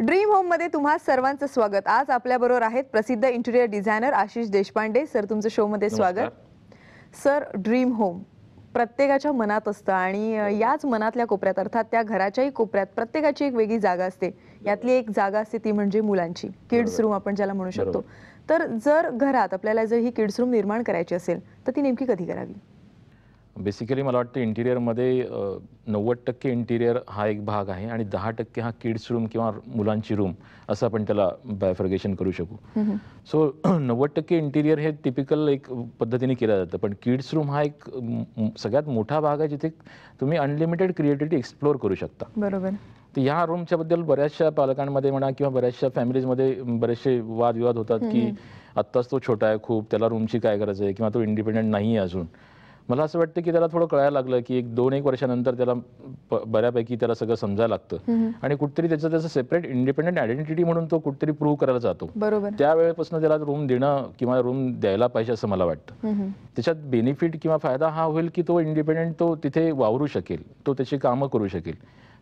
Dream home मध्ये तुम्हा सर्वांचं स्वागत। आज आपल्याबरोबर आहेत प्रसिद्ध interior designer Ashish Deshpande sir. तुमचं शो मध्ये स्वागत सर। ड्रीम होम प्रत्येकाच्या मनात असतं आणि याच मनातल्या कोपऱ्यात अर्थात त्या घराच्याही कोपऱ्यात प्रत्येकाची एक वेगळी जागा असते। यातली एक जागा असते ती म्हणजे मुलांची, किड्स रूम आपण ज्याला म्हणू शकतो। तर जर घरात आपल्याला जर ही किड्स रूम निर्माण करायची असेल तर ती नेमकी कधी करावी? बेसिकली मला वाटतं इंटिरियरमध्ये 90% इंटिरियर हा एक भाग आहे आणि 10% हा किड्स रूम किंवा मुलांची रूम असं आपण त्याला बायफर्गेशन करू शकू। सो 90% इंटिरियर हे टिपिकल एक पद्धतीने केलं जातं, पण किड्स रूम हा एक सगळ्यात मोठा भाग आहे जिथे तुम्ही अनलिमिटेड क्रिएटिव्हिटी एक्सप्लोर करू शकता। बरोबर। तर ह्या रूमच्या बद्दल बऱ्याचशा पालकांमध्ये म्हणा किंवा बऱ्याचशा फॅमिलीजमध्ये बरेचसे वादविवाद होतात की आत्ताच तो छोटा आहे खूप, त्याला रूमची काय गरज आहे किंवा तो इंडिपेंडेंट नाही आहे अजून। मला असं वाटतं की त्याला थोडं कळायला लागलं की 1-2 वर्षानंतर त्याला बऱ्यापैकी त्याला सगळं समजायला लागतं आणि कुठेतरी त्याचं सेपरेट इंडिपेंडेंट आयडेंटिटी म्हणून तो कुठेतरी प्रूव्ह करायला जातो। बरोबर। त्यावेळेपासून त्याला रूम देणं किंवा रूम द्यायला पाहिजे असं मला वाटतं। त्याच्यात बेनिफिट किंवा फायदा हा होईल की तो इंडिपेंडेंट तो तिथे वावरू शकेल, तो त्याची कामं करू शकेल।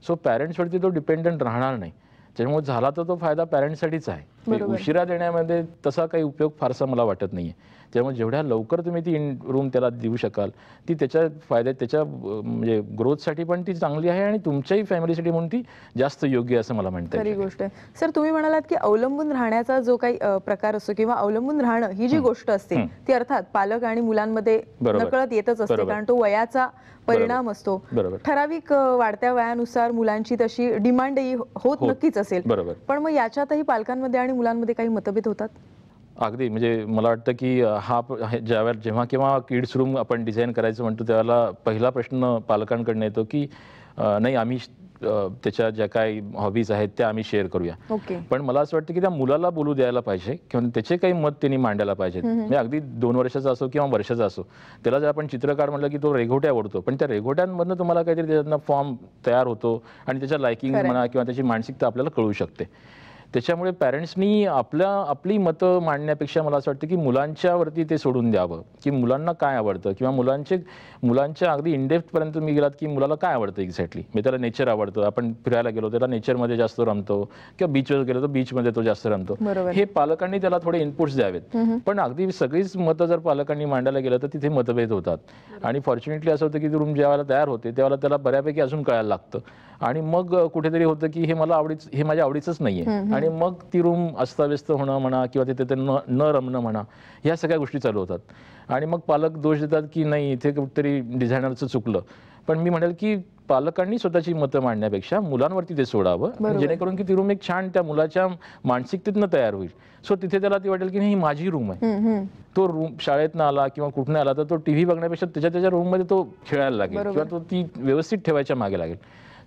सो पॅरेंट्सवरती तो डिपेंडंट राहणार नाही, त्याच्यामुळे झाला तर तो फायदा पॅरेंट्ससाठीच आहे। उशिरा देण्यामध्ये तसा काही उपयोग फारसा मला वाटत नाहीये। त्यामुळे जेवढ्या लवकर तुम्ही ती रूम त्याला देऊ शकाल ती त्याच्या फायद्यात त्याच्या म्हणजे ग्रोथसाठी पण ती चांगली आहे आणि तुमच्याही फॅमिलीसाठी म्हणून ती जास्त योग्य असं मला म्हणता येईल। खरी गोष्ट आहे सर। तुम्ही म्हणालात की अवलंबून राहण्याचा जो काही प्रकार असतो किंवा अवलंबून राहणं ही जी गोष्ट असते ती अर्थात पालक आणि मुलांमध्ये नकळत येतच असते, कारण तो वयाचा परिणाम असतो। ठराविक वाढत्या वयानुसार मुलांची तशी डिमांडही होत नक्कीच असेल, पण मग याच्यातही पालकांमध्ये आणि मुलांमध्ये काही मतभेद होतात? अगदी म्हणजे मला वाटतं की जेव्हा केव्हा किड्स रूम आपण डिझाईन करायचं म्हणतो त्यावेळेला पहिला प्रश्न पालकांकडून येतो की नाही आम्ही त्याच्या ज्या काही हॉबीज आहेत त्या आम्ही शेअर करूया। पण मला असं वाटतं की त्या मुलाला बोलू द्यायला पाहिजे किंवा त्याचे काही मत त्यांनी मांडायला पाहिजेत। म्हणजे अगदी 2 वर्षाचा असो किंवा वर्षाचा असो, त्याला जर आपण चित्रकार म्हटलं की तो रेघोट्या आवडतो, पण त्या रेघोट्यांमधनं तुम्हाला काहीतरी त्याच्यातनं फॉर्म तयार होतो आणि त्याच्या लायकिंग म्हणा किंवा त्याची मानसिकता आपल्याला कळू शकते। त्याच्यामुळे पॅरेंट्सनी आपली मतं मांडण्यापेक्षा मला असं वाटतं की मुलांच्यावरती ते सोडून द्यावं की मुलांना काय आवडतं किंवा मुलांच्या अगदी इंडेप्थपर्यंत तुम्ही गेलात की मुलाला काय आवडतं एक्झॅक्टली। म्हणजे त्याला नेचर आवडतं, आपण फिरायला गेलो त्याला नेचरमध्ये जास्त रमतो किंवा बीचवर गेलो तर बीचमध्ये तो जास्त रमतो। हे पालकांनी त्याला थोडे इनपुट्स द्यावेत। पण अगदी सगळीच मतं जर पालकांनी मांडायला गेलं तर तिथे मतभेद होतात आणि फॉर्च्युनेटली असं होतं की रूम ज्यावेळेला तयार होते त्यावेळेला त्याला बऱ्यापैकी अजून कळायला लागतं आणि मग कुठेतरी होतं की हे माझ्या आवडीचंच नाहीये आणि मग ती रूम अस्ताव्यस्त होणं म्हणा किंवा तिथे न रमणं म्हणा, ह्या सगळ्या गोष्टी चालू होतात आणि मग पालक दोष देतात की नाही इथे कुठेतरी डिझायनरचं चुकलं। पण मी म्हणेल की पालकांनी स्वतःची मतं मांडण्यापेक्षा मुलांवरती ते सोडावं जेणेकरून की ती रूम एक छान त्या मुलाच्या मानसिकतेतनं तयार होईल। सो तिथे त्याला ती वाटेल की नाही ही माझी रूम आहे। तो रूम शाळेतनं आला किंवा कुठनं आला तर तो टीव्ही बघण्यापेक्षा त्याच्या रूममध्ये तो खेळायला लागेल किंवा तो ती व्यवस्थित ठेवायच्या मागे लागेल।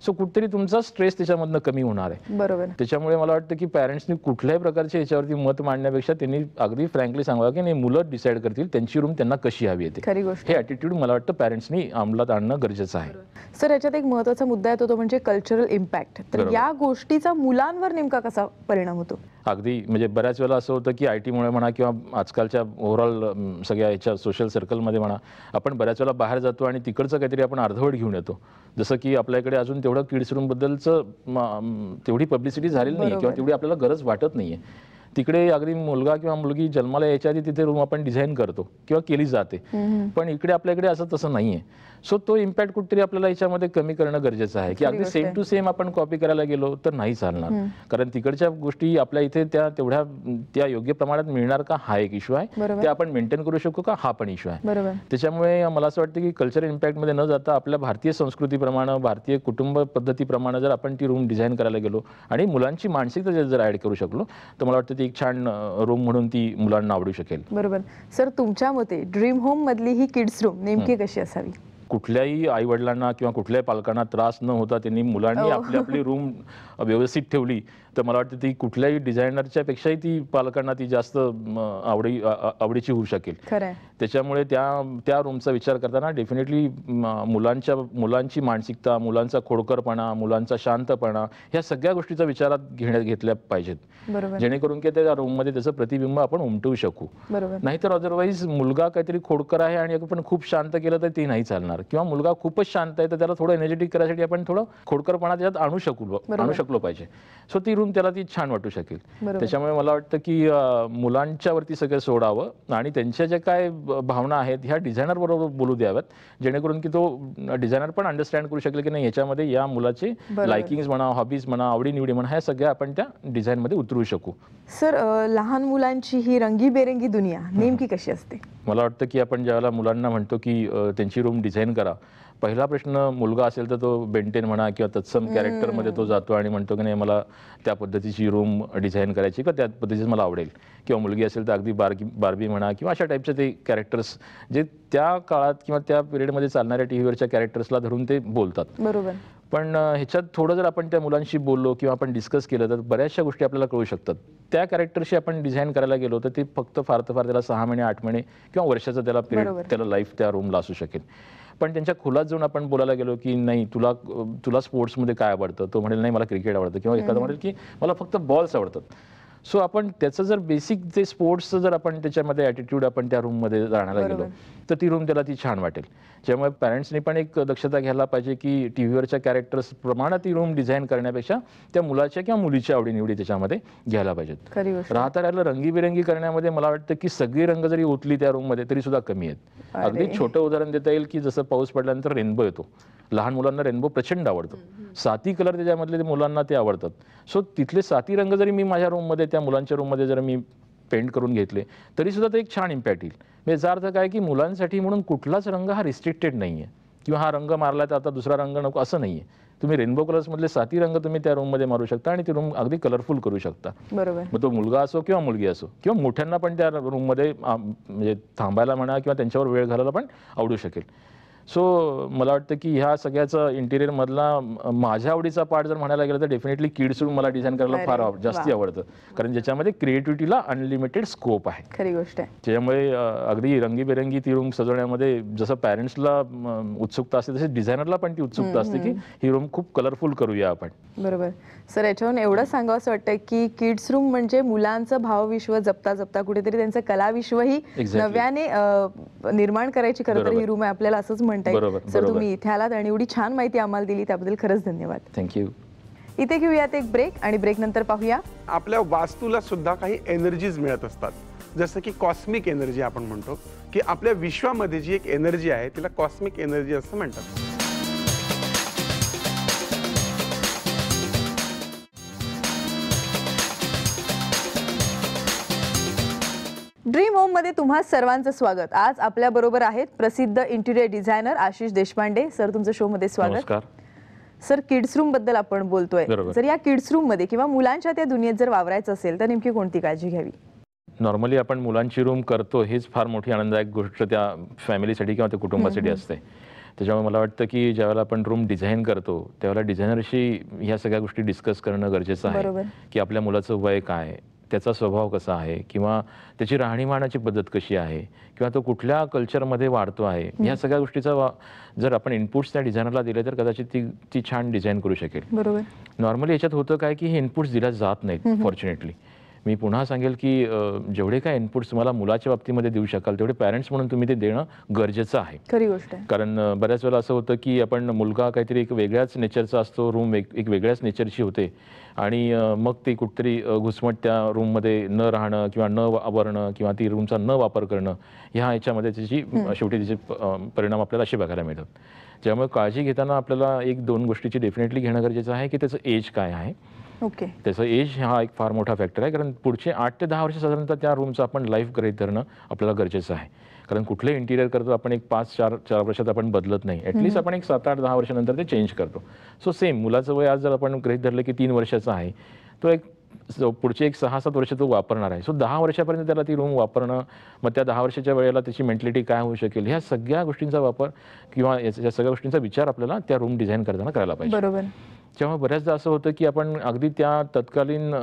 सो कुठेतरी तुमचा स्ट्रेस त्याच्यामधनं कमी होणार आहे। त्याच्यामुळे मला वाटतं की पॅरेंट्सनी कुठल्याही प्रकारच्या याच्यावरती मत मांडण्यापेक्षा त्यांनी अगदी फ्रँकली सांगावं की नाही मुलं डिसाईड करतील त्यांची रूम त्यांना कशी हवी येते। हे ॲटिट्यूड मला वाटतं पॅरेंट्सनी अंमलात आणणं गरजेचं आहे। सर याच्यात एक महत्त्वाचा मुद्दा येतो तो म्हणजे कल्चरल इम्पॅक्ट। तर या गोष्टीचा मुलांवर नेमका कसा परिणाम होतो? अगदी म्हणजे बऱ्याच वेळेला असं होतं की IT मुळे म्हणा किंवा आजकालच्या ओव्हरऑल सगळ्या याच्या सोशल सर्कलमध्ये म्हणा, आपण बऱ्याच वेळेला बाहेर जातो आणि तिकडचं काहीतरी आपण अर्धवट घेऊन येतो। जसं की आपल्याकडे अजून तेवढं किड्स रूम बद्दलचं तेवढी पब्लिसिटी झालेली नाही किंवा तेवढी आपल्याला गरज वाटत नाहीये। तिकडे अगदी मुलगा किंवा मुलगी जन्माला यायच्या आधी तिथे रूम आपण डिझाईन करतो किंवा केली जाते, पण इकडे आपल्याकडे असं तसं नाहीये। सो तो इम्पॅक्ट कुठेतरी आपल्याला याच्यामध्ये कमी करणं गरजेचं आहे की अगदी सेम टू सेम आपण कॉपी करायला गेलो तर नाही चालणार, कारण तिकडच्या गोष्टी आपल्या इथे त्या योग्य प्रमाणात मिळणार का हा एक इश्यू आहे, ते आपण मेंटेन करू शकू का हा पण इश्यू आहे। त्याच्यामुळे मला असं वाटतं की कल्चरल इम्पॅक्टमध्ये न जाता आपल्या भारतीय संस्कृतीप्रमाणे भारतीय कुटुंब पद्धतीप्रमाणे जर आपण ती रूम डिझाईन करायला गेलो आणि मुलांची मानसिकता जर ऍड करू शकलो तर मला वाटतं ती एक छान रूम म्हणून ती मुलांना आवडू शकेल। बरोबर सर, तुमच्या मते ड्रीम होम मधली ही किड्स रूम नेमकी कशी असावी? कुठल्याही आई वडिलांना किंवा कुठल्याही पालकांना त्रास न होता त्यांनी मुलांनी आपली रूम व्यवस्थित ठेवली तर मला वाटतं ती कुठल्याही डिझायनरच्या पेक्षाही ती पालकांना ती जास्त आवडीची होऊ शकेल। त्याच्यामुळे त्या रूमचा विचार करताना डेफिनेटली मुलांची मानसिकता, मुलांचा खोडकरपणा, मुलांचा शांतपणा, ह्या सगळ्या गोष्टीचा विचारात घेतल्या पाहिजेत, बरोबर जेणेकरून की त्या रूममध्ये त्याचं प्रतिबिंब आपण उमटवू शकू. बरोबर नाहीतर अदरवाईज मुलगा काहीतरी खोडकर आहे आणि आपण खूप शांत केलं तर ते नाही चालणार, किंवा मुलगा खूपच शांत आहे तर त्याला थोडं एनर्जेटिक करायसाठी आपण थोडं खोडकरपणा त्याच्यात आणू शकलो पाहिजे. सो ती रूम त्याला ती छान वाटू शकेल. त्याच्यामुळे मला वाटतं की मुलांच्या वरती सगळं सोडावं आणि त्यांच्या ज्या काय भावना आहेत ह्या डिझायनर बरोबर बोलू द्याव्यात, जेणेकरून की तो डिझायनर पण अंडरस्टँड करू शकेल की नाही याच्यामध्ये या मुलाचे लाइकिंग्स म्हणा, हॉबीज म्हणा, आवडीनिवडी म्हणा, ह्या सगळ्या आपण त्या डिझाईनमध्ये उतरू शकू. सर, लहान मुलांची ही रंगीबेरंगी दुनिया नेमकी कशी असते? मला वाटतं की आपण ज्यावेळेला मुलांना म्हणतो की त्यांची रूम डिझाईन करा, पहिला प्रश्न मुलगा असेल तर तो बेंटेन म्हणा किंवा तत्सम कॅरेक्टरमध्ये तो जातो आणि म्हणतो की नाही मला त्या पद्धतीची रूम डिझाईन करायची किंवा त्या पद्धतीचं मला आवडेल, किंवा मुलगी असेल तर अगदी बार्बी म्हणा किंवा अशा टाईपचे ते कॅरेक्टर्स जे त्या काळात किंवा त्या पिरियडमध्ये चालणाऱ्या टीव्हीवरच्या कॅरेक्टर्सला धरून ते बोलतात. बरोबर. पण ह्याच्यात थोडं जर आपण त्या मुलांशी बोललो किंवा आपण डिस्कस केलं तर बऱ्याचशा गोष्टी आपल्याला कळू शकतात. त्या कॅरेक्टरशी आपण डिझाईन करायला गेलो तर ते फक्त फार तर फार त्याला 6 महिने 8 महिने किंवा वर्षाचा त्याला पिरियड, त्याला लाईफ त्या रूमला असू शकेल. पण त्यांच्या खोलात जाऊन आपण बोलायला गेलो की नाही तुला स्पोर्ट्समध्ये काय आवडतं, तो म्हणेल नाही मला क्रिकेट आवडतं, किंवा एखादा म्हणेल की मला फक्त बॉल्स आवडतात. सो आपण त्याचं जर बेसिक जे स्पोर्ट्सचं जर आपण त्याच्यामध्ये ॲटिट्यूड आपण त्या रूममध्ये जाण्याला गेलो तर ती रूम त्याला ती छान वाटेल. त्यामुळे पॅरेंट्सनी पण एक दक्षता घ्यायला पाहिजे की टीव्हीवरच्या कॅरेक्टर्स प्रमाणे ती रूम डिझाईन करण्यापेक्षा त्या मुलाच्या किंवा मुलीच्या आवडीनिवडी त्याच्यामध्ये घ्यायला पाहिजेत. राहता राहिलं रंगीबेरंगी करण्यामध्ये मला वाटतं की सगळी रंग जरी ओतली त्या रूममध्ये तरी सुद्धा कमी आहेत. अगदी छोटं उदाहरण देता येईल की जसं पाऊस पडल्यानंतर रेनबो येतो, लहान मुलांना रेनबो प्रचंड आवडतो, 7 कलर त्याच्यामधले मुलांना ते आवडतात. सो तिथले 7 रंग जरी मी माझ्या रूममध्ये त्या मुलांच्या रूममध्ये जर मी पेंट करून घेतले तरी सुद्धा ते एक छान इम्पॅक्ट येईल. म्हणजे याचा अर्थ काय की मुलांसाठी म्हणून कुठलाच रंग हा रिस्ट्रिक्टेड नाही आहे, किंवा हा रंग मारला तर आता दुसरा रंग नको असं नाही आहे. तुम्ही रेनबो कलर्समधले 7 रंग तुम्ही त्या रूममध्ये मारू शकता आणि ती रूम अगदी कलरफुल करू शकता. बरोबर. मग तो मुलगा असो किंवा मुलगी असो, किंवा मोठ्यांना पण त्या रूममध्ये म्हणजे थांबायला म्हणा किंवा त्यांच्यावर वेळ घालायला पण आवडू शकेल. सो मला वाटतं की ह्या सगळ्याचा इंटिरियरमधला माझ्या आवडीचा पार्ट जर म्हणायला गेलं तर डेफिनेटली किड्स रूम मला डिझाईन करायला फार जास्ती आवडतं, कारण ज्याच्यामध्ये क्रिएटिव्हिटीला अनलिमिटेड स्कोप आहे. खरी गोष्ट आहे. त्याच्यामुळे अगदी रंगीबेरंगी ती रूम सजवण्यामध्ये जसं पॅरेंट्सला उत्सुकता असते तसे डिझायनरला पण ती उत्सुकता असते की ही रूम खूप कलरफुल करूया आपण. बरोबर. सर, याच्यावरून एवढं सांगावं असं वाटतं की किड्स रूम म्हणजे मुलांचं भावविश्व जपता जपता कुठेतरी त्यांचं कलाविश्वही नव्याने निर्माण करायची खरं तर ही रूम आहे आपल्याला, असंच म्हणता येईल. सर, तुम्ही इथे आलात आणि एवढी छान माहिती आम्हाला दिली त्याबद्दल खरंच धन्यवाद. थँक्यू. इथे घेऊयात एक ब्रेक आणि ब्रेक नंतर पाहूया आपल्या वास्तूला सुद्धा काही एनर्जीज मिळत असतात, जसं की कॉस्मिक एनर्जी आपण म्हणतो की आपल्या विश्वामध्ये जी एक एनर्जी आहे तिला कॉस्मिक एनर्जी असं म्हणतात. ड्रीम होम मध्ये तुम्हा सर्वांचं स्वागत. आज आपल्या बरोबर आहेत प्रसिद्ध interior designer Ashish Deshpande. Sir, तुमचं शो मध्ये स्वागत. नमस्कार. सर, किड्स रूम बद्दल आपण बोलतोय. जर या किड्स रूम मध्ये किंवा मुलांच्या त्या दुनियेत जर वावरायचं असेल तर नेमकी कोणती काळजी घ्यावी? नॉर्मली आपण मुलांची रूम करतो हेच फार मोठी आनंददायक गोष्ट त्या फॅमिलीसाठी किंवा त्या कुटुंबासाठी असते. त्याच्यामुळे मला वाटतं की ज्यावेळेला आपण रूम डिझाईन करतो त्यावेळेला डिझायनरशी ह्या सगळ्या गोष्टी डिस्कस करणं गरजेचं आहे की आपल्या मुलाचं वय काय, त्याचा स्वभाव कसा आहे, किंवा त्याची राहणीमानाची पद्धत कशी आहे, किंवा तो कुठल्या कल्चरमध्ये वाढतो आहे, ह्या सगळ्या गोष्टीचा जर आपण इनपुट्स त्या डिझायनरला दिले तर कदाचित ती छान डिझाईन करू शकेल. बरोबर. नॉर्मली याच्यात होतं काय की हे इनपुट्स दिल्या जात नाहीत फॉर्च्युनेटली. मी पुन्हा सांगेल की जेवढे काय इनपुट्स तुम्हाला मुलाच्या बाबतीमध्ये देऊ शकाल तेवढे पॅरेंट्स म्हणून तुम्ही ते देणं गरजेचं आहे. खरी गोष्ट आहे. कारण बऱ्याच वेळेला असं होतं की आपण मुलगा काहीतरी एक वेगळ्याच नेचरचा असतो, रूम एक वेगळ्याच नेचरची होते आणि मग ती कुठतरी घुसमट त्या रूममध्ये न राहणं किंवा न आवरणं किंवा ती रूमचा न वापर करणं ह्याच्यामध्ये त्याची शेवटी तिचे परिणाम आपल्याला असे बघायला मिळतात. त्यामुळे काळजी घेताना आपल्याला 1-2 गोष्टीची डेफिनेटली घेणं गरजेचं आहे की त्याचं एज काय आहे. ओके. त्याचं एज हा एक फार मोठा फॅक्टर आहे, कारण पुढचे 8 ते 10 वर्ष साधारणतः त्या रूमचं आपण लाईफ गृहीत धरणं आपल्याला गरजेचं आहे. कारण कुठले इंटिरियर करतो आपण एक 5-4 वर्षात आपण बदलत नाही, ॲटलिस्ट आपण एक 7-8-10 वर्षानंतर ते चेंज करतो. सो सेम मुलाचं वय आज जर आपण गृहीत धरलं की 3 वर्षाचा आहे, तो एक पुढचे 6-7 वर्ष तो वापरणार आहे. सो 10 वर्षापर्यंत त्याला ती रूम वापरणं, मग त्या 10 वर्षाच्या वेळेला त्याची मेंटॅलिटी काय होऊ शकेल, ह्या सगळ्या गोष्टींचा वापर किंवा या सगळ्या गोष्टींचा विचार आपल्याला त्या रूम डिझाईन करताना करायला पाहिजे. बरोबर. त्यामुळे बऱ्याचदा असं होतं की आपण अगदी त्या तत्कालीन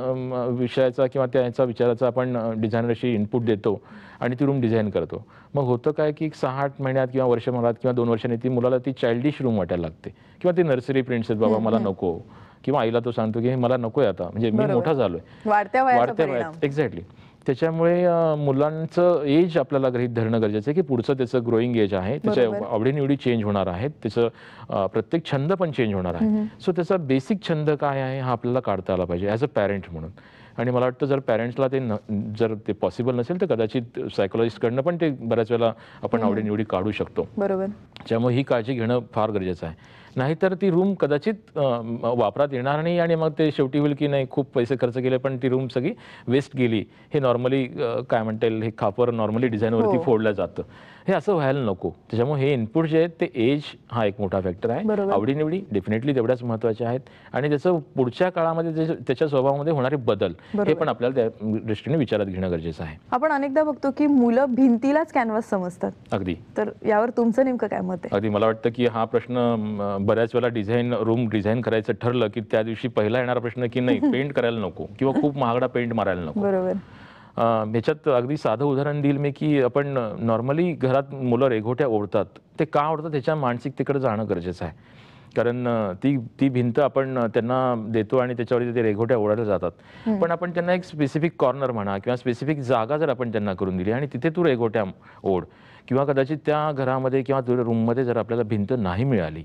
विषयाचा किंवा त्याचा विचाराचा आपण डिझायनरशी इनपुट देतो आणि ती रूम डिझाईन करतो. मग होतं काय की 6-8 महिन्यात किंवा वर्षभरात किंवा 2 वर्षांनी ती मुलाला ती चाइल्डिश रूम वाटायला लागते किंवा ती नर्सरी प्रिंट्स आहेत, बाबा मला नको, किंवा आईला तो सांगतो की मला नकोय आता, म्हणजे मी मोठा झालोय, वाढत्या वयात. एक्झॅक्टली. त्याच्यामुळे मुलांचं एज आपल्याला गृहीत धरणं गरजेचं आहे की पुढचं त्याचं ग्रोईंग एज आहे, त्याच्या आवडीनिवडी चेंज होणार आहेत, त्याचं प्रत्येक छंद पण चेंज होणार आहे. सो त्याचा बेसिक छंद काय आहे हा आपल्याला काढता आला पाहिजे ॲज अ पॅरेंट म्हणून. आणि मला वाटतं जर पॅरेंट्सला ते जर ते पॉसिबल नसेल तर कदाचित सायकोलॉजिस्टकडनं पण ते बऱ्याच वेळेला आपण आवडीनिवडी काढू शकतो. बरोबर. त्यामुळे ही काळजी घेणं फार गरजेचं आहे. नाहीतर ती रूम कदाचित वापरात येणार नाही आणि मग ते शेवटी होईल की नाही खूप पैसे खर्च केले पण ती रूम सगळी वेस्ट गेली. हे नॉर्मली काय म्हणता येईल, हे खापर नॉर्मली डिझाईनवरती फोडलं जातं, हे असं व्हायला नको. त्याच्यामुळे हे इनपुट जे आहेत ते एज हा एक मोठा फॅक्टर आहे. आवडीनिवडी डेफिनेटली तेवढ्याच महत्त्वाच्या आहेत आणि त्याचं पुढच्या काळामध्ये त्याच्या स्वभावामध्ये होणारे बदल हे पण आपल्याला त्या दृष्टीने विचारात घेणं गरजेचं आहे. आपण अनेकदा बघतो की मुलं भिंतीलाच कॅनव्हास समजतात. अगदी. तर यावर तुमचं नेमकं काय मत आहे? अगदी मला वाटतं की हा प्रश्न बऱ्याच वेळेला रूम डिझाईन करायचं ठरलं की त्या दिवशी पहिला येणारा प्रश्न की नाही पेंट करायला नको किंवा खूप महागडा पेंट मारायला नको. बरोबर. ह्याच्यात अगदी साधं उदाहरण देईल मी की आपण नॉर्मली घरात मुलं रेघोट्या ओढतात. ते का ओढतात त्याच्या मानसिकतेकडे जाणं गरजेचं आहे. कारण ती भिंत आपण त्यांना देतो आणि त्याच्यावरती ते रेघोट्या ओढायला जातात. पण आपण त्यांना एक स्पेसिफिक कॉर्नर म्हणा किंवा स्पेसिफिक जागा जर आपण त्यांना करून दिली आणि तिथे तू रेघोट्या ओढ, किंवा कदाचित त्या घरामध्ये किंवा तुझ्या रूममध्ये जर आपल्याला भिंत नाही मिळाली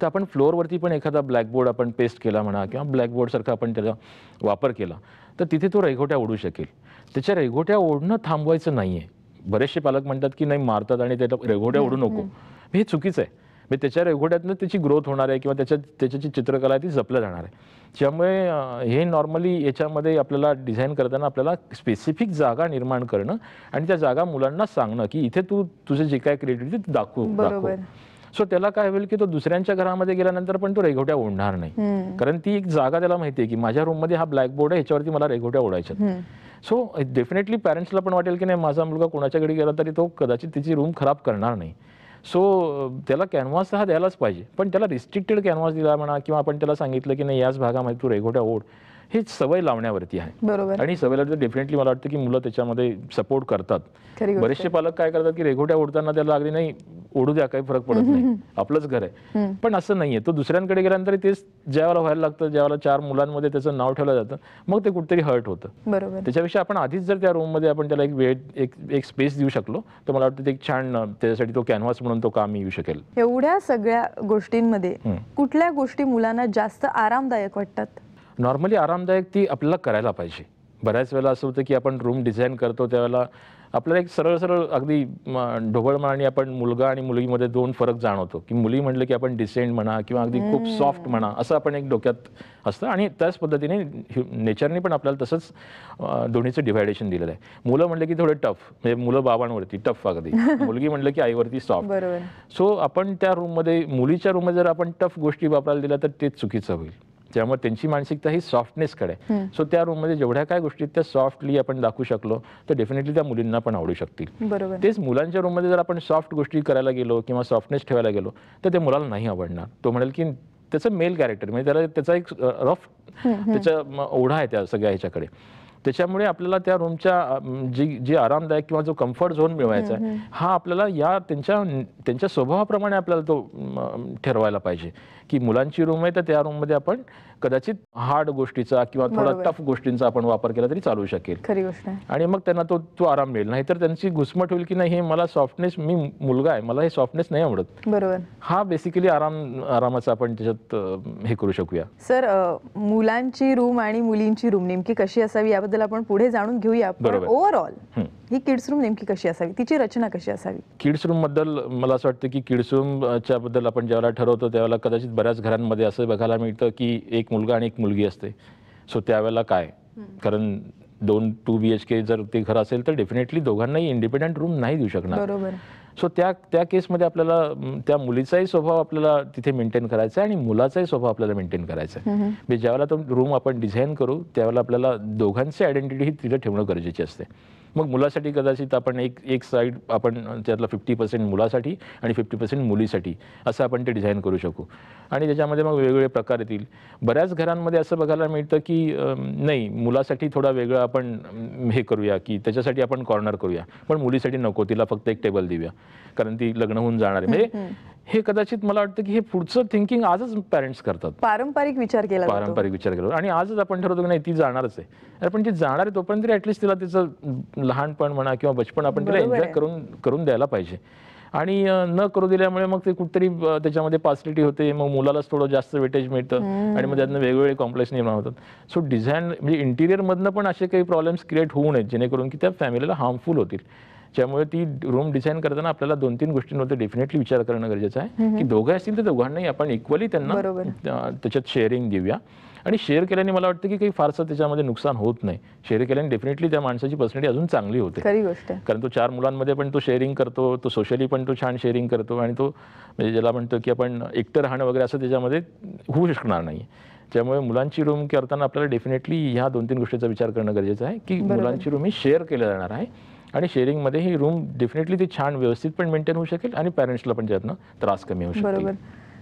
तर आपण फ्लोअरवरती पण एखादा ब्लॅकबोर्ड आपण पेस्ट केला म्हणा किंवा ब्लॅकबोर्डसारखा आपण त्याचा वापर केला तर तिथे तो रेघोट्या ओढू शकेल. त्याच्या रेघोट्या ओढणं थांबवायचं नाही आहे. बरेचसे पालक म्हणतात की नाही मारतात आणि त्याला रेघोट्या ओढू नको. हे चुकीचं आहे. म्हणजे त्याच्या रेघोट्यातनं त्याची ग्रोथ होणार आहे किंवा त्याची जी चित्रकला आहे ती जपलं जाणार आहे. त्यामुळे हे नॉर्मली याच्यामध्ये आपल्याला डिझाईन करताना आपल्याला स्पेसिफिक जागा निर्माण करणं आणि त्या जागा मुलांना सांगणं की इथे तू तुझं जे काय क्रिएटिव्हिटी दाखव. सो त्याला काय होईल की तो दुसऱ्यांच्या घरामध्ये गेल्यानंतर पण तो रेघोट्या ओढणार नाही. कारण ती एक जागा त्याला माहिती आहे की माझ्या रूममध्ये हा ब्लॅकबोर्ड आहे, ह्याच्यावरती मला रेघोट्या ओढायच्या. सो डेफिनेटली पॅरेंट्सला पण वाटेल की नाही माझा मुलगा कोणाच्याकडे गेला तरी तो कदाचित तिची रूम खराब करणार नाही. सो त्याला कॅनव्हास हा द्यायलाच पाहिजे, पण त्याला रिस्ट्रिक्टेड कॅनव्हास दिला म्हणा किंवा आपण त्याला सांगितलं की नाही याच भागामध्ये तू रेघोट्या ओढ, हे सवय लावण्यावरती आहे. बरोबर. आणि सवय लावली तर डेफिनेटली मला वाटतं की मुलं त्याच्यामध्ये सपोर्ट करतात. बरेचसे पालक काय करतात की रेघोट्या ओढताना त्याला अगदी नाही ओढू द्या, काही फरक पडत नाही, आपलंच घर आहे. पण असं नाहीये. तो दुसऱ्यांकडे गेल्यानंतर तेच ज्यावेळेला व्हायला लागतं, ज्यावेळेला 4 मुलांमध्ये त्याचं नाव ठेवलं जातं, मग ते कुठेतरी हर्ट होतं. बरोबर. त्याच्यापेक्षा आपण आधीच जर त्या रूममध्ये आपण त्याला एक वेळ एक स्पेस देऊ शकलो तर मला वाटतं ते एक छान त्याच्यासाठी तो कॅनव्हास म्हणून तो कामी येऊ शकेल. एवढ्या सगळ्या गोष्टींमध्ये कुठल्या गोष्टी मुलांना जास्त आरामदायक वाटतात? नॉर्मली आरामदायक ती आपल्याला करायला पाहिजे. बऱ्याच वेळेला असं होतं की आपण रूम डिझाईन करतो त्यावेळेला आपल्याला एक सरळ सरळ अगदी ढोबळमानाने आपण मुलगा आणि मुलगीमध्ये 2 फरक जाणवतो की मुली म्हटलं की आपण डिसेंट म्हणा किंवा अगदी खूप सॉफ्ट म्हणा असं आपण एक डोक्यात असतं आणि त्याच पद्धतीने नेचरने पण आपल्याला तसंच दोन्हीचं डिव्हायडेशन दिलेलं आहे. मुलं म्हटलं की थोडे टफ, म्हणजे मुलं बाबांवरती टफ अगदी, मुलगी म्हटलं की आईवरती सॉफ्ट. सो आपण त्या रूममध्ये मुलीच्या रूममध्ये जर आपण टफ गोष्टी वापरायला दिल्या तर तेच चुकीचं होईल. त्यामुळे त्यांची मानसिकता ही सॉफ्टनेसकडे आहे. सो त्या रूममध्ये जेवढ्या काय गोष्टी त्या सॉफ्टली आपण दाखवू शकलो तर डेफिनेटली त्या मुलींना पण आवडू शकतील. तेच मुलांच्या रूममध्ये जर आपण सॉफ्ट गोष्टी करायला गेलो किंवा सॉफ्टनेस ठेवायला गेलो तर ते मुलाला नाही आवडणार. तो म्हणेल की त्याचं मेल कॅरेक्टर म्हणजे त्याला त्याचा एक रफ त्याचा ओढा आहे त्या सगळ्या ह्याच्याकडे. त्याच्यामुळे आपल्याला त्या रूमच्या जी आरामदायक किंवा जो कम्फर्ट झोन मिळवायचा आहे हा आपल्याला या त्यांच्या स्वभावाप्रमाणे आपल्याला तो ठरवायला पाहिजे की मुलांची रूम आहे तर त्या रूममध्ये आपण कदाचित हार्ड गोष्टीचा किंवा थोडा टफ गोष्टींचा आपण वापर केला तरी चालू शकेल. खरी गोष्ट आहे. आणि मग त्यांना तो आराम मिळेल. नाहीतर त्यांची घुसमट होईल की नाही हे मला सॉफ्टनेस, मी मुलगा आहे मला हे सॉफ्टनेस नाही आवडत. बरोबर. हा बेसिकली आरामाचा आपण त्याच्यात हे करू शकूया. सर, मुलांची रूम आणि मुलींची रूम नेमकी कशी असावी याबद्दल आपण पुढे जाणून घेऊया. पण ओव्हरऑल ही किड्स रूम नेमकी कशी असावी, तिची रचना कशी असावी? किड्स रूम बद्दल मला असं वाटतं की किड्स रूमच्या बद्दल आपण ज्यावेळेला ठरवतो त्यावेळेला कदाचित बऱ्याच घरांमध्ये असं बघायला मिळतं की एक मुलगा आणि एक मुलगी असते. सो त्यावेळेला काय, कारण 2 BHK जर ते घर असेल तर डेफिनेटली दोघांनाही इंडिपेंडंट रूम नाही देऊ शकणार. बरोबर. सो त्या केसमध्ये आपल्याला त्या मुलीचाही स्वभाव आपल्याला तिथे मेंटेन करायचा आहे आणि मुलाचाही स्वभाव आपल्याला मेंटेन करायचा आहे. म्हणजे ज्यावेळेला तो रूम आपण डिझाईन करू त्यावेळेला आपल्याला दोघांची आयडेंटिटी ही तिथे ठेवणं गरजेची असते. मग मुलासाठी कदाचित आपण एक साईड आपण त्यातला 50% मुलासाठी आणि 50% मुलीसाठी असं आपण ते डिझाईन करू शकू. आणि त्याच्यामध्ये मग वेगवेगळे प्रकार येतील. बऱ्याच घरांमध्ये असं बघायला मिळतं की नाही, मुलासाठी थोडा वेगळं आपण हे करूया, की त्याच्यासाठी आपण कॉर्नर करूया, पण मुलीसाठी नको, तिला फक्त एक टेबल देऊया कारण ती लग्न होऊन जाणार आहे. म्हणजे हे कदाचित मला वाटतं की हे पुढचं थिंकिंग आजच पॅरेंट्स करतात. पारंपरिक विचार केला जातो. पारंपरिक विचार केला आणि आजच आपण ठरवतो की नाही, ती जाणारच आहे. अरे पण ती जाणार आहे तोपर्यंत तरी ॲटलिस्ट तिला तिचं लहानपण म्हणा किंवा बचपन आपण तिला बरोबर एन्जॉय करून द्यायला पाहिजे. आणि न करू दिल्यामुळे मग ते कुठेतरी त्याच्यामध्ये पासिलिटी होते, मग मुलालाच थोडं जास्त वेटेज मिळतं आणि मग त्यातनं वेगवेगळे कॉम्प्लेक्स निर्माण होतात. सो डिझाईन म्हणजे इंटिरियरमधनं पण असे काही प्रॉब्लेम्स क्रिएट होऊ नयेत जेणेकरून की त्या फॅमिलीला हार्मफुल होतील. त्यामुळे ती रूम डिझाईन करताना आपल्याला 2-3 गोष्टींवरती डेफिनेटली विचार करणं गरजेचं आहे की दोघं असतील तर दोघांनाही आपण इक्वली त्यांना त्याच्यात शेअरिंग देऊया. आणि शेअर केल्याने मला वाटतं की काही फारसं त्याच्यामध्ये नुकसान होत नाही. शेअर केल्याने डेफिनेटली त्या माणसाची पर्सनॅलिटी अजून चांगली होते. खरी गोष्ट आहे. कारण तो 4 मुलांमध्ये पण तो शेअरिंग करतो, तो सोशली पण तो छान शेअरिंग करतो आणि तो म्हणजे ज्याला म्हणतो की आपण एकटं राहणं वगैरे असं त्याच्यामध्ये होऊ शकणार नाही. त्यामुळे मुलांची रूम करताना आपल्याला डेफिनेटली ह्या 2-3 गोष्टीचा विचार करणं गरजेचं आहे की मुलांची रूम ही शेअर केली जाणार आहे आणि शेअरिंगमध्ये ही रूम डेफिनेटली ती छान व्यवस्थित पण मेंटेन होऊ शकेल आणि पॅरेंट्सला पण त्यातनं त्रास कमी होऊ शकेल. बरोबर.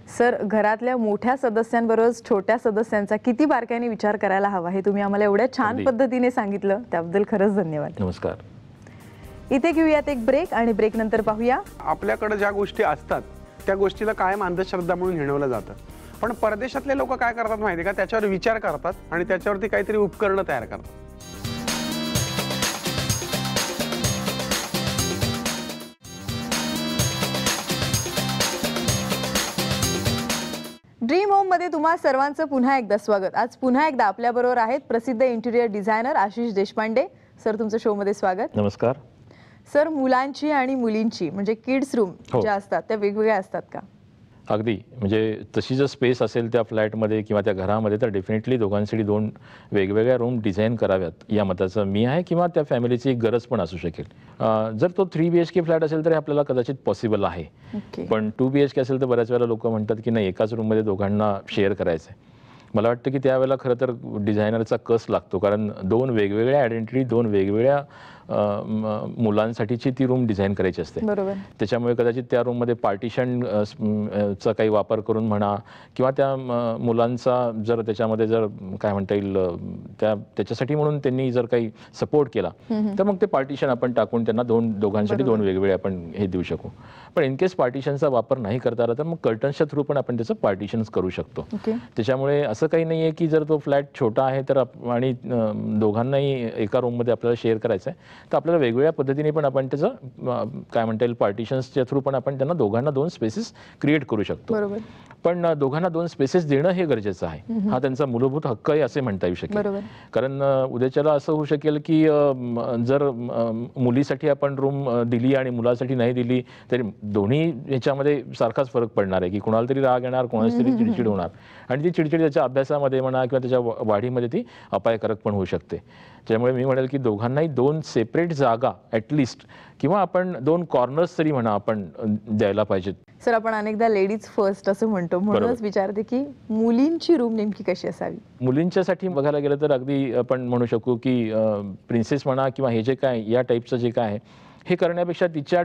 सर, घरातल्या मोठ्या सदस्यांबरोबर छोट्या सदस्यांचा किती बारकाईने विचार करायला हवा हे तुम्ही आम्हाला एवढ्या छान पद्धतीने सांगितलं, त्याबद्दल खरंच धन्यवाद. नमस्कार. इथे घेऊयात एक ब्रेक आणि ब्रेक नंतर पाहूया. आपल्याकडे ज्या गोष्टी असतात त्या गोष्टीला कायम अंधश्रद्धा म्हणून हिणवलं जातं, पण परदेशातले लोक काय करतात माहिती का, त्याच्यावर विचार करतात आणि त्याच्यावरती काहीतरी उपकरणं तयार करतात. ड्रीम होम मध्ये तुम्हा सर्वांचं पुन्हा एकदा स्वागत. आज पुन्हा एकदा आपल्याबरोबर आहेत प्रसिद्ध interior designer Ashish Deshpande. Sir, तुमचं शो मध्ये स्वागत. नमस्कार. सर, मुलांची आणि मुलींची म्हणजे किड्स रूम ज्या असतात त्या वेगवेगळ्या असतात का? अगदी, म्हणजे तशी जर स्पेस असेल त्या फ्लॅटमध्ये किंवा त्या घरामध्ये तर डेफिनेटली दोघांसाठी 2 वेगवेगळ्या रूम डिझाईन कराव्यात या मताचं मी आहे किंवा त्या फॅमिलीची एक गरज पण असू शकेल. जर तो 3 BHK फ्लॅट असेल तर आपल्याला कदाचित पॉसिबल आहे, पण 2 BHK असेल तर बऱ्याच वेळेला लोक म्हणतात की नाही, एकाच रूममध्ये दोघांना शेअर करायचं आहे. मला वाटतं की त्यावेळेला खरं तर डिझायनरचा कस लागतो, कारण 2 वेगवेगळ्या आयडेंटिटी, 2 वेगवेगळ्या मुलांसाठीची ती रूम डिझाईन करायची असते. बरोबर. त्याच्यामुळे कदाचित त्या रूममध्ये पार्टिशन चा काही वापर करून म्हणा किंवा त्या मुलांचा जर त्याच्यामध्ये जर काय म्हणता येईल त्याच्यासाठी म्हणून त्यांनी जर काही सपोर्ट केला तर मग ते पार्टिशन आपण टाकून त्यांना दोघांसाठी 2 वेगवेगळे आपण हे देऊ शकू. पण इन केस पार्टिशनचा वापर नाही करता आला तर मग कर्टन्सच्या थ्रू पण आपण त्याचं पार्टिशन्स करू शकतो. त्याच्यामुळे असं काही नाही आहे की जर तो फ्लॅट छोटा आहे तर आणि दोघांनाही एका रूममध्ये आपल्याला शेअर करायचं आहे तर आपल्याला वेगवेगळ्या पद्धतीने पण आपण त्याचं काय म्हणता येईल पार्टिशन्सच्या थ्रू पण आपण त्यांना दोघांना 2 स्पेसेस क्रिएट करू शकतो. पण दोघांना 2 स्पेसेस देणं हे गरजेचं आहे. हा त्यांचा मूलभूत हक्क आहे असे म्हणता येऊ शकेल. कारण उद्याच्याला असं होऊ शकेल की जर मुलीसाठी आपण रूम दिली आणि मुलासाठी नाही दिली तरी दोन्ही ह्याच्यामध्ये सारखाच फरक पडणार आहे की कोणाला तरी राग येणार, कोणाला तरी चिडचिड होणार आणि ती चिडचिड त्याच्या अभ्यासामध्ये म्हणा किंवा त्याच्या वाढीमध्ये ती अपायकारक पण होऊ शकते. त्यामुळे मी म्हणेल की दोघांनाही 2 सेपरेट जागा ॲटलिस्ट किंवा आपण 2 कॉर्नर्स तरी म्हणा आपण द्यायला पाहिजेत. सर, आपण अनेकदा लेडीज फर्स्ट असं म्हणतो, म्हणूनच विचारते की मुलींची रूम नेमकी कशी असावी? मुलींच्यासाठी बघायला गेलं तर अगदी आपण म्हणू शकू की प्रिन्सेस म्हणा किंवा हे जे काय या टाईपचं जे काय आहे हे करण्यापेक्षा तिच्या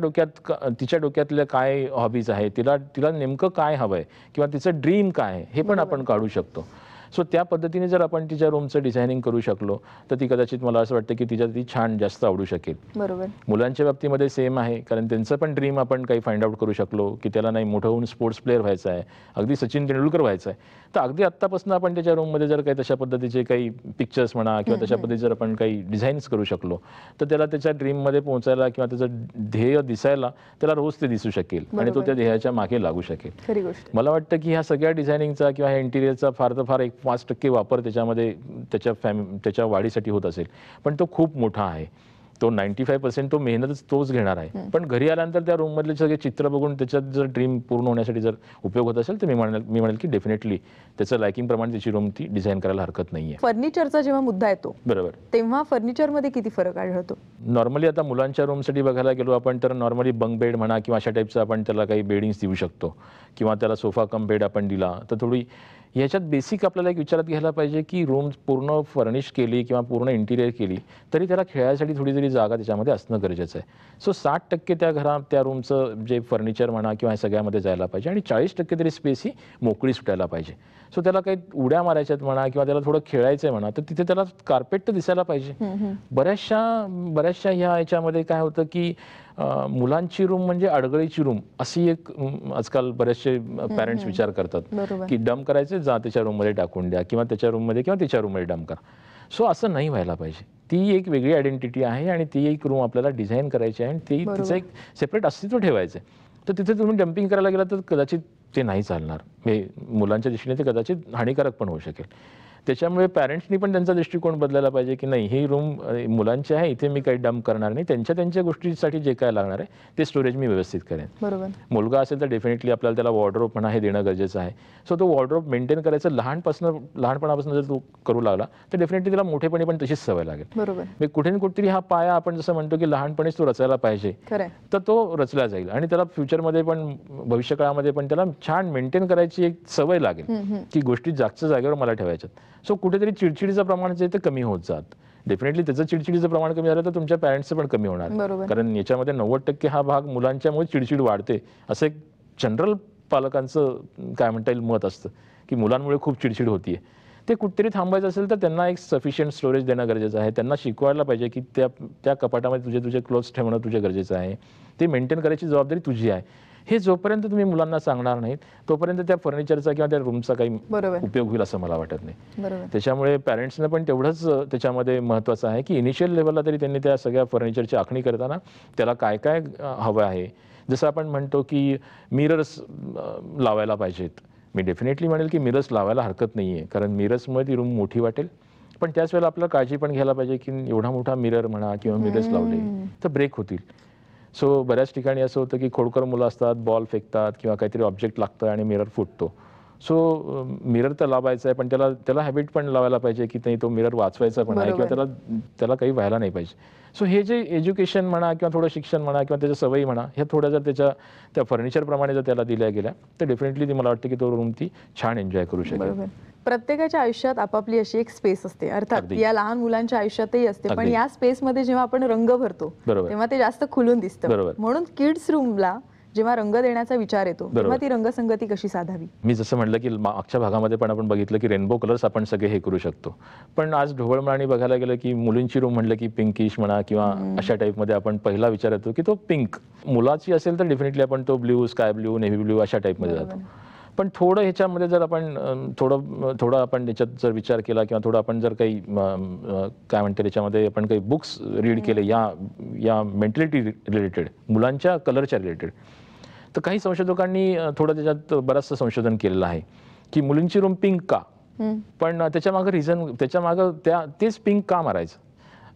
डोक्यातल्या काय हॉबीज आहे, तिला नेमकं काय हवं आहे किंवा तिचं ड्रीम काय आहे हे पण आपण काढू शकतो. सो त्या पद्धतीने जर आपण तिच्या रूमचं डिझायनिंग करू शकलो तर ती कदाचित मला असं वाटतं की ती छान जास्त आवडू शकेल. बरोबर. मुलांच्या बाबतीमध्ये सेम आहे, कारण त्यांचं पण ड्रीम आपण काही फाइंड आउट करू शकलो की त्याला नाही मोठं होऊन स्पोर्ट्स प्लेअर व्हायचं आहे, अगदी सचिन तेंडुलकर व्हायचं आहे, तर अगदी आत्तापासून आपण त्याच्या रूममध्ये जर काही तशा पद्धतीचे काही पिक्चर्स म्हणा किंवा तशा पद्धतीचे जर आपण काही डिझाईन्स करू शकलो तर त्याला त्याच्या ड्रीममध्ये पोहोचायला किंवा त्याचं ध्येय दिसायला त्याला रोज ते दिसू शकेल आणि तो त्या ध्येयाच्या मागे लागू शकेल. मला वाटतं की ह्या सगळ्या डिझायनिंगचा किंवा ह्या इंटिरियरचा फार तर फार 5% वापर त्याच्यामध्ये त्याच्या वाढीसाठी होत असेल, पण तो खूप मोठा आहे. तो 95% तो मेहनतच तोच घेणार आहे. पण घरी आल्यानंतर त्या रूम मधले सगळे चित्र बघून त्याच्यात जर ड्रीम पूर्ण होण्यासाठी जर उपयोग होत असेल तर मी म्हणेल की डेफिनेटली त्याचं लायकिंग प्रमाणे त्याची रूम ती डिझाईन करायला हरकत नाहीये. फर्निचरचा जेव्हा मुद्दा येतो बरोबर, तेव्हा फर्निचरमध्ये किती फरक आढळतो? नॉर्मली आता मुलांच्या रूमसाठी बघायला गेलो आपण तर नॉर्मली बंक बेड म्हणा किंवा अशा टाईपचं आपण त्याला काही बेडिंग्स देऊ शकतो किंवा त्याला सोफा कम बेड आपण दिला तर थोडी ह्याच्यात बेसिक आपल्याला एक विचारात घ्यायला पाहिजे की रूम पूर्ण फर्निश केली किंवा पूर्ण इंटिरियर केली तरी त्याला खेळायसाठी थोडी तरी जागा त्याच्यामध्ये असणं गरजेचं आहे. सो 60% त्या घरात त्या रूमचं जे फर्निचर म्हणा किंवा हे सगळ्यामध्ये जायला पाहिजे आणि 40% तरी स्पेस ही मोकळी सुटायला पाहिजे. सो त्याला काही उड्या मारायच्यात म्हणा किंवा त्याला थोडं खेळायचं आहे म्हणा तर तिथे त्याला कार्पेट तर दिसायला पाहिजे. बऱ्याचशा ह्या याच्यामध्ये काय होतं की मुलांची रूम म्हणजे अडगळीची रूम अशी एक आजकाल बरेचसे पॅरेंट्स विचार करतात की डंप करायचे जा त्याच्या रूममध्ये टाकून द्या किंवा त्याच्या रूममध्ये किंवा त्याच्या रूममध्ये डंप करा. सो असं नाही व्हायला पाहिजे. ती एक वेगळी आयडेंटिटी आहे आणि ती एक रूम आपल्याला डिझाईन करायची आहे आणि तिचं एक सेपरेट अस्तित्व ठेवायचं आहे. तर तिथे तुम्ही डम्पिंग करायला गेला तर कदाचित ते नाही चालणार. हे मुलांच्या दृष्टीने ते कदाचित हानिकारक पण होऊ शकेल. त्याच्यामुळे पॅरेंट्सनी पण त्यांचा दृष्टिकोन बदलायला पाहिजे की नाही ही रूम मुलांची आहे, इथे मी काही डंप करणार नाही, त्यांच्या गोष्टीसाठी जे काय लागणार आहे ते स्टोरेज मी व्यवस्थित करेन. बरोबर. मुलगा असेल तर डेफिनेटली आपल्याला त्याला वॉर्डरोब म्हणा हे देणं गरजेचं आहे. सो तो वॉर्डरोब मेंटेन करायचं लहानपणापासून जर तो करू लागला तर डेफिनेटली त्याला मोठेपणी पण तशीच सवय लागेल. बरोबर. कुठे ना कुठेतरी हा पाया आपण जसं म्हणतो की लहानपणीच तो रचायला पाहिजे तर तो रचला जाईल आणि त्याला फ्युचरमध्ये पण भविष्यकाळामध्ये पण त्याला छान मेंटेन करायची एक सवय लागेल की गोष्टी जागच्या जागेवर मला ठेवायच्यात. सो कुठेतरी चिडचिडीचं प्रमाण जे ते कमी होत जात. डेफिनेटली त्याचं चिडचिडीचं प्रमाण कमी झालं तर तुमच्या पॅरेंट्सचं पण कमी होणार. कारण याच्यामध्ये 90% हा भाग मुलांच्यामुळे चिडचिड वाढते असं एक जनरल पालकांचं काय म्हणता येईल मत असतं की मुलांमुळे खूप चिडचिड होतीये. ते कुठेतरी थांबायचं असेल तर त्यांना एक सफिशियंट स्टोरेज देणं गरजेचं आहे. त्यांना शिकवायला पाहिजे की त्या कपाटामध्ये तुझे क्लोथ्स ठेवणं तुझे गरजेचं आहे. ते मेंटेन करायची जबाबदारी तुझी आहे. हे जोपर्यंत तुम्ही मुलांना सांगणार नाहीत तोपर्यंत त्या फर्निचरचा किंवा त्या रूमचा काही उपयोग होईल असं मला वाटत नाही. त्याच्यामुळे पॅरेंट्सनं पण तेवढंच त्याच्यामध्ये महत्त्वाचं आहे की इनिशियल लेवलला तरी त्यांनी त्या सगळ्या फर्निचरची आखणी करताना त्याला काय काय हवं आहे. जसं आपण म्हणतो की मिरर्स लावायला पाहिजेत. मी डेफिनेटली म्हणेल की मिरर्स लावायला हरकत नाही आहे कारण मिरर्समुळे ती रूम मोठी वाटेल. पण त्याच वेळेला आपल्याला काळजी पण घ्यायला पाहिजे की एवढा मोठा मिरर म्हणा किंवा मिरर्स लावले तर ब्रेक होतील. सो बऱ्याच ठिकाणी असं होतं की खोडकर मुलं असतात, बॉल फेकतात किंवा काहीतरी ऑब्जेक्ट लागतं आणि मिरर फुटतो. सो मिरर तर लावायचा आहे पण त्याला हॅबिट पण लावायला पाहिजे की नाही तो मिरर वाचवायचा पण आहे किंवा त्याला काही व्हायला नाही पाहिजे. सो हे जे एज्युकेशन म्हणा किंवा थोडं शिक्षण म्हणा किंवा त्याच्या सवयी म्हणा ह्या थोड्या जर त्या फर्निचरप्रमाणे जर त्याला दिल्या गेल्या तर डेफिनेटली मला वाटतं की तो रूम ती छान एन्जॉय करू शकेल. प्रत्येकाच्या आयुष्यात आपापली अशी एक स्पेस असते. अर्थात या लहान मुलांच्या आयुष्यातही असते पण या स्पेसमध्ये जेव्हा आपण रंग भरतो तेव्हा ते जास्त खुलून दिसतं. म्हणून किड्स रूमला जेव्हा रंग देण्याचा विचार येतो तेव्हा ती रंगसंगती कशी साधावी. मी जसं म्हटलं की मागच्या भागामध्ये पण आपण बघितलं की रेनबो कलर्स आपण सगळे हे करू शकतो. पण आज ढोबळमानी बघायला गेलं की मुलींची रूम म्हटलं की पिंकिश म्हणा किंवा अशा टाईपमध्ये आपण पहिला विचार येतो की तो पिंक. मुलाची असेल तर डेफिनेटली आपण तो blue, sky blue, navy blue अशा टाईपमध्ये जातो. पण थोडं ह्याच्यामध्ये जर आपण थोडं आपण त्याच्यात जर विचार केला किंवा थोडं आपण जर काही काय म्हणते त्याच्यामध्ये आपण काही बुक्स रीड केले या मेंटॅलिटी रिलेटेड मुलांच्या कलरच्या रिलेटेड तर काही संशोधकांनी थोडं त्याच्यात बरंचसं संशोधन केलेलं आहे की मुलींची रूम पिंक का. पण त्याच्यामागं तेच पिंक का मारायचं.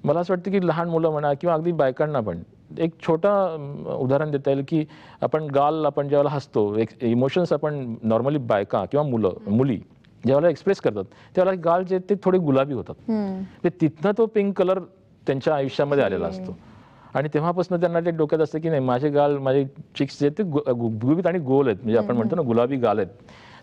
मला असं वाटतं की लहान मुलं म्हणा किंवा अगदी बायकांना पण एक छोटा उदाहरण देता येईल की आपण ज्यावेळेला हसतो एक इमोशन्स आपण नॉर्मली बायका किंवा मुली ज्यावेळेला एक्सप्रेस करतात त्यावेळेला गाल जे ते थोडे गुलाबी होतात. तिथनं तो पिंक कलर त्यांच्या आयुष्यामध्ये आलेला असतो आणि तेव्हापासून त्यांना ते डोक्यात असतं की नाही माझे चिक्स जे ते गुबगुबीत आणि गोल आहेत म्हणजे आपण म्हणतो ना गुलाबी गाल आहेत.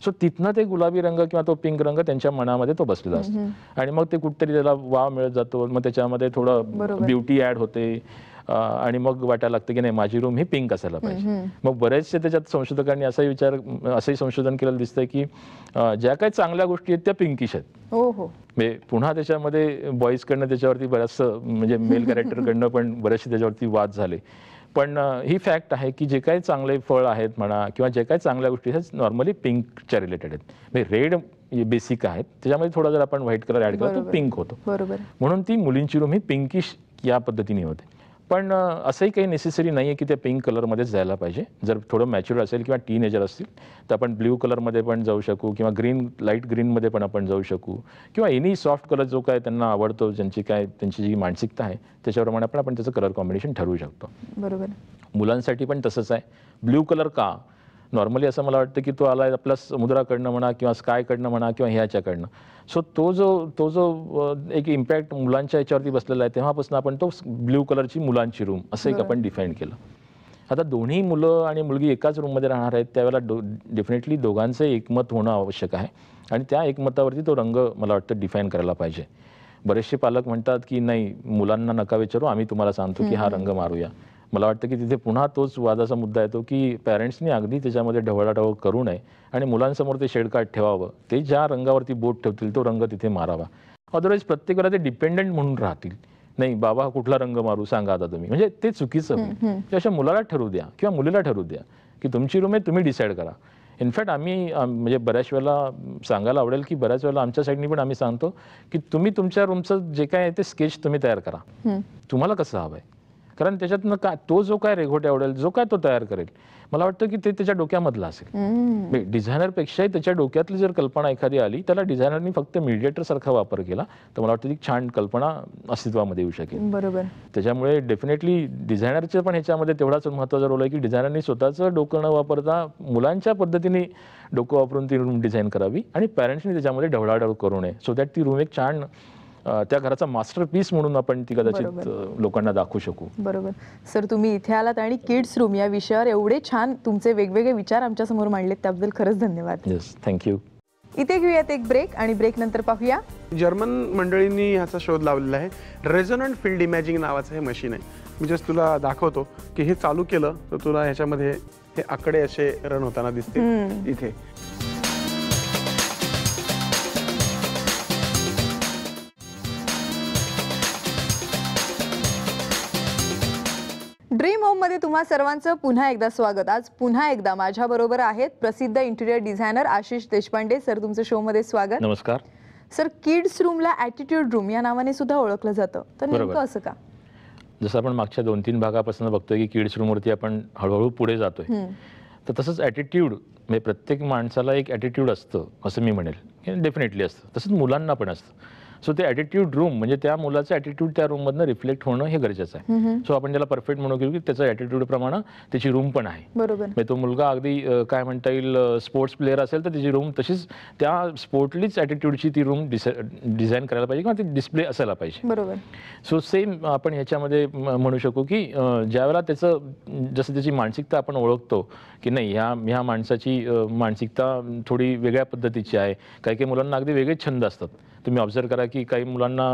सो तिथनं ते गुलाबी रंग किंवा तो पिंक रंग त्यांच्या मनामध्ये तो बसलेला असतो आणि मग ते कुठेतरी त्याला वाव मिळत जातो. मग त्याच्यामध्ये थोडं ब्युटी ऍड होते आणि मग वाटायला लागतं की नाही माझी रूम ही पिंक असायला पाहिजे. मग बरेचसे त्याच्यात संशोधकांनी असंही संशोधन केलेलं दिसतंय की ज्या काही चांगल्या गोष्टी आहेत त्या पिंकिश आहेत. म्हणजे पुन्हा त्याच्यामध्ये बॉईजकडनं त्याच्यावरती बरंचसं म्हणजे मेल कॅरेक्टरकडनं पण बरेचसे त्याच्यावरती वाद झाले. पण ही फॅक्ट आहे की जे काही चांगले फळ आहेत म्हणा किंवा जे काही चांगल्या गोष्टी आहेत नॉर्मली पिंकच्या रिलेटेड आहेत. म्हणजे रेड बेसिक आहेत त्याच्यामध्ये थोडा जर आपण व्हाईट कलर ऍड केला तो पिंक होतो. म्हणून ती मुलींची रूम ही पिंकिश या पद्धतीने होते. पण असंही काही नेसेसरी नाही आहे की ते पिंक कलरमध्येच जायला पाहिजे. जर थोडं मॅच्युअर असेल किंवा टीनेजर असतील तर आपण ब्ल्यू कलरमध्ये पण जाऊ शकू किंवा लाईट ग्रीनमध्ये पण आपण जाऊ शकू किंवा एनी सॉफ्ट कलर जो काय त्यांना आवडतो त्यांची जी मानसिकता आहे त्याच्याप्रमाणे आपण त्याचं कलर कॉम्बिनेशन ठरवू शकतो. मुलांसाठी पण तसंच आहे. ब्ल्यू कलर का नॉर्मली असं मला वाटतं की तो आला आपल्या समुद्राकडनं म्हणा किंवा स्कायकडनं म्हणा किंवा ह्याच्याकडनं. सो तो जो एक इम्पॅक्ट मुलांच्या याच्यावरती बसलेला आहे तेव्हापासून आपण तो ब्ल्यू कलरची मुलांची रूम असं एक आपण डिफाईन केलं. आता दोन्ही मुलं आणि मुलगी एकाच रूममध्ये राहणार आहेत त्यावेळेला डेफिनेटली दोघांचं एकमत होणं आवश्यक आहे आणि त्या एकमतावरती तो रंग मला वाटतं डिफाईन करायला पाहिजे. बरेचसे पालक म्हणतात की नाही, मुलांना नका विचारू, आम्ही तुम्हाला सांगतो की हा रंग मारूया. मला वाटतं की तिथे पुन्हा तोच वादाचा मुद्दा येतो की पॅरेंट्सनी अगदी त्याच्यामध्ये ढवळाढवळ करू नये आणि मुलांसमोर ते शेड कार्ड ठेवावं. ते ज्या रंगावरती बोट ठेवतील तो रंग तिथे मारावा. अदरवाईज प्रत्येक वेळेला ते डिपेंडंट म्हणून राहतील. नाही बाबा कुठला रंग मारू सांगा आता तुम्ही, म्हणजे ते चुकीचं होईल. ते अशा मुलाला ठरवू द्या किंवा मुलीला ठरवू द्या की तुमची रूम आहे, तुम्ही डिसाईड करा. इनफॅक्ट आम्ही म्हणजे बऱ्याच वेळेला सांगायला आवडेल की बऱ्याच वेळेला आमच्या साईडनी पण आम्ही सांगतो की तुम्ही तुमच्या रूमचं जे काय आहे ते स्केच तुम्ही तयार करा, तुम्हाला कसं हवं आहे. कारण त्याच्यातनं काय तो जो काय रेघोटे आवडेल, जो काय तो तयार करेल, मला वाटतं की ते त्याच्या डोक्यामधलं असेल. डिझायनरपेक्षाही त्याच्या डोक्यातली जर कल्पना एखादी आली, त्याला डिझायनरनी फक्त मीडिएटर सारखा वापर केला तर मला वाटतं ती छान कल्पना अस्तित्वामध्ये येऊ शकेल. बरोबर. त्याच्यामुळे डेफिनेटली डिझायनरचं पण ह्याच्यामध्ये तेवढाच महत्त्वाचा रोल आहे की डिझायनरनी स्वतःचं डोकं न वापरता मुलांच्या पद्धतीने डोकं वापरून ती रूम डिझाईन करावी आणि पॅरेंट्सनी त्याच्यामध्ये ढवळाढवळ करू नये, सो दॅट ती रूम एक छान त्या घराचा मास्टर पीस म्हणून आपण ती कदाचित लोकांना दाखवू शकू. बरोबर. सर, तुम्ही इथे आलात आणि किड्स रूम या विषयावर एवढे छान तुमचे वेगवेगळे विचार आमच्या समोर मांडलेत त्याबद्दल खरंच धन्यवाद. Yes, thank you. इथे घेऊयात एक ब्रेक आणि ब्रेक नंतर पाहूया. जर्मन मंडळींनी ह्याचा शोध लावलेला आहे. रेझोनंट फील्ड इमॅजिंग नावाचं हे मशीन आहे. मी जस्ट तुला दाखवतो की हे चालू केलं तर तुला ह्याच्यामध्ये हे आकडे असे रन होताना दिसतील. इथे ड्रीम होम मध्ये तुम्हा सर्वांचं पुन्हा एकदा स्वागत. आज पुन्हा एकदा माझ्या बरोबर आहेत प्रसिद्ध interior designer Ashish Deshpande. Sir, तुमचं शो मध्ये स्वागत. नमस्कार. सर, किड्स रूमला ॲटिट्यूड रूम या नावाने सुद्धा ओळखलं जातं, तर नेमकं असं का? जसं आपण मागच्या 2-3 भागापासून बघतोय की किड्स रूमवरती आपण हळूहळू पुढे जातोय, तर तसंच ॲटिट्यूड म्हणजे प्रत्येक माणसाला एक ॲटिट्यूड असतं असं मी म्हणेल, डेफिनेटली असतं. तसंच मुलांना पण असतं. सो ते ॲटिट्यूड रूम म्हणजे त्या मुलाचं ॲटिट्यूड त्या रूममधनं रिफ्लेक्ट होणं हे गरजेचं आहे. सो आपण त्याला परफेक्ट म्हणू की त्याचं ॲटिट्यूड प्रमाणे त्याची रूम पण आहे. बरोबर. म्हणजे तो मुलगा अगदी काय म्हणता येईल स्पोर्ट्स प्लेअर असेल तर त्याची रूम तशीच त्या स्पोर्टलीच ॲटिट्यूडची ती रूम डिझाईन करायला पाहिजे किंवा ती डिस्प्ले असायला पाहिजे. बरोबर. सो सेम आपण ह्याच्यामध्ये म्हणू शकू की ज्यावेळेला त्याचं जसं त्याची मानसिकता आपण ओळखतो की नाही ह्या माणसाची मानसिकता थोडी वेगळ्या पद्धतीची आहे. काही मुलांना अगदी वेगळे छंद असतात. तुम्ही ऑब्झर्व करा की काही मुलांना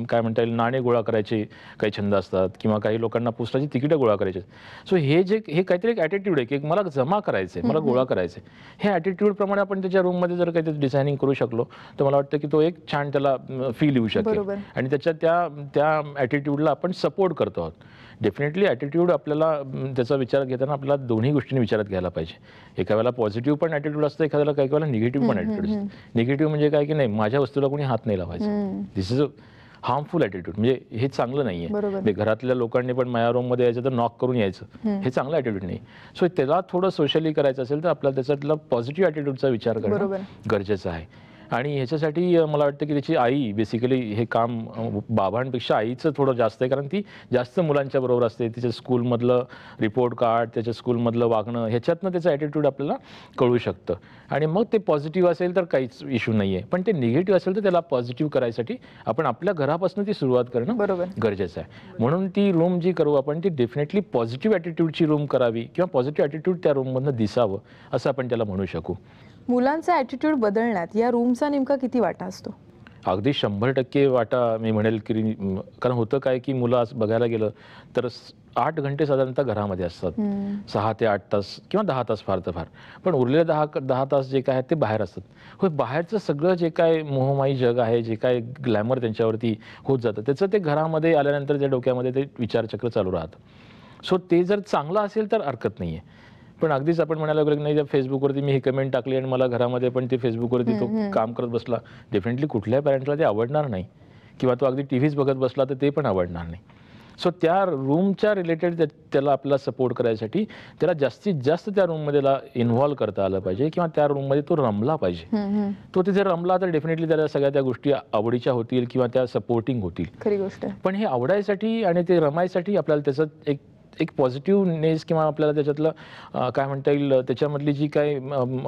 काय म्हणता येईल नाणे गोळा करायचे काही छंद असतात किंवा काही लोकांना पुस्तकाची तिकीटं गोळा करायचे. सो हे काहीतरी एक ॲटिट्यूड आहे की मला जमा करायचं आहे, मला गोळा करायचं आहे. हे ॲटिट्यूडप्रमाणे आपण त्याच्या रूममध्ये जर काहीतरी डिझायनिंग करू शकलो तर मला वाटतं की तो एक छान त्याला फील येऊ शकेल आणि त्याच्या त्या ॲटिट्यूडला आपण सपोर्ट करतो आहोत. डेफिनेटली ॲटिट्यूड आपल्याला त्याचा विचार घेताना आपल्याला दोन्ही गोष्टींनी विचारात घ्यायला पाहिजे. एका वेळेला पॉझिटिव्ह पण ॲटिट्यूड असतं, एखाद्याला काही वेळेला निगेटिव्ह पण ॲटिट्यूड असतं. निगेटिव्ह म्हणजे काय की नाही माझ्या वस्तूला कोणी हात नाही लावायचं, दिस इज अ हार्मफुल ॲटिट्यूड. म्हणजे हे चांगलं नाही आहे. घरातल्या लोकांनी पण माझ्या रूममध्ये यायचं तर नॉक करून यायचं, हे चांगलं ॲटिट्यूड नाही. सो त्याला थोडं सोशली करायचं असेल तर आपल्याला त्याच्यातला पॉझिटिव्ह ॲटिट्यूडचा विचार करणं गरजेचं आहे. आणि ह्याच्यासाठी मला वाटतं की त्याची आई बेसिकली हे काम बाबांपेक्षा आईचं थोडं जास्त आहे, कारण ती जास्त मुलांच्या बरोबर असते. तिच्या स्कूलमधलं रिपोर्ट कार्ड, त्याच्या स्कूलमधलं वागणं ह्याच्यातनं त्याचं ॲटिट्यूड आपल्याला कळू शकतं. आणि मग ते पॉझिटिव्ह असेल तर काहीच इश्यू नाही आहे, पण ते निगेटिव्ह असेल तर त्याला पॉझिटिव्ह करायसाठी आपण आपल्या घरापासून ती सुरुवात करणं गरजेचं आहे. म्हणून ती रूम जी करू आपण ती डेफिनेटली पॉझिटिव्ह ॲटिट्यूडची रूम करावी किंवा पॉझिटिव्ह ॲटिट्यूड त्या रूममधनं दिसावं असं आपण त्याला म्हणू शकू. मुलांचा ॲटिट्यूड बदलण्यात या रूमचा नेमका किती वाटा असतो? अगदी 100% वाटा मी म्हणेल की, कारण होतं काय की मुलं आज बघायला गेलं तर 8 घंटे साधारणतः घरामध्ये असतात. 6 ते 8 तास किंवा 10 तास फार तर फार, पण उरलेले 10 तास जे काय आहेत ते बाहेर असतात. होय, बाहेरचं सगळं जे काय मोहमाई जग आहे, जे काय ग्लॅमर त्यांच्यावरती होत जातं त्याचं ते घरामध्ये आल्यानंतर त्या डोक्यामध्ये ते विचारचक्र चालू राहतं. सो ते जर चांगलं असेल तर हरकत नाही आहे. पण अगदीच आपण म्हणायला गेलं नाही फेसबुकवरती मी ही कमेंट टाकली आणि मला घरामध्ये पण ते फेसबुकवरती तो काम करत बसला, डेफिनेटली कुठल्याही पॅरेंट्सला ते आवडणार नाही. किंवा तो अगदी टीव्हीच बघत बसला तर ते पण आवडणार नाही. सो त्या रूमच्या रिलेटेड त्याला आपल्याला सपोर्ट करायसाठी त्याला जास्तीत जास्त त्या रूममध्ये इन्व्हॉल्व करता आलं पाहिजे किंवा त्या रूममध्ये तो रमला पाहिजे. तो तिथे रमला तर डेफिनेटली त्याला सगळ्या त्या गोष्टी आवडीच्या होतील किंवा त्या सपोर्टिंग होतील. खरी गोष्ट आहे. पण हे आवडायसाठी आणि ते रमायसाठी आपल्याला त्याचं एक पॉझिटिव्हनेस किंवा आपल्याला त्याच्यातलं काय म्हणता येईल त्याच्यामधली जी काय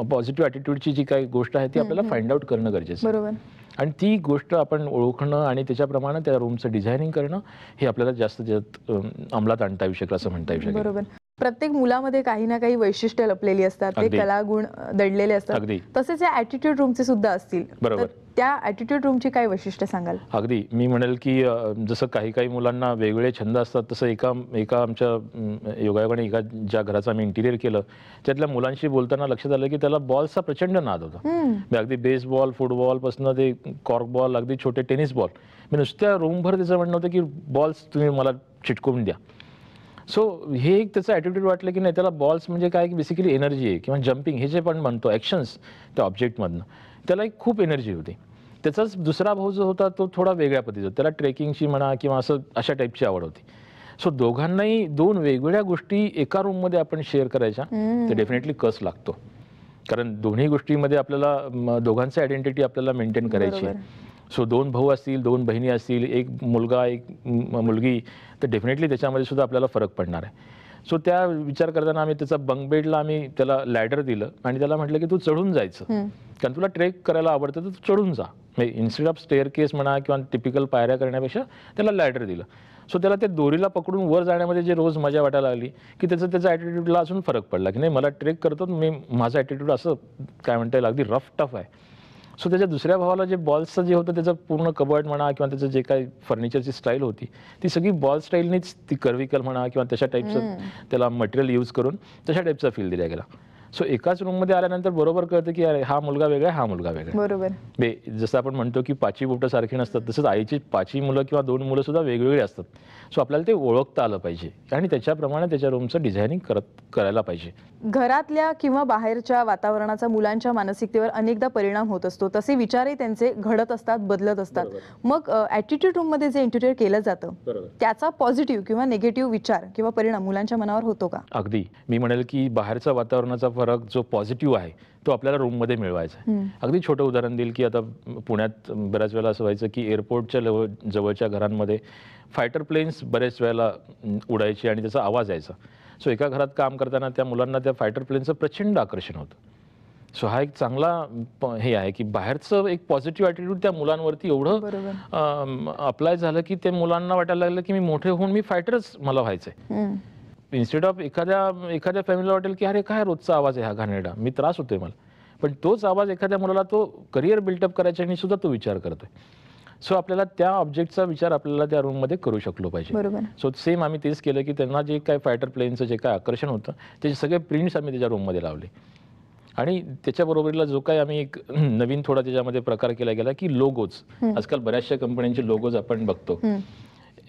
पॉझिटिव्ह ॲटिट्यूडची जी काही गोष्ट आहे ती आपल्याला फाइंड आउट करणं गरजेचं आहे. आणि ती गोष्ट आपण ओळखणं आणि त्याच्याप्रमाणे त्या रूमचं डिझायनिंग करणं हे आपल्याला जास्त अंमलात आणता येऊ शकलं असं म्हणता येऊ शकतं. प्रत्येक मुलामध्ये काही ना काही वैशिष्ट्य लपलेली असतात, ते अगदी. कलागुण दडलेले असतात. अगदी. तसेच या ऍटिट्यूड रूमचे सुद्धा असतील. बरोबर. तर त्या ऍटिट्यूड रूमची काय वैशिष्ट्य सांगाल? अगदी मी म्हणेल की जसं काही काही मुलांना वेगवेगळे छंद असतात, तसं एका आमच्या योगायोगाने एका ज्या घराचं आम्ही इंटिरियर केलं त्यातल्या मुलांशी बोलताना लक्षात आलं की त्याला बॉलचा प्रचंड नाद होता. मी अगदी बेसबॉल, फुटबॉल पासून ते कॉर्क बॉल, अगदी छोटे टेनिस बॉल, मी नुसत्या रूमभर त्याचं म्हणणं होतं की बॉल्स तुम्ही मला चिटकवून द्या. सो हे एक त्याचं ॲटिट्यूड वाटलं की नाही, त्याला बॉल्स म्हणजे काय की बेसिकली एनर्जी आहे, किंवा जम्पिंग हे जे पण म्हणतो ॲक्शन्स त्या ऑब्जेक्टमधनं, त्याला एक खूप एनर्जी होती. त्याचाच दुसरा भाऊ जो होता तो थोडा वेगळ्या पद्धतीचा, त्याला ट्रेकिंगची म्हणा किंवा अशा टाईपची आवड होती. सो दोघांनाही दोन वेगवेगळ्या गोष्टी एका रूममध्ये आपण शेअर करायच्या, तर डेफिनेटली कस लागतो. कारण दोन्ही गोष्टीमध्ये आपल्याला दोघांचं आयडेंटिटी आपल्याला मेंटेन करायची आहे. सो दोन भाऊ असतील, दोन बहिणी असतील, एक मुलगा एक मुलगी, तर डेफिनेटली त्याच्यामध्ये सुद्धा आपल्याला फरक पडणार आहे. सो त्या विचार करताना आम्ही त्याचा बंक बेडला आम्ही त्याला लॅडर दिलं आणि त्याला म्हटलं की तू चढून जायचं, कारण तुला ट्रेक करायला आवडतं तर तू चढून जा. इन्स्टेड ऑफ स्टेअर केस म्हणा किंवा टिपिकल पायऱ्या करण्यापेक्षा त्याला लॅडर दिलं. सो त्याला ते दोरीला पकडून वर जाण्यामध्ये जे रोज मजा वाटायला लागली की त्याचा ॲटिट्यूडला अजून फरक पडला की नाही, मला ट्रेक करतो माझं ॲटिट्यूड असं काय म्हणता येईल अगदी रफ टफ आहे. सो त्याच्या दुसऱ्या भावाला जे बॉल्सचं जे होतं त्याचं पूर्ण कबर्ड म्हणा किंवा त्याचं जे काही फर्निचरची स्टाईल होती ती सगळी बॉल स्टाईलनीच, ती कर्विकल म्हणा किंवा तशा टाईपचं त्याला मटेरियल यूज करून तशा टाईपचा फील दिला गेला. सो एकाच रूममध्ये आल्यानंतर बरोबर कळतं की अरे हा मुलगा वेगळा आहे, हा मुलगा वेगळा. बरोबर. जसं आपण म्हणतो की पाची बोटं सारखी नसतात, तसंच आईची 5 मुलं किंवा 2 मुलं सुद्धा वेगवेगळी असतात. सो आपल्याला ते ओळखता आलं पाहिजे आणि त्याच्याप्रमाणे त्याच्या रूमचं डिझायनिंग करायला पाहिजे. घरातल्या किंवा बाहेरच्या वातावरणाचा मुलांच्या मानसिकतेवर अनेकदा परिणाम होत असतो. तसे विचारही त्यांचे घडत असतात, बदलत असतात. मग ऍटिट्यूड रूम मध्ये जे इंटिरियर केलं जातं त्याचा पॉझिटिव्ह किंवा निगेटिव्ह विचार किंवा परिणाम मुलांच्या मनावर होतो का? अगदी मी म्हणेल की बाहेरचा वातावरणाचा फरक जो पॉझिटिव्ह आहे तो आपल्याला रूममध्ये मिळवायचा आहे. अगदी छोटं उदाहरण देईल की आता पुण्यात बऱ्याच वेळेला असं व्हायचं की एअरपोर्टच्या जवळच्या घरांमध्ये फायटर प्लेन्स बरेच वेळेला उडायचे आणि त्याचा आवाज यायचा. सो एका घरात काम करताना त्या मुलांना त्या फायटर प्लेनचं प्रचंड आकर्षण होतं. सो हा एक चांगला हे आहे की बाहेरचं एक पॉझिटिव्ह ॲटिट्यूड त्या मुलांवरती एवढं अप्लाय झालं की त्या मुलांना वाटायला लागलं की मी मोठे होऊन मी फायटरच मला व्हायचंय. इन्स्टेड ऑफ एखाद्या फॅमिलीला वाटेल की अरे काय रोजचा आवाज आहे हा घाणेरडा, मी त्रास होतोय मला, पण तोच आवाज एखाद्या मुलाला तो करिअर बिल्डअप करायच्या सुद्धा तो विचार करतोय. सो आपल्याला त्या ऑब्जेक्टचा विचार आपल्याला त्या रूममध्ये करू शकलो पाहिजे. सो सेम आम्ही तेच केलं की त्यांना जे काय फायटर प्लेनचं जे काय आकर्षण होतं त्याचे सगळे प्रिंट्स आम्ही त्याच्या रूममध्ये लावले. आणि त्याच्याबरोबरीला जो काही आम्ही एक नवीन थोडा त्याच्यामध्ये प्रकार केला गेला की लोगोज. आजकाल बऱ्याचशा कंपन्यांचे लोगोज आपण बघतो,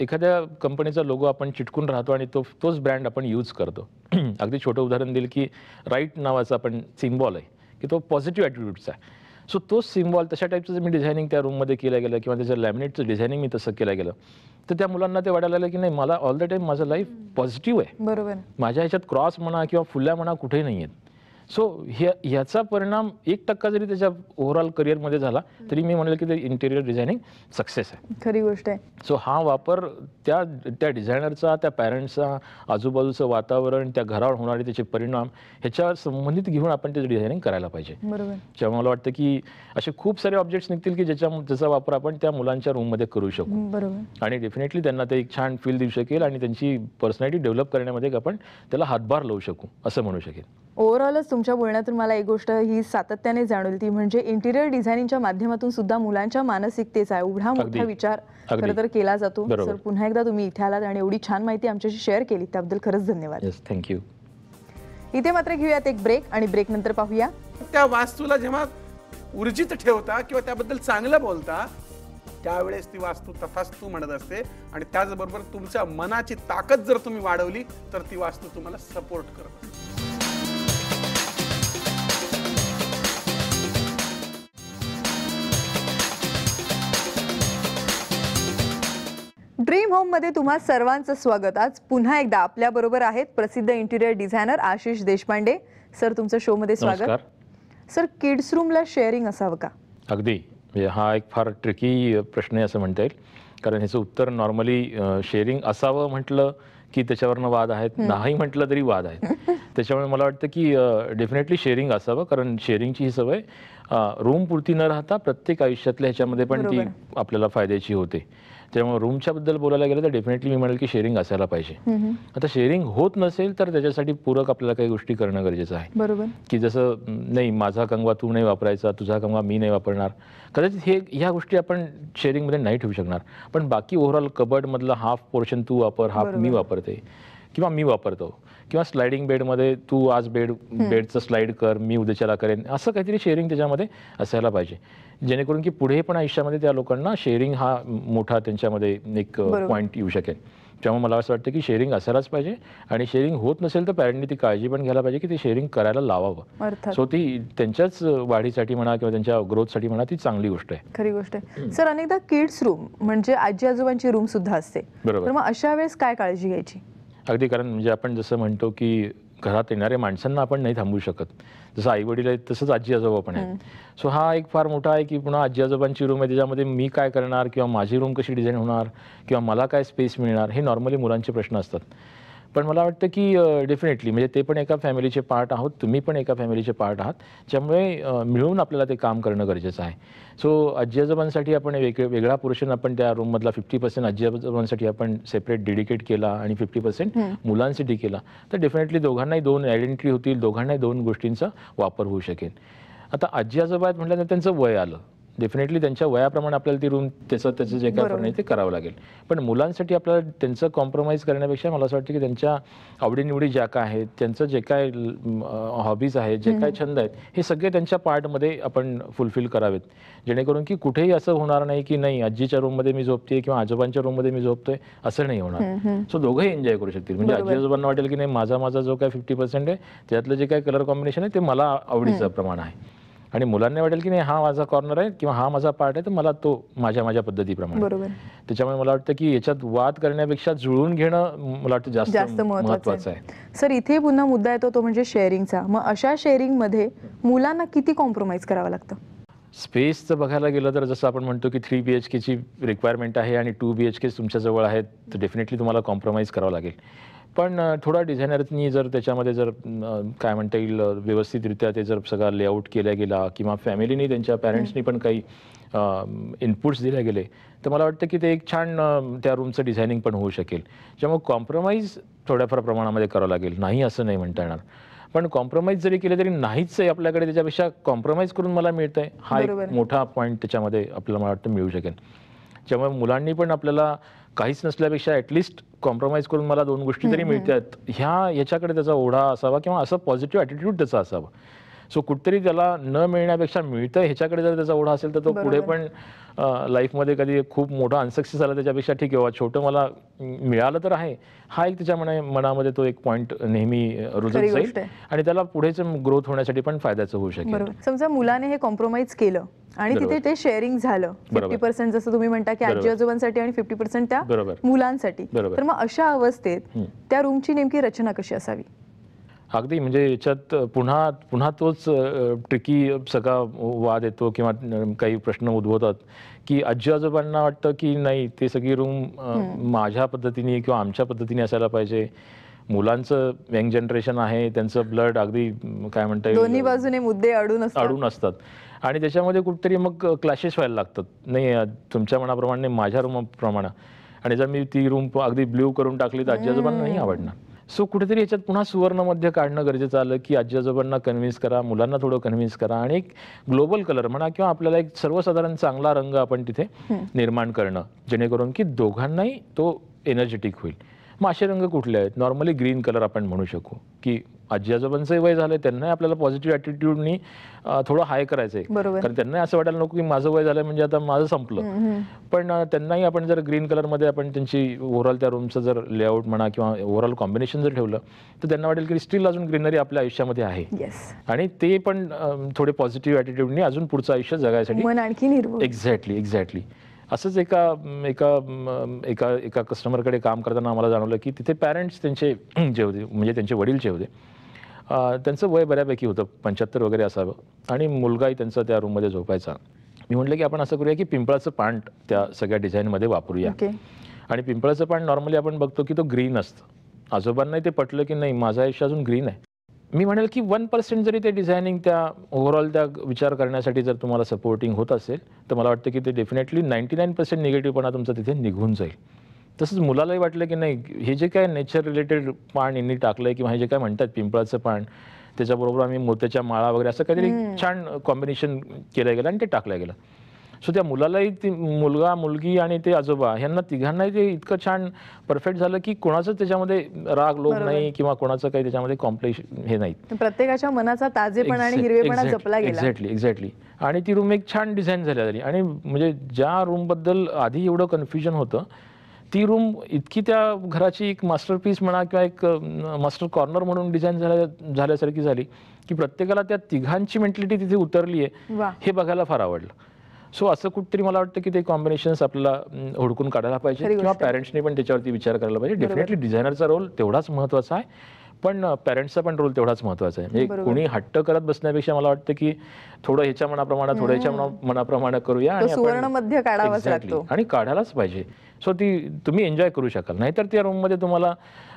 एखाद्या कंपनीचा लोगो आपण चिटकून राहतो आणि तोच ब्रँड आपण यूज करतो. अगदी छोटं उदाहरण देईल की राईट नावाचा आपण सिम्बॉल आहे की तो पॉझिटिव्ह ॲटिट्यूडचा आहे. सो तोच सिम्बॉल तशा टाईपचं मी डिझायनिंग त्या रूममध्ये केलं गेलं किंवा त्याचं लॅमिनेटचं डिझायनिंग मी तसं केलं गेलं, तर त्या मुलांना ते वाटायला लागलं की नाही मला ऑल द टाईम माझं लाईफ पॉझिटिव्ह आहे. बरोबर. माझ्या ह्याच्यात क्रॉस म्हणा किंवा फुल्या म्हणा कुठेही नाही आहेत. सो ह्याचा परिणाम 1% जरी त्याच्या ओव्हरऑल करिअरमध्ये झाला तरी मी म्हणेल की ते इंटेरियर डिझायनिंग सक्सेस आहे. खरी गोष्ट आहे. सो हा वापर त्या डिझायनरचा, त्या पॅरेंट्सचा, आजूबाजूचं वातावरण, त्या घरावर होणारे त्याचे परिणाम ह्याच्यावर संबंधित घेऊन आपण त्याचं डिझायनिंग करायला पाहिजे. बरोबर. तेव्हा मला वाटतं की असे खूप सारे ऑब्जेक्ट्स निघतील की ज्याचा वापर आपण त्या मुलांच्या रूममध्ये करू शकू. बरोबर. आणि डेफिनेटली त्यांना ते एक छान फील देऊ शकेल आणि त्यांची पर्सनॅलिटी डेव्हलप करण्यामध्ये आपण त्याला हातभार लावू शकू असं म्हणू शकेल. ओव्हरऑलच तुमच्या बोलण्यातून मला एक गोष्ट ही सातत्याने जाणवली, ती म्हणजे इंटिरियर डिझायनिंगच्या माध्यमातून सुद्धा मुलांच्या मानसिकतेचा एवढा मोठा विचार खरं तर केला जातो. सर पुन्हा एकदा तुम्ही इथे आलात आणि एवढी छान माहिती आमच्याशी शेअर केली त्याबद्दल खरंच धन्यवाद. थँक्यू. इथे मात्र घेऊयात एक ब्रेक आणि ब्रेक नंतर पाहूया त्या वास्तूला जेव्हा ऊर्जित ठेवता किंवा त्याबद्दल चांगलं बोलता त्यावेळेस ती वास्तू तथास्तू म्हणत असते. आणि त्याचबरोबर तुमच्या मनाची ताकद जर तुम्ही वाढवली तर ती वास्तू तुम्हाला सपोर्ट करते. ड्रीम होम मध्ये तुम्हा सर्वांचं स्वागत. आज पुन्हा एकदा आपल्या बरोबर आहेत प्रसिद्ध interior designer Ashish Deshpande. Sir तुमचं शो मध्ये स्वागत. सर किड्स रूमला शेअरिंग असावं का? अगदी हा एक फार ट्रिकी प्रश्न आहे असं म्हणता येईल, कारण ह्याचं उत्तर नॉर्मली शेअरिंग असावं म्हटलं की त्याच्यावरनं वाद आहेत, नाही म्हटलं तरी वाद आहेत. त्याच्यामुळे मला वाटतं की डेफिनेटली शेअरिंग असावं, कारण शेअरिंगची ही सवय रूम पुरती न राहता प्रत्येक आयुष्यातल्या ह्याच्यामध्ये पण ती आपल्याला फायद्याची होते. त्यामुळे रूमच्या बद्दल बोलायला गेलं तर डेफिनेटली मी म्हणेल की शेअरिंग असायला पाहिजे. आता शेअरिंग होत नसेल तर त्याच्यासाठी पूरक आपल्याला काही गोष्टी करणं गरजेचं आहे. बरोबर. की जसं नाही माझा कंगवा तू नाही वापरायचा, तुझा कंगवा मी नाही वापरणार. कदाचित ह्या गोष्टी आपण शेअरिंगमध्ये नाही ठेवू शकणार, पण बाकी ओव्हरऑल कबर्डमधलं हाफ पोर्शन तू वापर, हाफ मी वापरते किंवा मी वापरतो, किंवा स्लायडिंग बेडमध्ये तू आज बेडचं स्लाईड कर, मी उद्याच्याला करेन, असं काहीतरी शेअरिंग त्याच्यामध्ये असायला पाहिजे, जेणेकरून की पुढे पण आयुष्यामध्ये त्या लोकांना शेअरिंग हा मोठा त्यांच्यामध्ये एक पॉईंट येऊ शकेल. त्यामुळे मला असं वाटतं की शेअरिंग असायलाच पाहिजे, आणि शेअरिंग होत नसेल तर पॅरेंटनी ती काळजी पण घ्यायला पाहिजे की ते शेअरिंग करायला लावावं. सो ती त्यांच्याच वाढीसाठी म्हणा किंवा त्यांच्या ग्रोथसाठी म्हणा ती चांगली गोष्ट आहे. खरी गोष्ट आहे. सर, अनेकदा किड्स रूम म्हणजे आजी आजोबांची रूम सुद्धा असते, बरोबर. तर मग अशा वेळेस काय काळजी घ्यायची? अगदी, कारण म्हणजे आपण जसं म्हणतो की घरात येणाऱ्या माणसांना आपण नाही थांबवू शकत, जसं आई वडील आहेत तसंच आजी आजोबा पण आहेत. सो हा एक फार मोठा आहे की पुन्हा आजी आजोबांची रूम आहे, त्याच्यामध्ये मी काय करणार किंवा माझी रूम कशी डिझाईन होणार किंवा मला काय स्पेस मिळणार, हे नॉर्मली मुलांचे प्रश्न असतात. पण मला वाटतं की डेफिनेटली म्हणजे ते पण एका फॅमिलीचे पार्ट आहोत, तुम्ही पण एका फॅमिलीचे पार्ट आहात, त्यामुळे मिळून आपल्याला ते काम करणं गरजेचं आहे. सो आजी आजोबांसाठी आपण वेगळा पोर्शन आपण त्या रूममधला 50% आजी आजोबांसाठी आपण सेपरेट डेडिकेट केला आणि 50% मुलांसाठी केला, तर डेफिनेटली दोघांनाही दोन आयडेंटिटी होतील, दोघांनाही दोन गोष्टींचा वापर होऊ शकेल. आता आजी आजोबा आहेत म्हटल्यानंतर त्यांचं वय आलं, डेफिनेटली त्यांच्या वयाप्रमाणे आपल्याला ती रूम त्याचं जे काय करणं ते करावं लागेल. पण मुलांसाठी आपल्याला त्यांचं कॉम्प्रोमाइज करण्यापेक्षा मला असं वाटतं की त्यांच्या आवडीनिवडी ज्या काय आहेत, त्यांचं जे काय हॉबीज आहेत, जे काय छंद आहेत, हे सगळे त्यांच्या पार्टमध्ये आपण फुलफिल करावेत, जेणेकरून की कुठेही असं होणार नाही की नाही आजीच्या रूममध्ये मी झोपते किंवा आजोबांच्या रूममध्ये मी झोपतोय, असं नाही होणार. सो दोघंही एन्जॉय करू शकतील. म्हणजे आजी आजोबांना वाटेल की नाही माझा जो काय 50% आहे त्यातलं जे काय कलर कॉम्बिनेशन आहे ते मला आवडीचं प्रमाण आहे, आणि मुलांना वाटेल की नाही हा माझा कॉर्नर आहे किंवा हा माझा पार्ट आहे तर मला तो माझ्या पद्धतीप्रमाणे. त्याच्यामुळे मला वाटतं की याच्यात वाद करण्यापेक्षा जुळवून घेणं मला वाटतं जास्त महत्त्वाचं आहे. सर, इथे पुन्हा मुद्दा येतो तो म्हणजे शेअरिंगचा. मग अशा शेअरिंगमध्ये मुलांना किती कॉम्प्रोमाइज करावं लागतं? स्पेसचं बघायला गेलं तर जसं आपण म्हणतो की 3 BHKची रिक्वायरमेंट आहे आणि 2 BHK तुमच्याजवळ आहेत, तर डेफिनेटली तुम्हाला कॉम्प्रोमाइज करावं लागेल. पण थोडा डिझायनरनी जर त्याच्यामध्ये जर काय म्हणता येईल व्यवस्थितरित्या ते जर सगळा लेआउट केला गेला किंवा फॅमिलीनी त्यांच्या पॅरेंट्सनी पण काही इनपुट्स दिले गेले, तर मला वाटतं की ते एक छान त्या रूमचं डिझायनिंग पण होऊ शकेल. त्यामुळे कॉम्प्रोमाइज थोड्याफार प्रमाणामध्ये करावं लागेल, नाही असं नाही म्हणता येणार. पण कॉम्प्रोमाइज जरी केले तरी नाहीच आहे आपल्याकडे, त्याच्यापेक्षा कॉम्प्रोमाइज करून मला मिळतंय हा एक मोठा पॉईंट त्याच्यामध्ये आपल्याला मला वाटतं मिळू शकेल. त्यामुळे मुलांनी पण आपल्याला काहीच नसल्यापेक्षा ॲटलिस्ट कॉम्प्रोमाइज करून मला 2 गोष्टी तरी मिळतात याच्याकडे त्याचा ओढा असावा किंवा असं पॉझिटिव्ह ॲटिट्यूड त्याचा असावा. सो कुठतरी त्याला न मिळण्यापेक्षा मिळतं ह्याच्याकडे जर त्याचा ओढा असेल तर तो पुढे पण लाईफमध्ये कधी खूप मोठा अनसक्सेस झाला त्याच्यापेक्षा ठीक आहे छोटं मला मिळालं तर आहे, हा एक त्याच्या मनामध्ये तो एक पॉईंट नेहमी रुजत जाईल आणि त्याला पुढेच ग्रोथ होण्यासाठी पण फायद्याचं होऊ शकेल. समजा मुलाने हे कॉम्प्रोमाइज केलं आणि तिथे ते शेअरिंग झालं 50% जसं तुम्ही म्हणता की आजी आजोबांसाठी आणि 50% त्या मुलांसाठी, तर मग अशा अवस्थेत त्या रूमची नेमकी रचना कशी असावी? अगदी म्हणजे याच्यात पुन्हा तोच ट्रिकी सगळा वाद येतो किंवा काही प्रश्न उद्भवतात की आजी आजोबांना वाटतं की नाही ते सगळी रूम माझ्या पद्धतीने किंवा आमच्या पद्धतीने असायला पाहिजे. मुलांचं यंग जनरेशन आहे, त्यांचं ब्लड अगदी काय म्हणता येईल दोन्ही बाजूने मुद्दे अडून असतात आणि त्याच्यामध्ये कुठेतरी मग क्लॅशेस व्हायला लागतात. नाही तुमच्या मनाप्रमाणे माझ्या रूमप्रमाणे, आणि जर मी ती रूम अगदी ब्ल्यू करून टाकली तर आजी आजोबांना नाही आवडणार. सो कुठेतरी याच्यात पुन्हा सुवर्णमध्ये काढणं गरजेचं आलं की आजी आजोबांना कन्व्हिन्स करा, मुलांना थोडं कन्व्हिन्स करा आणि एक ग्लोबल कलर म्हणा किंवा आपल्याला एक सर्वसाधारण चांगला रंग आपण तिथे निर्माण करणं, जेणेकरून की दोघांनाही तो एनर्जेटिक होईल. मग असे रंग कुठले आहेत? नॉर्मली ग्रीन कलर आपण म्हणू शकू की आजी आजोबांचंही वय झालंय, त्यांनाही आपल्याला पॉझिटिव्ह ॲटिट्यूडनी थोडं हाय करायचं आहे, कारण त्यांनाही असं वाटायला नको की माझं वय झालंय म्हणजे आता माझं संपलं. पण त्यांनाही आपण जर ग्रीन कलरमध्ये आपण त्यांची ओव्हरऑल त्या रूमचं जर लेआउट म्हणा किंवा ओव्हरऑल कॉम्बिनेशन जर ठेवलं तर त्यांना वाटेल की स्टील अजून ग्रीनरी आपल्या आयुष्यामध्ये आहे आणि ते पण थोडे पॉझिटिव्ह ॲटिट्यूडनी अजून पुढचं आयुष्य जगायसाठी. एक्झॅक्टली असंच एका कस्टमरकडे काम करताना आम्हाला जाणवलं की तिथे पॅरेंट्स त्यांचे जे होते म्हणजे त्यांचे वडीलचे होते, त्यांचं वय बऱ्यापैकी होतं 75 वगैरे असावं आणि मुलगाही त्यांचा त्या रूममध्ये झोपायचा. मी म्हटलं की आपण असं करूया की पिंपळाचं पान त्या सगळ्या डिझाईनमध्ये वापरूया. आणि पिंपळाचं पान नॉर्मली आपण बघतो की तो ग्रीन असतं. आजोबांनाही ते पटलं की नाही माझं आयुष्य अजून ग्रीन आहे, मी म्हणेल की 1% जरी ते डिझायनिंग त्या ओव्हरऑल त्या विचार करण्यासाठी जर तुम्हाला सपोर्टिंग होत असेल तर मला वाटतं की ते डेफिनेटली 99% निगेटिव्हपणा तुमचा तिथे निघून जाईल. तसंच मुलालाही वाटलं की नाही हे जे काय नेचर रिलेटेड पान यांनी टाकलंय किंवा हे जे काय म्हणतात पिंपळाचं पान त्याच्याबरोबर आम्ही मोत्याच्या माळा वगैरे असं काहीतरी छान कॉम्बिनेशन केलं गेलं आणि ते टाकलं गेलं. सो त्या मुलालाही ती मुलगा मुलगी आणि ते आजोबा ह्यांना तिघांनाही ते इतकं छान परफेक्ट झालं की कोणाचं त्याच्यामध्ये राग लोभ नाही किंवा कोणाचं काही त्याच्यामध्ये कॉम्प्लेक्स हे नाही. प्रत्येकाच्या मनाचा ताजेपणा आणि हिरवेपणा जपला गेला. एक्झॅक्टली. आणि ती रूम एक छान डिझाईन झाली आणि म्हणजे ज्या रूमबद्दल आधी एवढं कन्फ्युजन होतं ती रूम इतकी त्या घराची एक मास्टरपीस म्हणा किंवा एक मास्टर कॉर्नर म्हणून डिझाईन झाल्यासारखी झाली की प्रत्येकाला त्या तिघांची मेंटॅलिटी तिथे उतरली आहे हे बघायला फार आवडलं. सो असं कुठेतरी मला वाटतं की ते कॉम्बिनेशन्स आपल्याला हुडकून काढायला पाहिजे किंवा पॅरेंट्सने पण त्याच्यावरती विचार करायला पाहिजे. डेफिनेटली डिझायनरचा रोल तेवढाच महत्त्वाचा आहे पण पॅरेंट्सचा पण रोल तेवढाच महत्त्वाचा आहे. म्हणजे कोणी हट्ट करत बसण्यापेक्षा मला वाटतं की थोडं ह्याच्या मनाप्रमाणे थोडं ह्याच्या मनाप्रमाणे करूया आणि सुवर्ण मध्य काढावाच लागतो आणि काढायलाच पाहिजे. सो ती तुम्ही एन्जॉय करू शकाल. नाहीतर त्या रूममध्ये तुम्हाला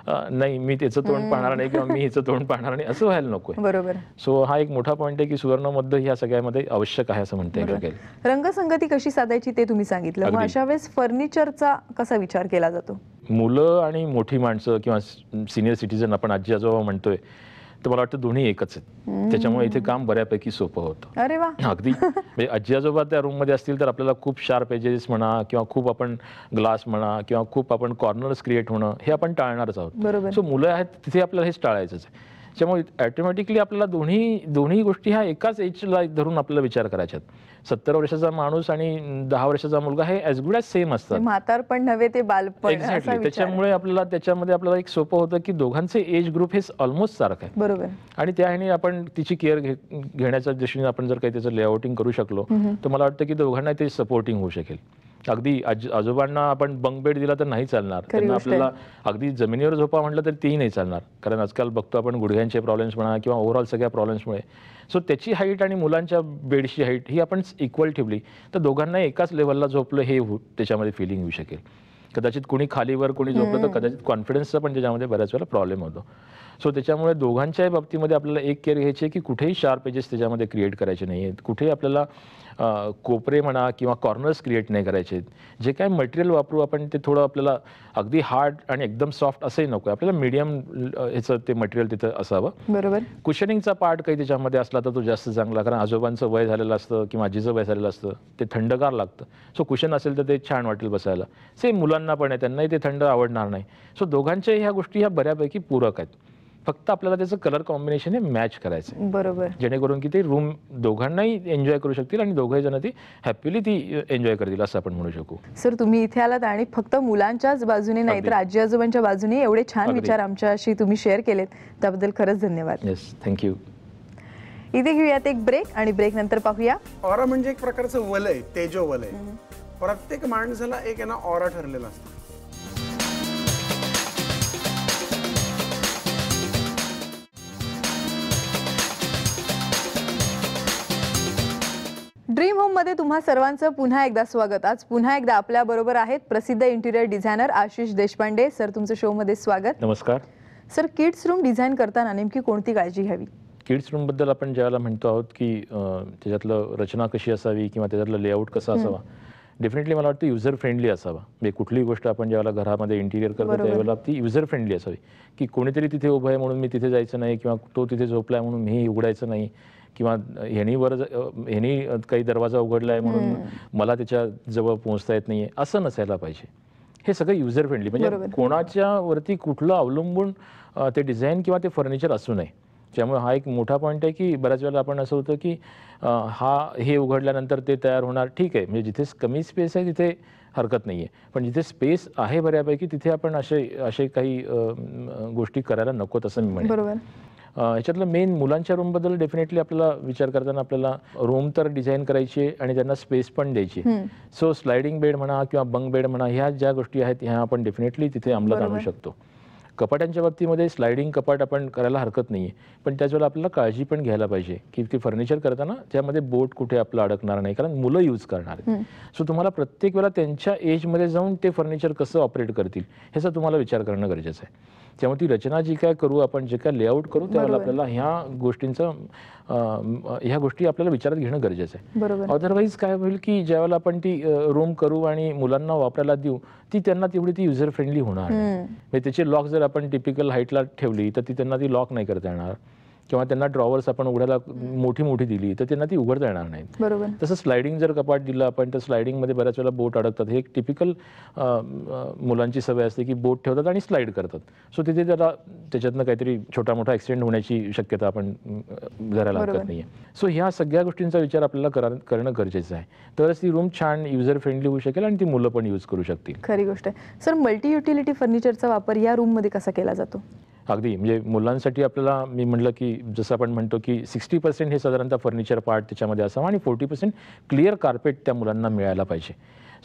नाही मी त्याचं तोंड पाहणार नाही किंवा मी हिचं तोंड पाहणार नाही असं व्हायला नको. बरोबर. सो हा एक मोठा पॉईंट आहे की सुवर्णमध्य ह्या सगळ्यामध्ये आवश्यक आहे असं म्हणता येईल. रंगसंगती कशी साधायची ते तुम्ही सांगितलं. मग अशा वेळेस फर्निचरचा कसा विचार केला जातो? म्हणजे आणि मोठी माणसं किंवा सिनियर सिटीजन आपण आजी आजोबा म्हणतोय तर मला वाटतं दोन्ही एकच आहेत. त्याच्यामुळे इथे काम बऱ्यापैकी सोपं होतं. अरे वा. अगदी म्हणजे आजी आजोबा त्या रूममध्ये असतील तर आपल्याला खूप शार्प एजेस म्हणा किंवा खूप आपण ग्लास म्हणा किंवा खूप आपण कॉर्नर्स क्रिएट होणं हे आपण टाळणारच आहोत. सो मुलं आहेत तिथे आपल्याला हेच टाळायचंच आहे. त्यामुळे ऑटोमॅटिकली आपल्याला दोन्ही गोष्टी ह्या एकाच एजला धरून आपल्याला विचार करायच्यात. 70 वर्षाचा माणूस आणि 10 वर्षाचा मुलगा हे ॲज गुड ॲज सेम असतात. म्हातारपण नव्हे ते बालपण. एक्झॅक्टली. त्याच्यामुळे त्याच्यामध्ये आपल्याला एक सोपं होतं की दोघांचे एज ग्रुप हे ऑलमोस्ट सारखं आहे. बरोबर. आणि त्या ह्याने आपण तिची केअर घेण्याच्या दृष्टीने आपण जर काही त्याचं लेआउटिंग करू शकलो तर मला वाटतं की दोघांना ते सपोर्टिंग होऊ शकेल. अगदी आजोबांना आपण बंक बेड दिला तर नाही चालणार. त्यांना आपल्याला अगदी जमिनीवर झोपा म्हटलं तर तेही नाही चालणार. कारण आजकाल बघतो आपण गुडघ्यांचे प्रॉब्लेम्स म्हणा किंवा ओव्हरऑल सगळ्या प्रॉब्लेम्समुळे. सो त्याची हाईट आणि मुलांच्या बेडची हाईट ही आपण इक्वल ठेवली तर दोघांना एकाच लेवलला झोपलं हे त्याच्यामध्ये फिलिंग येऊ शकेल. कदाचित कोणी खालीवर कोणी झोपलं तर कदाचित कॉन्फिडन्सचा पण त्याच्यामध्ये बऱ्याच वेळेला प्रॉब्लेम होतो. सो त्याच्यामुळे दोघांच्याही बाबतीमध्ये आपल्याला एक केअर घ्यायची आहे की कुठेही शार्प एजेस त्याच्यामध्ये क्रिएट करायचे नाही आहेत. कुठेही आपल्याला कोपरे म्हणा किंवा कॉर्नर्स क्रिएट नाही करायचे आहेत. जे काय मटेरियल वापरू आपण ते थोडं आपल्याला अगदी हार्ड आणि एकदम सॉफ्ट असंही नको. आपल्याला मीडियम ह्याचं ते मटेरियल तिथं असावं. बरोबर. कुशनिंगचा पार्ट काही त्याच्यामध्ये असला तर तो जास्त चांगला. कारण आजोबांचं वय झालेलं असतं किंवा आजीचं वय झालेलं असतं ते थंडगार लागतं. सो कुशन असेल तर ते छान वाटेल बसायला. सेम मुलांना पण आहे त्यांनाही ते थंड आवडणार नाही. सो दोघांच्या ह्या गोष्टी ह्या बऱ्यापैकी पूरक आहेत. फक्त आपल्याला त्याचं कलर कॉम्बिनेशन हे मॅच करायचं. बरोबर. जेणेकरून की ते रूम दोघांनाही एन्जॉय करू शकतील आणि दोघंही जण ती हॅपीली ती एन्जॉय करतील असं आपण म्हणू शकू. सर तुम्ही इथे आलात आणि फक्त मुलांच्याच बाजूने नाही तर आजी आजोबांच्या बाजूने एवढे छान विचार आमच्याशी तुम्ही शेअर केलेत त्याबद्दल खरंच धन्यवाद. Yes thank you. इथे घेऊयात एक ब्रेक आणि ब्रेक नंतर पाहूया. ऑरा म्हणजे एक प्रकारचं वलय, तेजो वलय. प्रत्येक माणसाला एक आहे ना ऑरा ठरलेला असतो. ड्रीम होम मध्ये तुम्हा सर्वांचं पुन्हा एकदा स्वागत. आज पुन्हा एकदा आपल्या बरोबर आहेत प्रसिद्ध interior designer Ashish Deshpande. Sir तुमचं शो मध्ये स्वागत. नमस्कार. सर किड्स रूम डिझाईन करताना नेमकी कोणती काळजी घ्यावी? किड्स रूम बद्दल आपण ज्यावेळेला म्हणतो आहोत की त्याच्यातलं रचना कशी असावी किंवा त्याच्यातलं लेआउट कसा असावा डेफिनेटली मला वाटतं युजर फ्रेंडली असावा. म्हणजे कुठलीही गोष्ट आपण ज्यावेळेला घरामध्ये इंटिरियर करतो त्यावेळेला ती युजर फ्रेंडली असावी की कोणीतरी तिथे उभं आहे म्हणून मी तिथे जायचं नाही किंवा तो तिथे झोपलाय म्हणून मी उघडायचं नाही किंवा ह्यानी काही दरवाजा उघडला आहे म्हणून मला त्याच्या जवळ पोहोचता येत नाहीये असं नसायला पाहिजे. हे सगळं युजर फ्रेंडली म्हणजे कोणाच्या वरती कुठलं अवलंबून ते डिझाईन किंवा ते फर्निचर असू नये. त्यामुळे हा एक मोठा पॉईंट आहे की बऱ्याच वेळेला आपण असं होतं की हे उघडल्यानंतर ते तयार होणार ठीक आहे. म्हणजे जिथे कमी स्पेस आहे तिथे हरकत नाही आहे पण जिथे स्पेस आहे बऱ्यापैकी तिथे आपण असे काही गोष्टी करायला नकोत असं मी म्हणेन. बरोबर. ह्याच्यातलं मेन मुलांच्या रूमबद्दल डेफिनेटली आपल्याला विचार करताना आपल्याला रूम तर डिझाईन करायची आहे आणि त्यांना स्पेस पण द्यायची. सो स्लायडिंग बेड म्हणा किंवा बंक बेड म्हणा ह्या ज्या गोष्टी आहेत ह्या आपण डेफिनेटली तिथे अंमलात आणू शकतो. कपाटांच्या बाबतीमध्ये स्लायडिंग कपाट आपण करायला हरकत नाही आहे पण त्याच वेळेला आपल्याला काळजी पण घ्यायला पाहिजे की फर्निचर करताना त्यामध्ये बोट कुठे आपलं अडकणार नाही कारण मुलं यूज करणार आहेत. सो तुम्हाला प्रत्येक वेळेला त्यांच्या एजमध्ये जाऊन ते फर्निचर कसं ऑपरेट करतील ह्याचा तुम्हाला विचार करणं गरजेचं आहे. त्यामुळे ती रचना जी काय करू आपण, जे काय लेआउट करू, त्यावेळेला आपल्याला ह्या गोष्टी आपल्याला विचारात घेणं गरजेचं आहे. बरोबर. अदरवाईज काय होईल की ज्यावेळेला आपण ती रूम करू आणि मुलांना वापरायला देऊ, ती त्यांना तेवढी ती युजर फ्रेंडली होणार नाही. म्हणजे त्याची लॉक जर आपण टिपिकल हाईटला ठेवली तर ती त्यांना ती लॉक नाही करता येणार, किंवा त्यांना ड्रॉवर्स आपण उघडायला मोठी दिली तर त्यांना ती उघडता येणार नाहीत. बरोबर. तसं स्लायडिंग जर कपाट दिलं आपण तर स्लायडिंगमध्ये बऱ्याच वेळेला बोट अडकतात. हे एक टिपिकल मुलांची सवय असते की बोट ठेवतात आणि स्लाईड करतात. सो तिथे त्याला त्याच्यातनं काहीतरी छोटा मोठा ॲक्सिडेंट होण्याची शक्यता आपण धरायला हरकत नाही आहे. सो ह्या सगळ्या गोष्टींचा विचार आपल्याला करणं गरजेचं आहे. तरच ती रूम छान युजर फ्रेंडली होऊ शकेल आणि ती मुलं पण यूज करू शकतील. खरी गोष्ट आहे. सर, मल्टी युटिलिटी फर्निचरचा वापर या रूममध्ये कसा केला जातो? अगदी म्हणजे मुलांसाठी आपल्याला मी म्हटलं की जसं आपण म्हणतो की 60% हे साधारणतः फर्निचर पार्ट त्याच्यामध्ये असावं आणि 40% क्लिअर कार्पेट त्या मुलांना मिळायला पाहिजे.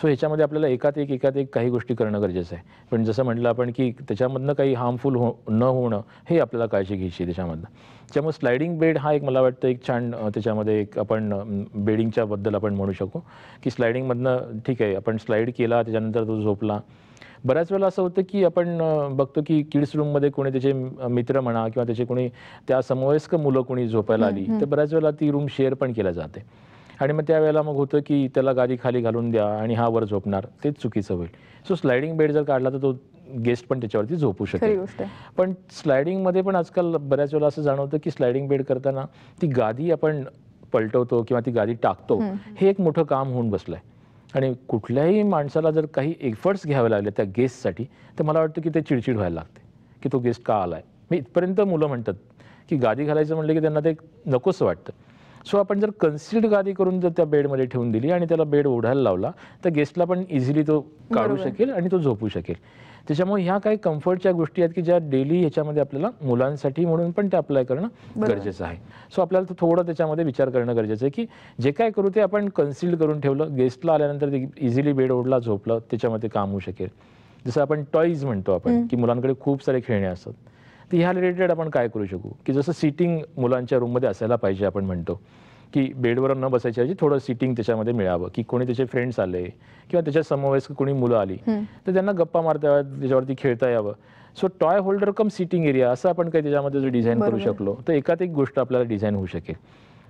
सो ह्याच्यामध्ये आपल्याला एकात एक काही गोष्टी करणं गरजेचं आहे. पण जसं म्हटलं आपण की त्याच्यामधनं काही हार्मफुल न होणं हे आपल्याला काळजी घ्यायची त्याच्यामधनं. त्यामुळे स्लायडिंग बेड हा एक मला वाटतं एक छान त्याच्यामध्ये एक आपण बेडिंगच्या बद्दल आपण म्हणू शकू की स्लायडिंगमधनं ठीक आहे आपण स्लाईड केला त्याच्यानंतर तो झोपला. बऱ्याच वेळेला असं होतं की आपण बघतो की किड्स रूममध्ये कोणी त्याचे मित्र म्हणा किंवा त्याचे कोणी त्या समवयस्क मुलं कोणी झोपायला आली तर बऱ्याच वेळेला ती रूम शेअर पण केल्या जाते आणि मग त्यावेळेला मग होतं की त्याला गादी खाली घालून द्या आणि हा वर झोपणार, तेच चुकीचं होईल. सो स्लायडिंग बेड जर काढला तर तो गेस्ट पण त्याच्यावरती झोपू शकेल. पण स्लायडिंगमध्ये पण आजकाल बऱ्याच वेळेला असं जाणवतं की स्लायडिंग बेड करताना ती गादी आपण पलटवतो किंवा ती गादी टाकतो, हे एक मोठं काम होऊन बसलं आहे. आणि कुठल्याही माणसाला जर काही एफर्ट्स घ्यावे लागले त्या गेस्टसाठी तर मला वाटतं की ते चिडचिड व्हायला लागते की तो गेस्ट का आला आहे. मी इथपर्यंत मुलं म्हणतात की गादी घालायचं म्हटलं की त्यांना ते नकोसं वाटतं. सो आपण जर कन्सिल्ड गादी करून जर त्या बेडमध्ये ठेवून दिली आणि त्याला बेड ओढायला लावला तर गेस्टला पण इझिली तो काढू शकेल आणि तो झोपू शकेल. त्याच्यामुळे ह्या काही कम्फर्टच्या गोष्टी आहेत की ज्या डेली ह्याच्यामध्ये आपल्याला मुलांसाठी म्हणून पण ते अप्लाय करणं गरजेचं आहे. सो आपल्याला थोडं त्याच्यामध्ये विचार करणं गरजेचं आहे की जे काय करू ते आपण कन्सिल्ड करून ठेवलं, गेस्टला आल्यानंतर ते इझिली बेड ओढला झोपलं, त्याच्यामध्ये काम होऊ शकेल. जसं आपण टॉईज म्हणतो आपण की मुलांकडे खूप सारे खेळणे असतात, तर ह्या रिलेटेड आपण काय करू शकू की जसं सीटिंग मुलांच्या रूममध्ये असायला पाहिजे. आपण म्हणतो की बेडवर न बसायच्या ऐवजी थोडं सिटिंग त्याच्यामध्ये मिळावं की कोणी त्याचे फ्रेंड्स आले किंवा त्याच्या समवयस्क कोणी मुलं आली तर त्यांना गप्पा मारता याव्यात, त्याच्यावरती खेळता यावं. सो टॉय होल्डर कम सिटिंग एरिया असं आपण काही त्याच्यामध्ये जर डिझाईन करू शकलो तर एकात एक गोष्ट आपल्याला डिझाईन होऊ शकेल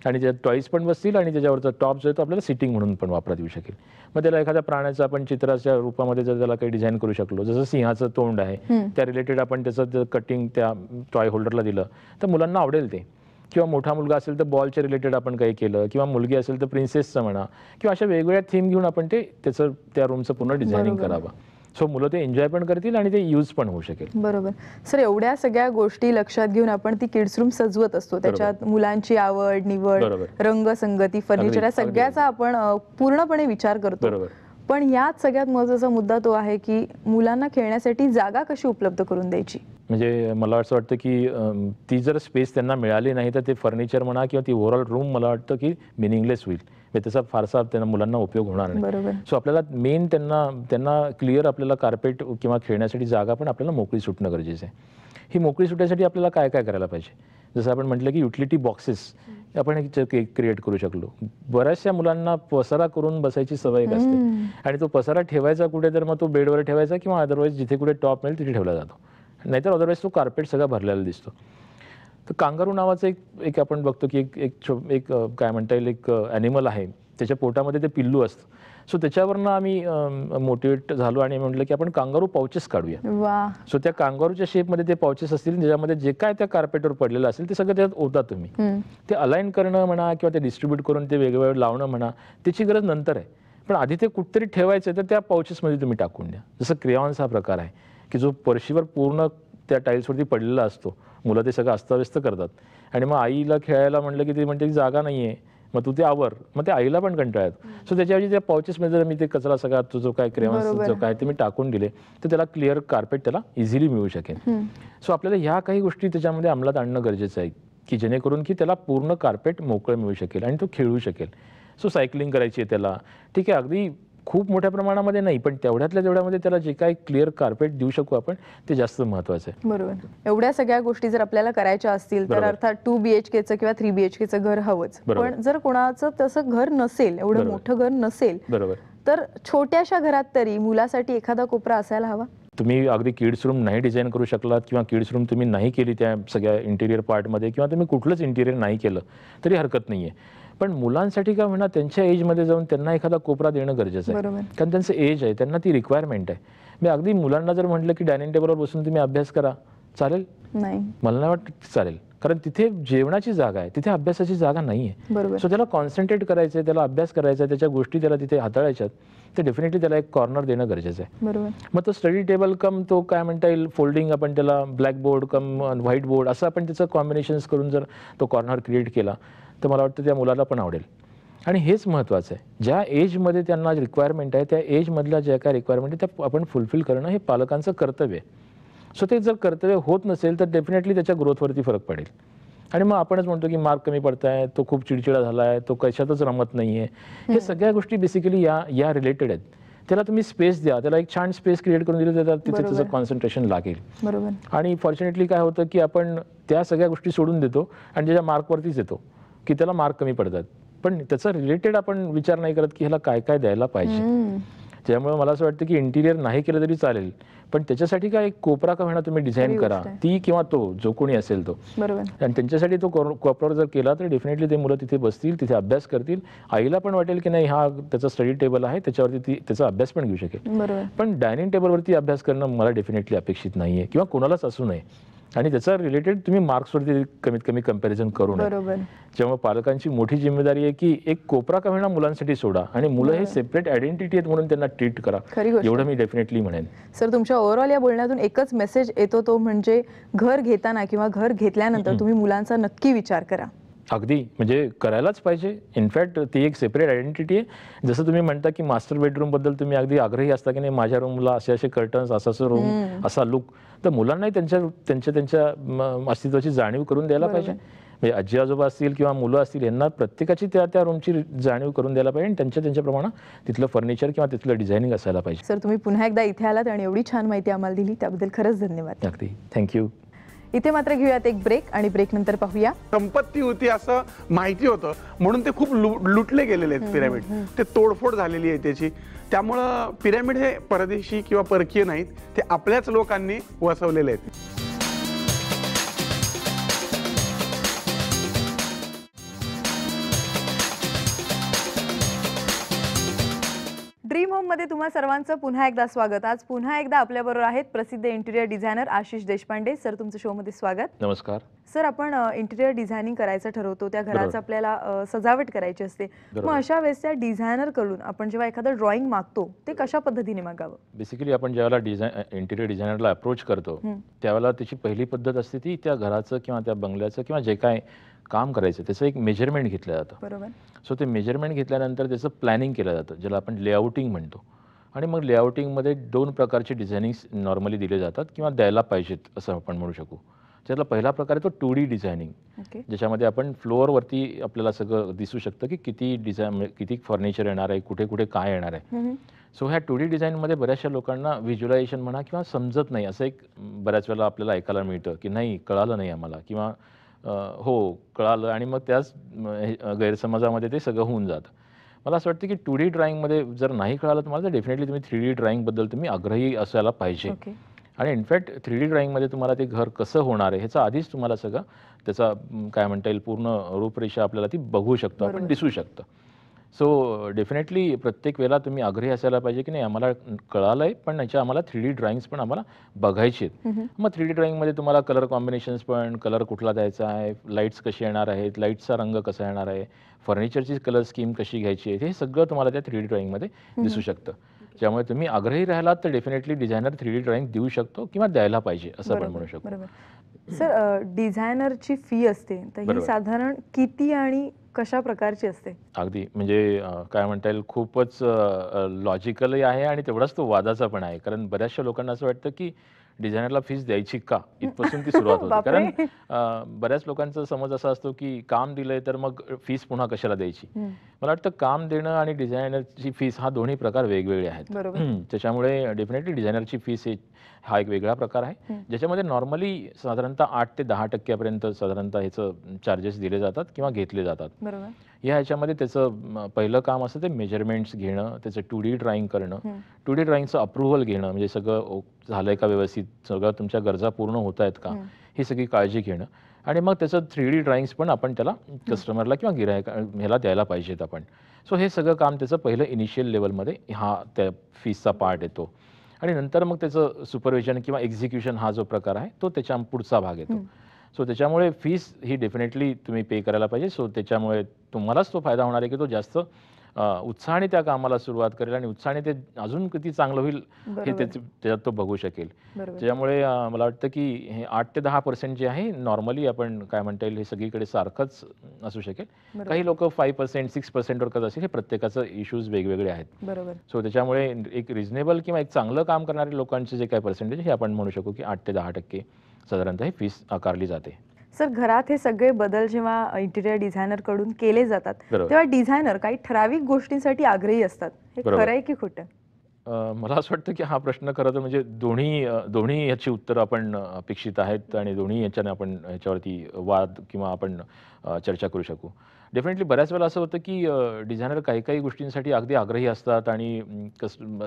आणि त्यात टॉईज पण बसतील आणि त्याच्यावरचा टॉप जो आहे तो आपल्याला सिटिंग म्हणून पण वापरात येऊ शकेल. मग त्याला एखाद्या प्राण्याचं आपण चित्राच्या रूपामध्ये जर त्याला काही डिझाईन करू शकलो, जसं सिंहाचं तोंड आहे त्या रिलेटेड आपण त्याचं कटिंग त्या टॉय होल्डरला दिलं तर मुलांना आवडेल ते. किंवा मोठा मुलगा असेल तर बॉलच्या रिलेटेड आपण काही केलं किंवा मुलगी असेल तर प्रिन्सेसचं म्हणा किंवा अशा वेगवेगळ्या थीम घेऊन आपण ते त्याचं त्या रूमचं पूर्ण डिझायनिंग करावं. सो मुलं ते एन्जॉय पण करतील आणि ते यूज पण होऊ शकेल. बरोबर. सर, एवढ्या सगळ्या गोष्टी लक्षात घेऊन आपण ती किड्स रूम सजवत असतो, त्याच्यात मुलांची आवड निवड, रंगसंगती, फर्निचर या सगळ्याचा आपण पूर्णपणे विचार करतो. पण यात सगळ्यात महत्त्वाचा मुद्दा तो आहे की मुलांना खेळण्यासाठी जागा कशी उपलब्ध करून द्यायची. म्हणजे मला असं वाटतं की ती जर स्पेस त्यांना मिळाली नाही तर ते फर्निचर म्हणा किंवा ती ओव्हरऑल रूम मला वाटतं की मिनिंगलेस होईल. त्याचा फारसा त्यांना मुलांना उपयोग होणार नाही. सो आपल्याला मेन त्यांना क्लिअर आपल्याला कार्पेट किंवा खेळण्यासाठी जागा पण आपल्याला मोकळी सुटणं गरजेचं आहे. ही मोकळी सुटण्यासाठी आपल्याला काय काय करायला पाहिजे, जसं आपण म्हटलं की युटिलिटी बॉक्सेस आपण क्रिएट करू शकलो. बऱ्याचशा मुलांना पसारा करून बसायची सवय असते आणि तो पसारा ठेवायचा कुठे तर मग तो बेडवर ठेवायचा किंवा अदरवाईज जिथे कुठे टॉप मिळेल तिथे ठेवला जातो, नाहीतर अदरवाईज तो कार्पेट सगळा भरलेला दिसतो. तर कांगारू नावाचं एक आपण बघतो की एक काय म्हणता येईल एक ॲनिमल आहे, त्याच्या पोटामध्ये ते पिल्लू असतं. सो त्याच्यावरनं आम्ही मोटिवेट झालो आणि म्हटलं की आपण कांगारू पाउचेस काढूया. सो त्या कांगारूच्या शेपमध्ये ते पाउचेस असतील ज्याच्यामध्ये जे काय त्या कार्पेटवर पडलेलं असेल ते सगळं त्यात ओता तुम्ही. ते अलाइन करणं म्हणा किंवा ते डिस्ट्रीब्यूट करून ते वेगवेगळं लावणं म्हणा त्याची गरज नंतर आहे, पण आधी ते कुठेतरी ठेवायचं तर त्या पाउचेसमध्ये तुम्ही टाकून द्या. जसं क्रेयॉन्स हा प्रकार आहे की जो फरशीवर पूर्ण त्या टाईल्सवरती पडलेला असतो, मुलं ते सगळं अस्ताव्यस्त करतात आणि मग आईला खेळायला म्हटलं की ती म्हणते की जागा नाही आहे, मग तू ते आवर, मग ते आईला पण कंटाळा येतो. सो त्याच्याऐवजी त्या पाउचेसमध्ये जर मी ते कचरा सगळा जो काय क्रेयॉन्स जो काय ते मी टाकून दिले तर त्याला क्लिअर कार्पेट त्याला इझिली मिळू शकेल. सो आपल्याला ह्या काही गोष्टी त्याच्यामध्ये अंमलात आणणं गरजेचं आहे की जेणेकरून की त्याला पूर्ण कार्पेट मोकळं मिळू शकेल आणि तो खेळू शकेल. सो सायकलिंग करायची आहे त्याला, ठीक आहे, अगदी खूप मोठ्या प्रमाणामध्ये नाही पण तेवढ्यामध्ये त्याला जे काही क्लिअर कार्पेट देऊ शकू आपण ते जास्त महत्त्वाचं आहे. बरोबर. एवढ्या सगळ्या गोष्टी जर आपल्याला करायच्या असतील तर अर्थात 2 BHKचं किंवा 3 BHKचं घर हवंच. पण जर कोणाचं तसं घर नसेल, एवढं मोठं घर नसेल, तर छोट्याशा घरात तरी मुलासाठी एखादा कोपरा असायला हवा. तुम्ही अगदी किड्स रूम नाही डिझाईन करू शकलात किंवा किड्स रूम तुम्ही नाही केली त्या सगळ्या इंटिरियर पार्टमध्ये किंवा तुम्ही कुठलंच इंटिरियर नाही केलं तरी हरकत नाही आहे. पण मुलांसाठी का म्हणा त्यांच्या एजमध्ये जाऊन त्यांना एखादा कोपरा देणं गरजेचं आहे. बरोबर. कारण त्यांचं एज आहे, त्यांना ती रिक्वायरमेंट आहे. मी अगदी मुलांना जर म्हटलं की डायनिंग टेबलवर बसून तुम्ही अभ्यास करा, चालेल? नाही. मला नाही वाटत चालेल, कारण तिथे जेवणाची जागा आहे, तिथे अभ्यासाची जागा नाही आहे. बरोबर. सो त्याला कॉन्सन्ट्रेट करायचं आहे, त्याला अभ्यास करायचा आहे, त्याच्या गोष्टी त्याला तिथे हाताळायच्यात, तर डेफिनेटली त्याला एक कॉर्नर देणं गरजेचं आहे. बरोबर. मग तो स्टडी टेबल कम तो काय म्हणता येईल फोल्डिंग, आपण त्याला ब्लॅकबोर्ड कम व्हाईट बोर्ड असं आपण त्याचं कॉम्बिनेशन्स करून जर तो कॉर्नर क्रिएट केला तर मला वाटतं त्या मुलाला पण आवडेल. आणि हेच महत्त्वाचं आहे, ज्या एजमध्ये त्यांना रिक्वायरमेंट आहे त्या एजमधल्या ज्या काय रिक्वायरमेंट आहे त्या आपण फुलफिल करणं हे पालकांचं कर्तव्य आहे. सो ते जर कर्तव्य होत नसेल तर डेफिनेटली त्याच्या ग्रोथवरती फरक पडेल. आणि मग आपणच म्हणतो की मार्क कमी पडत आहे, तो खूप चिडचिडा झाला आहे, तो कशातच रमत नाही आहे, हे सगळ्या गोष्टी बेसिकली या रिलेटेड आहेत. त्याला तुम्ही स्पेस द्या, त्याला एक छान स्पेस क्रिएट करून दिली तर तिथे त्याचं कॉन्सन्ट्रेशन लागेल. बरोबर. आणि फॉर्च्युनेटली काय होतं की आपण त्या सगळ्या गोष्टी सोडून देतो आणि त्याच्या मार्कवरतीच येतो की त्याला मार्क कमी पडतात, पण त्याचा रिलेटेड आपण विचार नाही करत की ह्याला काय काय द्यायला पाहिजे. त्यामुळे मला असं वाटतं की इंटिरियर नाही केलं तरी चालेल, पण त्याच्यासाठी काय एक कोपरा का म्हणा तुम्ही डिझाईन करा, ती किंवा तो जो कोणी असेल तो. बरोबर. आणि त्यांच्यासाठी तो कोपरा जर केला तर डेफिनेटली ते मुलं तिथे बसतील, तिथे अभ्यास करतील. आईला पण वाटेल की नाही हा त्याचा स्टडी टेबल आहे, त्याच्यावरती ती त्याचा अभ्यास पण घेऊ शकेल. बरोबर. पण डायनिंग टेबलवरती अभ्यास करणं मला डेफिनेटली अपेक्षित नाहीये किंवा कोणालाच असू नये. आणि त्याचा रिलेटेड तुम्ही मार्क्सवरती कमीत कमी कंपॅरिझन करू नये. बरोबर. जेव्हा पालकांची मोठी जिम्मेदारी आहे की एक कोपरा का होईना मुलांसाठी सोडा आणि मुलं हे सेपरेट आयडेंटिटी आहेत म्हणून त्यांना ट्रीट करा, खरी गोष्ट. एवढं मी डेफिनेटली म्हणेन. सर, तुमच्या ओव्हरऑल या बोलण्यातून एकच मेसेज येतो, तो म्हणजे घर घेताना किंवा घर घेतल्यानंतर तुम्ही मुलांचा नक्की विचार करा. अगदी म्हणजे करायलाच पाहिजे. इनफॅक्ट ती एक सेपरेट आयडेंटिटी आहे. जसं तुम्ही म्हणता की मास्टर बेडरूम बद्दल तुम्ही अगदी आग्रही असता की नाही माझ्या रूमला असे असे कर्टन्स, असं रूम, असा लुक, तर मुलांनाही त्यांच्या अस्तित्वाची जाणीव करून द्यायला पाहिजे. म्हणजे आजी आजोबा असतील किंवा मुलं असतील यांना प्रत्येकाची त्या रूमची जाणीव करून द्यायला पाहिजे आणि त्यांच्या प्रमाणात तिथलं फर्निचर किंवा तिथलं डिझायनिंग असायला पाहिजे. सर, तुम्ही पुन्हा एकदा इथे आलात आणि एवढी छान माहिती आम्हाला दिली त्याबद्दल खरंच धन्यवाद. अगदी थँक्यू. इथे मात्र घेऊयात एक ब्रेक आणि ब्रेक नंतर पाहूया. संपत्ती होती असं माहिती होतं म्हणून ते खूप लुटले गेलेले आहेत पिरॅमिड. ते तोडफोड झालेली आहे त्याची. त्यामुळं पिरॅमिड हे परदेशी किंवा परकीय नाहीत, ते आपल्याच लोकांनी वसवलेले आहेत. ड्रीम होम मध्ये तुम्हा सर्वांचं पुन्हा एकदा स्वागत. आज पुन्हा एकदा आपल्याबरोबर आहेत प्रसिद्ध interior designer Ashish Deshpande. Sir, तुमचं शो मध्ये स्वागत. नमस्कार. सर, आपण इंटिरियर डिझायनिंग करायचं ठरवतो, त्या घराचं आपल्याला सजावट करायची असते, मग अशा वेळेस त्या डिझायनर कडून आपण जेव्हा एखादं ड्रॉइंग मागतो ते कशा पद्धतीने मागावं? बेसिकली आपण ज्यावेळेला इंटिरियर डिझायनरला अप्रोच करतो त्यावेळेला त्याची पहिली पद्धत असते ती त्या घराचं किंवा त्या बंगल्याचं किंवा जे काय काम करायचं त्याचं एक मेजरमेंट घेतलं जातं. बरोबर. सो ते मेजरमेंट घेतल्यानंतर त्याचं प्लॅनिंग केलं जातं, ज्याला आपण लेआउटिंग म्हणतो. आणि मग लेआउटिंगमध्ये 2 प्रकारचे डिझायनिंग्स नॉर्मली दिले जातात किंवा द्यायला पाहिजेत असं आपण म्हणू शकू. त्यातला पहिला प्रकार आहे तो 2D डिझायनिंग, ज्याच्यामध्ये आपण फ्लोअरवरती आपल्याला सगळं दिसू शकतं की किती फर्निचर येणार आहे, कुठे कुठे काय येणार आहे. सो ह्या 2D डिझाईनमध्ये बऱ्याचशा लोकांना व्हिज्युअलायझेशन म्हणा किंवा समजत नाही असं एक बऱ्याच वेळेला आपल्याला ऐकायला मिळतं की नाही कळालं नाही आम्हाला किंवा हो कळालं, आणि मग त्याच गैरसमजामध्ये ते सगळं होऊन जातं. मला असं वाटतं की 2D ड्रॉइंगमध्ये जर नाही कळालं तुम्हाला तर डेफिनेटली तुम्ही 3D ड्रॉइंगबद्दल तुम्ही आग्रही असायला पाहिजे. आणि इनफॅक्ट 3D ड्रॉइंगमध्ये तुम्हाला ते घर कसं होणार आहे ह्याचं आधीच तुम्हाला सगळं त्याचा काय म्हणता येईल पूर्ण रूपरेषा आपल्याला ती बघू शकतो आपण, दिसू शकतं. सो डेफिनेटली प्रत्येक वेळेला तुम्ही आग्रही असायला पाहिजे की नाही आम्हाला कळालं आहे पण याच्या आम्हाला 3D ड्रॉइंग्स पण आम्हाला बघायचे आहेत. मग 3D ड्रॉइंगमध्ये तुम्हाला कलर कॉम्बिनेशन्स पण, कलर कुठला द्यायचा आहे, लाईट्स कसे येणार आहेत, लाईट्सचा रंग कसा येणार आहे, फर्निचरची कलर स्कीम कशी घ्यायची आहे, हे सगळं तुम्हाला त्या 3D ड्रॉइंगमध्ये दिसू शकतं. त्यामुळे तुम्ही आग्रही राहिलात तर डेफिनेटली डिझायनर 3D ड्रॉइंग देऊ शकतो किंवा द्यायला पाहिजे असं आपण म्हणू शकतो. सर, डिझायनरची फी असते तर ही साधारण किती आणि कशा प्रकारची असते? अगदी म्हणजे काय म्हणता येईल खूपच लॉजिकलही आहे आणि तेवढाच तो वादाचा पण आहे. कारण बऱ्याचशा लोकांना असं वाटतं की डिझायनरला फीस द्यायची का, इथपासून ती सुरुवात होते. कारण बऱ्याच लोकांचा समज असा असतो की काम दिलंय तर मग फीस पुन्हा कशाला द्यायची. मला वाटतं काम देणं आणि डिझायनरची फीस हा दोन्ही प्रकार वेगवेगळे आहेत. त्याच्यामुळे डेफिनेटली डिझायनरची फीस हा एक वेगळा प्रकार आहे, ज्याच्यामध्ये नॉर्मली साधारणतः 8 ते 10% साधारणतः ह्याचं चार्जेस दिले जातात किंवा घेतले जातात. या ह्याच्यामध्ये त्याचं पहिलं काम असतं ते मेजरमेंट्स घेणं, त्याचं 2D ड्रॉइंग करणं, 2D ड्रॉइंगचं अप्रुव्हल घेणं, म्हणजे सगळं झालंय का व्यवस्थित, सगळं तुमच्या गरजा पूर्ण होत आहेत का, ही सगळी काळजी घेणं. आणि मग त्याचं 3D ड्रॉइंग्स पण आपण त्याला कस्टमरला किंवा ह्याला द्यायला पाहिजेत आपण. सो हे सगळं काम त्याचं पहिलं इनिशियल लेवलमध्ये हा त्या फीसचा पार्ट येतो. आणि नंतर मग त्याचं सुपरविजन किंवा एक्झिक्युशन हा जो प्रकार आहे तो त्याच्या पुढचा भाग येतो. सो त्याच्यामुळे फीस ही डेफिनेटली तुम्ही पे करायला पाहिजे. सो त्याच्यामुळे तुम्हालाच तो फायदा होणार आहे की तो जास्त उत्साहाने त्या कामाला सुरुवात करेल आणि उत्साहाने ते अजून किती चांगलं होईल हे त्याच्यात तो बघू शकेल. त्याच्यामुळे मला वाटतं की हे 8 ते 10% जे आहे नॉर्मली आपण काय म्हणता येईल हे सगळीकडे सारखंच असू शकेल. काही लोक 5% 6% वर करत असेल. हे प्रत्येकाचं इश्यूज वेगवेगळे आहेत. सो त्याच्यामुळे एक रिझनेबल किंवा एक चांगलं काम करणारे लोकांचे जे काही पर्सेंटेज हे आपण म्हणू शकू की 8 ते 10% साधारणतः ही फीस आकारली जाते. सर, घरात हे सगळे बदल जेव्हा इंटिरियर डिझायनर कडून केले जातात तेव्हा डिझायनर काही ठराविक गोष्टींसाठी आग्रही असतात. हे खरं आहे की खोटं? मला असं वाटतं की हा प्रश्न खरं तर म्हणजे दोन्ही याची उत्तरं आपण अपेक्षित आहेत आणि दोन्ही याच्याने आपण ह्याच्यावरती वाद किंवा आपण चर्चा करू शकू. डेफिनेटली बऱ्याच वेळेला असं होतं की डिझायनर काही काही गोष्टींसाठी अगदी आग्रही असतात आणि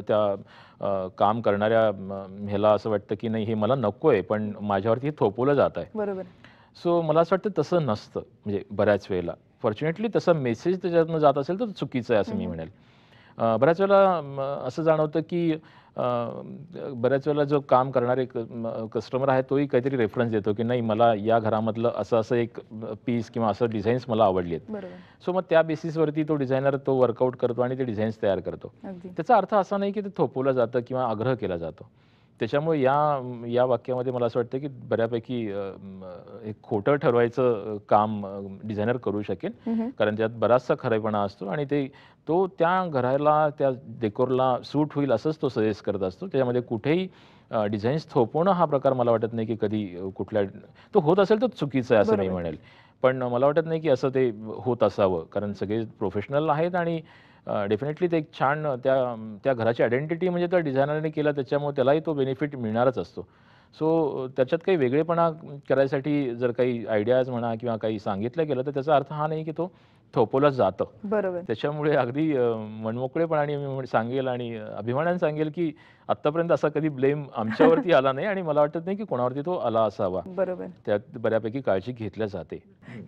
त्या काम करणाऱ्या ह्याला असं वाटतं की नाही हे मला नको आहे पण माझ्यावरती हे थोपवलं जात आहे. बरोबर. सो मला असं वाटतं तसं नसतं. म्हणजे बऱ्याच वेळेला फॉर्च्युनेटली तसा मेसेज त्याच्यातनं जात असेल तर चुकीचं आहे असं मी म्हणेल. बऱ्याच वेळेला असं जाणवतं की बऱ्याच वेळेला जो काम करणारे कस्टमर आहे तोही काहीतरी रेफरन्स देतो की नाही मला या घरामधलं असं एक पीस किंवा असं डिझाईन्स मला आवडली आहेत. सो मग त्या बेसिसवरती तो डिझायनर तो वर्कआउट करतो आणि ते डिझाईन्स तयार करतो. त्याचा अर्थ असा नाही की ते थोपवलं जातं किंवा आग्रह केला जातो. त्याच्यामुळे या वाक्यामध्ये मला असं वाटतं की बऱ्यापैकी एक खोटं ठरवायचं काम डिझायनर करू शकेल. कारण त्यात बराचसा खरेपणा असतो आणि तो त्या घराला त्या डेकोरला सूट होईल असंच तो सजेस्ट करत असतो. त्याच्यामध्ये कुठेही डिझाईन्स थोपवणं हा प्रकार मला वाटत नाही की कधी कुठल्या तो होत असेल तर चुकीचं आहे असं मी म्हणेल. पण मला वाटत नाही की असं ते होत असावं कारण सगळे प्रोफेशनल आहेत आणि डेफिनेटली ते एक छान त्या घराची आयडेंटिटी म्हणजे त्या डिझायनरने केला त्याच्यामुळे त्यालाही तो बेनिफिट मिळणारच असतो. सो त्याच्यात काही वेगळेपणा करायसाठी जर काही आयडियाज म्हणा किंवा काही सांगितलं गेलं तर त्याचा अर्थ हा नाही की तो थोपवलं जातं. बरोबर. त्याच्यामुळे अगदी मनमोकळेपणाने मी सांगेल आणि अभिमानाने सांगेल की आतापर्यंत असा कधी ब्लेम आमच्यावरती आला नाही आणि मला वाटत नाही की कोणावरती तो आला असावा. बरोबर. त्यात बऱ्यापैकी काळजी घेतल्या जाते.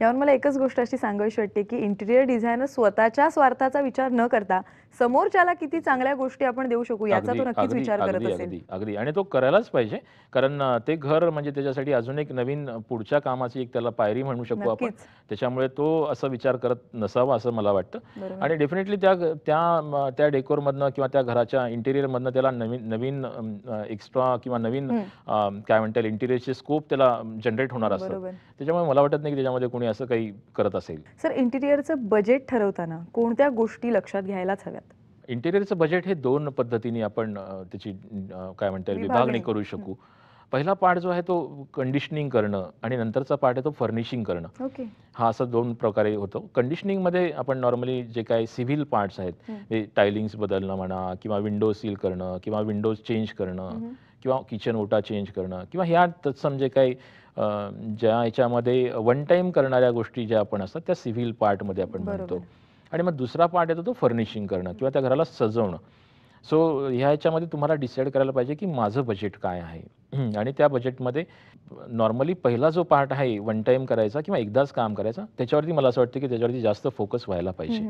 यावर मला एकच गोष्ट अशी सांगावीशी वाटते की इंटिरियर डिझायनर स्वतःच्या स्वार्थाचा विचार न करता समोरच्याला किती चांगल्या गोष्टी आपण देऊ शकू याचा तो नक्कीच विचार करत असेल. अगदी आणि तो करायलाच पाहिजे कारण ते घर म्हणजे त्याच्यासाठी अजून एक नवीन पुढच्या कामाची एक त्याला पायरी म्हणू शकू आपण. त्याच्यामुळे तो असा विचार करत नसावा असं मला वाटतं. आणि डेफिनेटली त्या डेकोरमधनं किंवा त्या घराच्या इंटिरियरमधनं त्याला नवीन एक्स्ट्रा किंवा नवीन काय म्हणता येईल इंटिरियरचे स्कोप त्याला जनरेट होणार असतात. त्याच्यामुळे मला वाटत नाही की त्याच्यामध्ये कोणी असं काही करत असेल. सर, इंटिरियरचं बजेट ठरवताना कोणत्या गोष्टी लक्षात घ्यायलाच हव्यात? इंटिरियरचं बजेट हे 2 पद्धतीने आपण त्याची काय म्हणता येईल विभागणी करू शकू. पहिला पार्ट जो आहे तो कंडिशनिंग करणं आणि नंतरचा पार्ट आहे तो फर्निशिंग करणं. हा असं 2 प्रकारे होतो. कंडिशनिंगमध्ये आपण नॉर्मली जे काही सिव्हिल पार्ट्स आहेत टायलिंग्स बदलणं म्हणा किंवा विंडो सील करणं किंवा विंडोज चेंज करणं किंवा किचन ओटा चेंज करणं किंवा ह्या तत्सम जे काही ज्या ह्याच्यामध्ये वन टाईम करणाऱ्या गोष्टी ज्या आपण असतात त्या सिव्हिल पार्टमध्ये आपण म्हणतो. आणि मग दुसरा पार्ट येतो तो फर्निशिंग करणं किंवा त्या घराला सजवणं. सो ह्या ह्याच्यामध्ये तुम्हाला डिसाईड करायला पाहिजे की माझं बजेट काय आहे आणि त्या बजेटमध्ये नॉर्मली पहिला जो पार्ट आहे वन टाईम करायचा किंवा एकदाच काम करायचा त्याच्यावरती मला असं वाटतं की त्याच्यावरती जास्त फोकस व्हायला पाहिजे.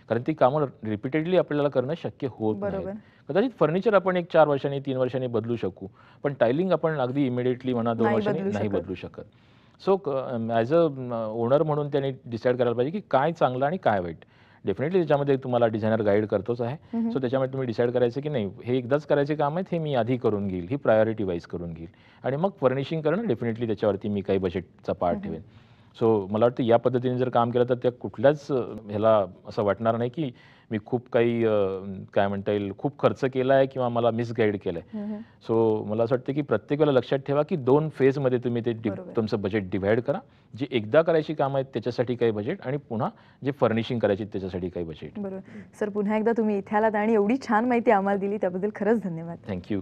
कारण ती कामं रिपीटेडली आपल्याला करणं शक्य होत नाही. कदाचित फर्निचर आपण एक 4 वर्षांनी 3 वर्षांनी बदलू शकू पण टायलिंग आपण अगदी इमिडिएटली म्हणा 2 वर्षांनी नाही बदलू शकत. सो ॲज अ ओनर म्हणून त्यांनी डिसाईड करायला पाहिजे की काय चांगलं आणि काय वाईट. डेफिनेटली त्याच्यामध्ये तुम्हाला डिझायनर गाईड करतोच आहे. सो त्याच्यामध्ये तुम्ही डिसाईड करायचं की नाही हे एकदाच करायचे काम आहेत हे मी आधी करून घेईल ही प्रायोरिटी वाईज करून घेईल आणि मग फर्निशिंग करणं डेफिनेटली त्याच्यावरती मी काही बजेटचा पार्ट ठेवेन. सो मला वाटतं या पद्धतीने जर काम केलं तर त्या कुठल्याच ह्याला असं वाटणार नाही की मी खूप काही काय म्हणता येईल खूप खर्च केला आहे किंवा मला मिसगाईड केलं आहे. सो मला असं वाटतं की प्रत्येक वेळेला लक्षात ठेवा की 2 फेजमध्ये तुम्ही ते तुमचं बजेट डिव्हाइड करा. जी एकदा करायची कामं आहेत त्याच्यासाठी काही बजेट आणि पुन्हा जे फर्निशिंग करायची त्याच्यासाठी काही बजेट. बरोबर. सर, पुन्हा एकदा तुम्ही इथे आलात आणि एवढी छान माहिती आम्हाला दिली त्याबद्दल खरंच धन्यवाद. थँक्यू.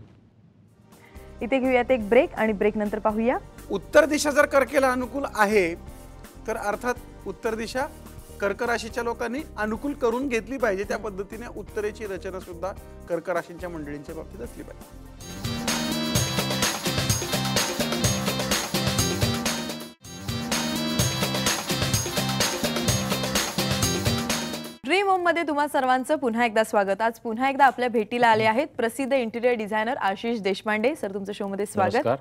इथे घेऊयात एक ब्रेक आणि ब्रेक नंतर पाहूया उत्तर दिशा जर कर्केला अनुकूल आहे तर अर्थात उत्तर दिशा कर्क राशीच्या लोकांनी अनुकूल करून घेतली पाहिजे. त्या पद्धतीने उत्तरेची रचना सुद्धा कर्क राशींच्या मंडळींच्या बाबतीत असली पाहिजे. ड्रीम होम मध्ये तुम्हा सर्वांचं पुन्हा एकदा स्वागत. आज पुन्हा एकदा आपल्या भेटीला आले आहेत प्रसिद्ध interior designer Ashish Deshpande. Sir, तुमचं शो मध्ये स्वागत. नमस्कार.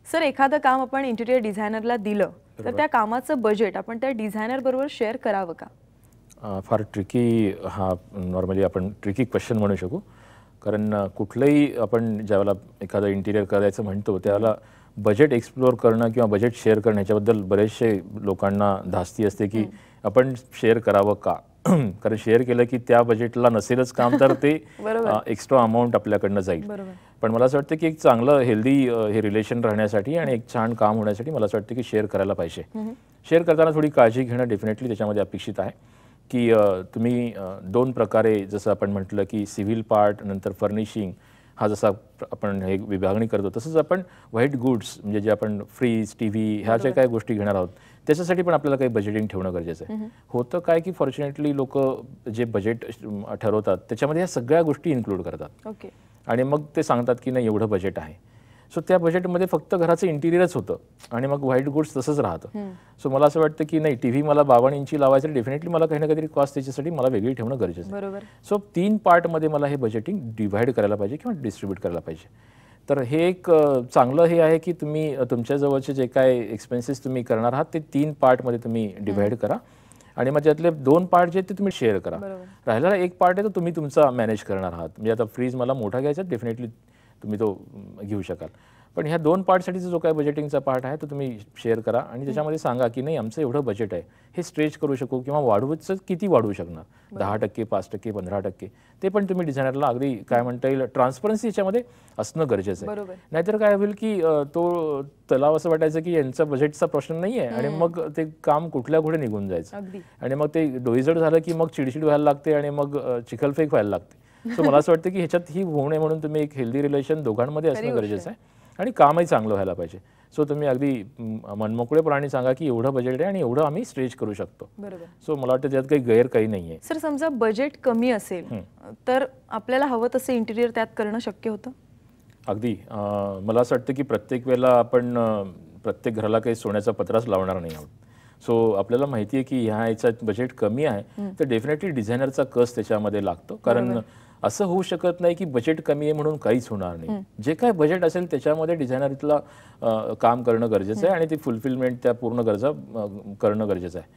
सर, एखादं काम आपण इंटिरियर डिझायनरला दिलं तर त्या कामाचं बजेट आपण त्या डिझायनर बरोबर शेअर करावं का? फार ट्रिकी, हा नॉर्मली आपण ट्रिकी क्वेश्चन म्हणू शकू. कारण कुठलंही आपण ज्यावेळेला एखादं इंटिरियर करायचं म्हणतो त्यावेळेला बजेट एक्सप्लोअर करणं किंवा बजेट शेअर करणं ह्याच्याबद्दल बरेचसे लोकांना धास्ती असते की आपण शेअर करावं का. कारण शेअर केलं की त्या बजेटला नसेलच काम तर ते एक्स्ट्रा अमाऊंट आपल्याकडनं जाईल. पण मला असं वाटतं की एक चांगलं हेल्दी हे रिलेशन राहण्यासाठी आणि एक छान काम होण्यासाठी मला असं वाटतं की शेअर करायला पाहिजे. शेअर करताना थोडी काळजी घेणं डेफिनेटली त्याच्यामध्ये अपेक्षित आहे की तुम्ही दोन प्रकारे, जसं आपण म्हटलं की सिव्हिल पार्ट नंतर फर्निशिंग हा जसा आपण हे विभागणी करतो तसंच आपण व्हाईट गुड्स म्हणजे जे आपण फ्रीज TV ह्या ज्या काही गोष्टी घेणार आहोत त्याच्यासाठी पण आपल्याला काही बजेटिंग ठेवणं गरजेचं आहे. होतं काय की फॉर्च्युनेटली लोक जे बजेट ठरवतात त्याच्यामध्ये ह्या सगळ्या गोष्टी इन्क्लूड करतात आणि मग ते सांगतात की नाही एवढं बजेट आहे. सो त्या बजेटमध्ये फक्त घराचं इंटिरियरच होतं आणि मग व्हाईट गुड्स तसंच राहतं. सो मला असं वाटतं की नाही TV मला 52 इंची लावायचं डेफिनेटली मला काही ना काहीतरी कॉस्ट त्याच्यासाठी मला वेगळी ठेवणं गरजेचं आहे. सो 3 पार्टमध्ये मला हे बजेटिंग डिव्हाइड करायला पाहिजे किंवा डिस्ट्रीब्यूट करायला पाहिजे. तर हे एक चांगलं हे आहे की तुम्ही तुमच्या जवळचे जे काय एक्सपेन्सेस तुम्ही करणार आहात ते 3 पार्टमध्ये तुम्ही डिव्हाइड करा आणि मग त्यातले 2 पार्ट जे ते तुम्ही शेअर करा. राहिलेला एक पार्ट आहे तो तुम्ही तुमचा मॅनेज करणार आहात. म्हणजे आता फ्रीज मला मोठा घ्यायचा डेफिनेटली तुम्ही तो घेऊ शकाल. पण ह्या 2 पार्टसाठीचा जो काय बजेटिंगचा पार्ट आहे तो तुम्ही शेअर करा आणि त्याच्यामध्ये सांगा की नाही आमचं एवढं बजेट आहे, हे स्ट्रेच करू शकू किंवा वाढवूचं किती वाढवू शकणार, 10%, 5%, 15%, ते पण तुम्ही डिझायनरला अगदी काय म्हणता येईल ट्रान्सपरन्सी याच्यामध्ये असणं गरजेचं आहे. नाहीतर काय होईल की तो तलाव असं वाटायचं की यांचा बजेटचा प्रश्न नाही आहे आणि मग ते काम कुठल्या कुठे निघून जायचं आणि मग ते डोईजड झालं की मग चिडचिड व्हायला लागते आणि मग चिखलफेक व्हायला लागते. सो मला असं वाटतं की ह्याच्यात ही होऊ नये म्हणून तुम्ही एक हेल्दी रिलेशन दोघांमध्ये असणं गरजेचं आहे आणि कामही चांगलं व्हायला पाहिजे. सो तुम्ही अगदी मनमोकळेपणाने सांगा की एवढं बजेट आहे आणि एवढं आम्ही स्ट्रेच करू शकतो. सो मला वाटतं त्यात काही गैर काही नाही आहे. सर, समजा बजेट कमी असेल तर आपल्याला हवं तसं इंटिरियर त्यात करणं शक्य होतं? अगदी मला असं वाटतं की प्रत्येक वेळेला आपण प्रत्येक घराला काही सोन्याचा पत्राच लावणार नाही आहोत. सो आपल्याला माहिती आहे की ह्या याच्यात बजेट कमी आहे तर डेफिनेटली डिझायनरचा कस त्याच्यामध्ये लागतो. कारण असं होऊ शकत नाही की बजेट कमी आहे म्हणून काहीच होणार नाही. जे काय बजेट असेल त्याच्यामध्ये डिझायनरला काम करणं गरजेचं आहे आणि ती फुलफिलमेंट त्या पूर्ण गरजा करणं गरजेचं आहे.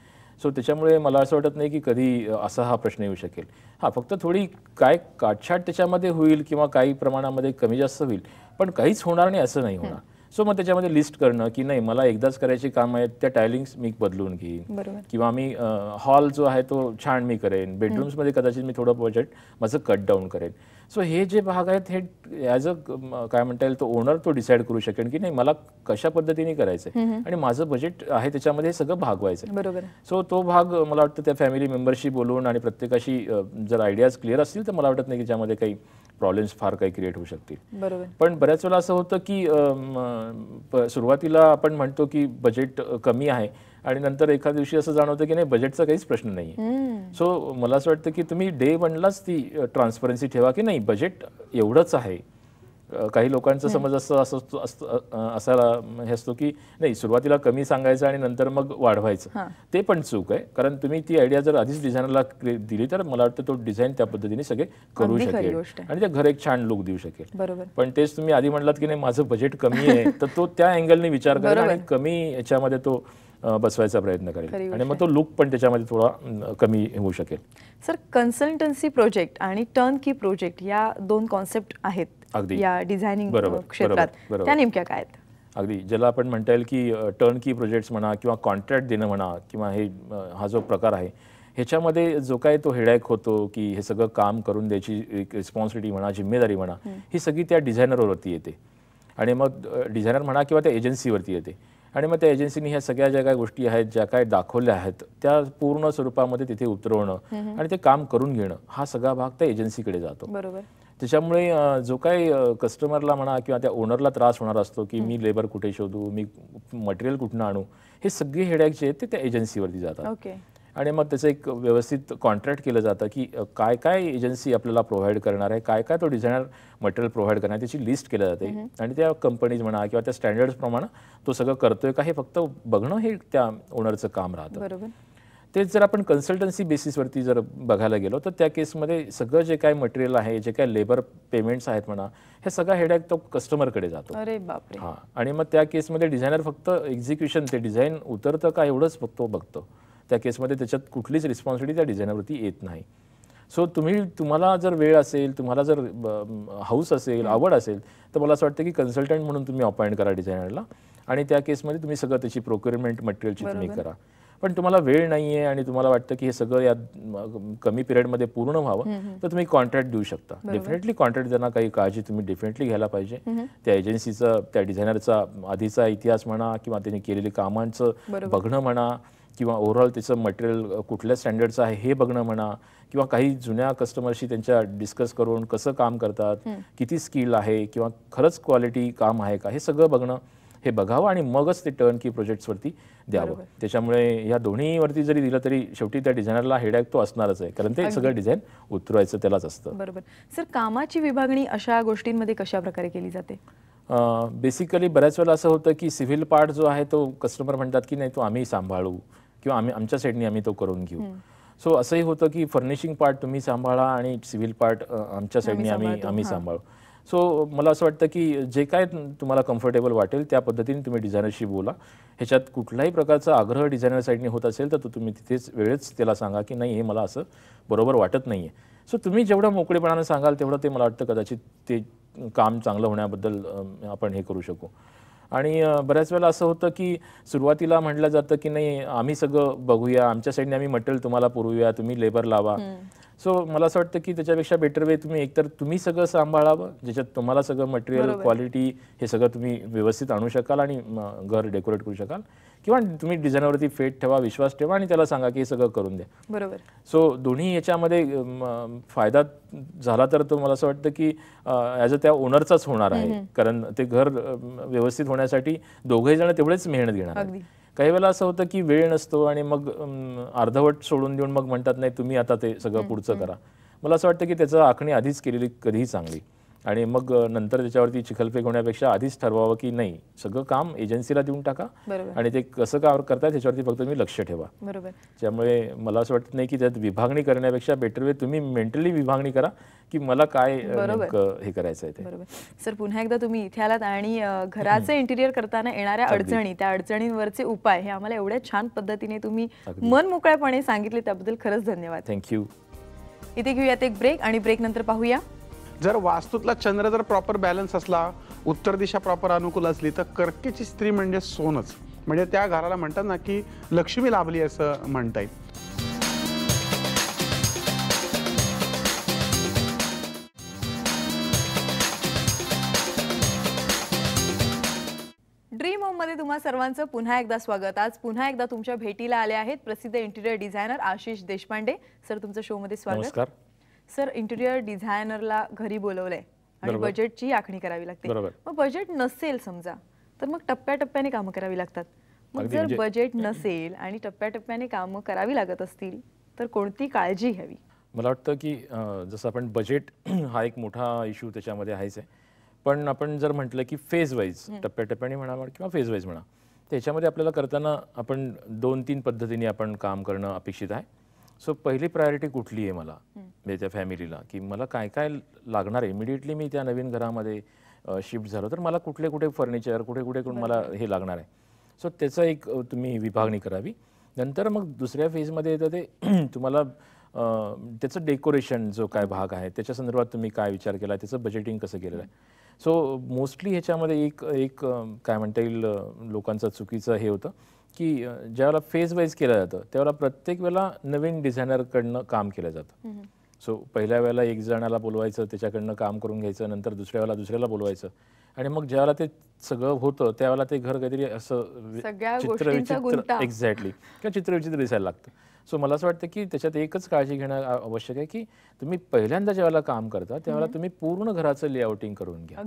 सो त्याच्यामुळे मला असं वाटत नाही की कधी असा हा प्रश्न येऊ शकेल. हा फक्त थोडी काय काटछाट त्याच्यामध्ये होईल किंवा काही प्रमाणामध्ये कमी जास्त होईल पण काहीच होणार नाही असं नाही होणार. सो मग त्याच्यामध्ये लिस्ट करणं की नाही मला एकदाच करायची काम आहेत त्या टायलिंग्स मी बदलून घेईन किंवा मी हॉल जो आहे तो छान मी करेन, बेडरूम्समध्ये कदाचित मी थोडं बजेट माझं कट डाऊन करेन. सो हे जे भाग आहेत हे ॲज अ काय म्हणता येईल तो ओनर तो डिसाईड करू शकेल की नाही मला कशा पद्धतीने करायचं आहे आणि माझं बजेट आहे त्याच्यामध्ये हे सगळं भागवायचं. सो तो भाग मला वाटतं त्या फॅमिली मेंबरशी बोलून आणि प्रत्येकाशी जर आयडियाज क्लिअर असतील तर मला वाटत नाही की त्यामध्ये काही प्रॉब्लेम्स फार काही क्रिएट होऊ शकतील. पण बऱ्याच वेळा असं होतं की सुरुवातीला आपण म्हणतो की बजेट कमी आहे आणि नंतर एखाद्या दिवशी असं जाणवतं की नाही बजेटचा काहीच प्रश्न नाही. सो मला असं वाटतं की तुम्ही डे वनलाच ती ट्रान्सपरन्सी ठेवा की नाही बजेट एवढंच आहे. काही लोकांचा समज असायला हे असतो की नाही सुरुवातीला कमी सांगायचं आणि नंतर मग वाढवायचं. ते पण चूक आहे. कारण तुम्ही ती आयडिया जर आधीच डिझायनरला दिली तर मला वाटतं तो डिझाईन त्या पद्धतीने सगळे करू शकेल आणि ते घर एक छान लुक देऊ शकेल. पण तेच तुम्ही आधी म्हटलात की नाही माझं बजेट कमी आहे तर तो त्या अँगलने विचार करेल आणि कमी याच्यामध्ये तो बसवायचा प्रयत्न करेल आणि मग तो लुक पण त्याच्यामध्ये थोडा कमी होऊ शकेल. सर, कन्सल्टन्सी प्रोजेक्ट आणि टर्न की प्रोजेक्ट या 2 कॉन्सेप्ट आहेत या डिझायनिंग क्षेत्रात, त्या नेमक्या काय आहेत? अगदी ज्याला आपण म्हणता येईल की टर्न की प्रोजेक्ट्स म्हणा किंवा कॉन्ट्रॅक्ट देणं म्हणा किंवा हे हा जो प्रकार आहे ह्याच्यामध्ये जो काय तो हेडॅक होतो की हे सगळं काम करून द्यायची रिस्पॉन्सिबिलिटी म्हणा, जिम्मेदारी म्हणा, ही सगळी त्या डिझायनरवरती येते आणि मग डिझायनर म्हणा किंवा त्या एजन्सीवरती येते आणि मग त्या एजन्सीने ह्या सगळ्या ज्या काही गोष्टी आहेत ज्या काय दाखवल्या आहेत त्या पूर्ण स्वरूपामध्ये तिथे उतरवणं आणि ते काम करून घेणं हा सगळा भाग त्या एजन्सीकडे जातो. त्याच्यामुळे जो काही कस्टमरला म्हणा किंवा त्या ओनरला त्रास होणार असतो की मी लेबर कुठे शोधू, मी मटेरियल कुठून आणू, हे सगळे हेडॅक जे आहेत ते त्या एजन्सीवरती जातात. आणि मग त्याचं एक व्यवस्थित कॉन्ट्रॅक्ट केलं जातं की काय काय एजन्सी आपल्याला प्रोव्हाइड करणार आहे, काय काय तो डिझायनर मटेरियल प्रोव्हाइड करणार आहे, त्याची लिस्ट केली जाते आणि त्या कंपनीज म्हणा किंवा त्या स्टँडर्ड्सप्रमाणे तो सगळं करतोय का हे फक्त बघणं हे त्या ओनरचं काम राहतं. बरोबर. तेच जर आपण कन्सल्टन्सी बेसिसवरती जर बघायला गेलो तर त्या केसमध्ये सगळं जे काय मटेरियल आहे, जे काय लेबर पेमेंट्स आहेत म्हणा, हे सगळा हेडॅक तो कस्टमरकडे जातो. अरे बापरे. हां, आणि मग त्या केसमध्ये डिझायनर फक्त एक्झिक्युशन, ते डिझाईन उतरतं का एवढंच फक्त तो बघतो. त्या केसमध्ये त्याच्यात कुठलीच रिस्पॉन्सिबिलिटी त्या डिझायनरवरती येत नाही. सो तुम्हाला जर वेळ असेल, तुम्हाला जर हाऊस असेल, आवड असेल, तर मला असं वाटतं की कन्सल्टंट म्हणून तुम्ही अपॉइंट करा डिझायनरला आणि त्या केसमध्ये तुम्ही सगळं त्याची प्रोक्युरमेंट मटेरियलची तुम्ही करा. पण तुम्हाला वेळ नाही आहे आणि तुम्हाला वाटतं की हे सगळं या कमी पिरियडमध्ये पूर्ण व्हावं, तर तुम्ही कॉन्ट्रॅक्ट देऊ शकता. डेफिनेटली कॉन्ट्रॅक्ट देताना काही काळजी तुम्ही डेफिनेटली घ्यायला पाहिजे. त्या एजन्सीचा, त्या डिझायनरचा आधीचा इतिहास म्हणा किंवा त्यांनी केलेली कामांचं बघणं म्हणा किंवा ओव्हरऑल त्याचं मटेरियल कुठल्या स्टँडर्डचं आहे हे बघणं म्हणा किंवा काही जुन्या कस्टमरशी त्यांच्या डिस्कस करून कसं काम करतात, किती स्किल आहे किंवा खरंच क्वालिटी काम आहे का, हे सगळं बघणं, हे बघावं आणि मगच ते टर्न की प्रोजेक्ट्सवरती द्यावं. त्याच्यामुळे या दोन्हीवरती जरी दिलं तरी शेवटी त्या डिझायनरला हेडॅक तो असणारच आहे, कारण ते सगळं डिझाईन उतरवायचं त्यालाच असतं. बरोबर. सर, कामाची विभागणी अशा गोष्टींमध्ये कशा प्रकारे केली जाते? बेसिकली बऱ्याच वेळेला असं होतं की सिव्हिल पार्ट जो आहे तो कस्टमर म्हणतात की नाही तो आम्ही सांभाळू किंवा आमच्या साईडनी आम्ही तो करून घेऊ. सो असंही होतं की फर्निशिंग पार्ट तुम्ही सांभाळा आणि सिव्हिल पार्ट आमच्या साईडनी आम्ही सांभाळू. सो मला असं वाटतं की जे काय तुम्हाला कम्फर्टेबल वाटेल त्या पद्धतीने तुम्ही डिझायनरशी बोला. ह्याच्यात कुठल्याही प्रकारचा आग्रह डिझायनर साईडनी होत असेल तर तुम्ही तिथेच वेळेच त्याला सांगा की नाही हे मला असं बरोबर वाटत नाही आहे. सो तुम्ही जेवढं मोकळेपणाने सांगाल तेवढं ते मला वाटतं कदाचित ते काम चांगलं होण्याबद्दल आपण हे करू शकू. आणि बऱ्याच वेळेला असं होतं की सुरुवातीला म्हटलं जातं की नाही आम्ही सगळं बघूया, आमच्या साईडने आम्ही मटेरियल तुम्हाला पुरवूया, तुम्ही लेबर लावा. सो मला असं वाटतं की त्याच्यापेक्षा बेटर वे तुम्ही एकतर तुम्ही सगळं सांभाळावं, ज्याच्यात तुम्हाला सगळं मटेरियल, क्वालिटी हे सगळं तुम्ही व्यवस्थित आणू शकाल आणि घर डेकोरेट करू शकाल, किंवा तुम्ही डिझायनरवरती फेट ठेवा, विश्वास ठेवा आणि त्याला सांगा की हे सगळं करून द्या. बरोबर. सो दोन्ही याच्यामध्ये फायदा झाला तर तो मला असं वाटतं की ॲज अ त्या ओनरचाच होणार आहे, कारण ते घर व्यवस्थित होण्यासाठी दोघेही जण तेवढेच मेहनत घेणार आहेत. काही वेळेला असं होतं की वेळ नसतो आणि मग अर्धवट सोडून देऊन मग म्हणतात नाही तुम्ही आता ते सगळं पुढचं करा. मला असं वाटतं की त्याचं आखणी आधीच केलेली कधीही चांगली आणि मग नंतर त्याच्यावरती चिखलफेक होण्यापेक्षा आधीच ठरवावं की नाही सगळं काम एजन्सीला देऊन टाका आणि ते कसं काम करतात त्याच्यावरती फक्त तुम्ही लक्ष ठेवा. बरोबर. त्यामुळे मला असं वाटत नाही की त्यात विभागणी करण्यापेक्षा बेटर वे तुम्ही मेंटली विभागणी करा की मला काय नेमकं हे करायचं आहे ते. बरोबर. सर, पुन्हा एकदा तुम्ही इथे आलात आणि घराचं इंटिरियर करताना येणाऱ्या अडचणी, त्या अडचणींवरचे उपाय हे आम्हाला एवढ्या छान पद्धतीने तुम्ही मन मोकळेपणे सांगितले, त्याबद्दल खरंच धन्यवाद. थँक्यू. इथे घेऊयात एक ब्रेक आणि ब्रेक नंतर पाहूया. जर वास्तूतला चंद्र जर प्रॉपर बॅलन्स असला, उत्तर दिशा प्रॉपर अनुकूल असली तर कर्केची स्त्री म्हणजे सोनच, म्हणजे त्या घराला म्हणतात ना की लक्ष्मी लाभली असं म्हणता येईल. ड्रीम होम मध्ये तुम्हा सर्वांचं पुन्हा एकदा स्वागत. आज पुन्हा एकदा तुमच्या भेटीला आले आहेत प्रसिद्ध interior designer Ashish Deshpande. Sir, तुमचं शो मध्ये स्वागत. नमस्कार. सर, इंटिरियर डिझायनरला घरी बोलवलंय आणि बजेटची आखणी करावी लागते. मग बजेट नसेल समजा तर मग टप्प्याटप्प्याने कामं करावी लागतात. मग जर बजेट नसेल आणि टप्प्याटप्प्याने कामं करावी लागत असतील तर कोणती काळजी घ्यावी? मला वाटतं की जसं आपण बजेट हा एक मोठा इश्यू त्याच्यामध्ये आहेच आहे, पण आपण जर म्हटलं की फेज वाईज टप्प्याटप्प्याने म्हणा किंवा फेज वाईज म्हणा, त्याच्यामध्ये आपल्याला करताना आपण 2-3 पद्धतीने आपण काम करणं अपेक्षित आहे. सो पहिली प्रायोरिटी कुठली आहे मला म्हणजे त्या फॅमिलीला, की मला काय काय लागणार आहे इमिडिएटली मी त्या नवीन घरामध्ये शिफ्ट झालो तर मला कुठे फर्निचर कुठे मला हे लागणार आहे. सो त्याचं एक तुम्ही विभागणी करावी. नंतर मग दुसऱ्या फेजमध्ये येतं ते तुम्हाला त्याचं डेकोरेशन जो काय भाग आहे त्याच्या संदर्भात तुम्ही काय विचार केला, त्याचं बजेटिंग कसं केलेलं आहे. सो मोस्टली ह्याच्यामध्ये एक काय म्हणता येईल लोकांचं चुकीचं हे होतं की ज्यावेळेला फेज वाईज केलं जातं त्यावेळेला प्रत्येक वेळेला नवीन डिझायनरकडनं काम केलं जातं. सो पहिल्या वेळेला एक जणाला बोलवायचं, त्याच्याकडनं काम करून घ्यायचं, नंतर दुसऱ्या वेळेला दुसऱ्याला बोलवायचं आणि मग ज्यावेळेला ते सगळं होतं त्यावेळेला ते घर काहीतरी असं चित्रविचित्र एक्झॅक्टली किंवा चित्रविचित्र दिसायला लागतं. सो मला असं वाटतं की त्याच्यात एकच काळजी घेणं आवश्यक आहे की तुम्ही पहिल्यांदा ज्यावेळेला काम करता त्यावेळेला तुम्ही पूर्ण घराचं लेआउटिंग करून घ्या.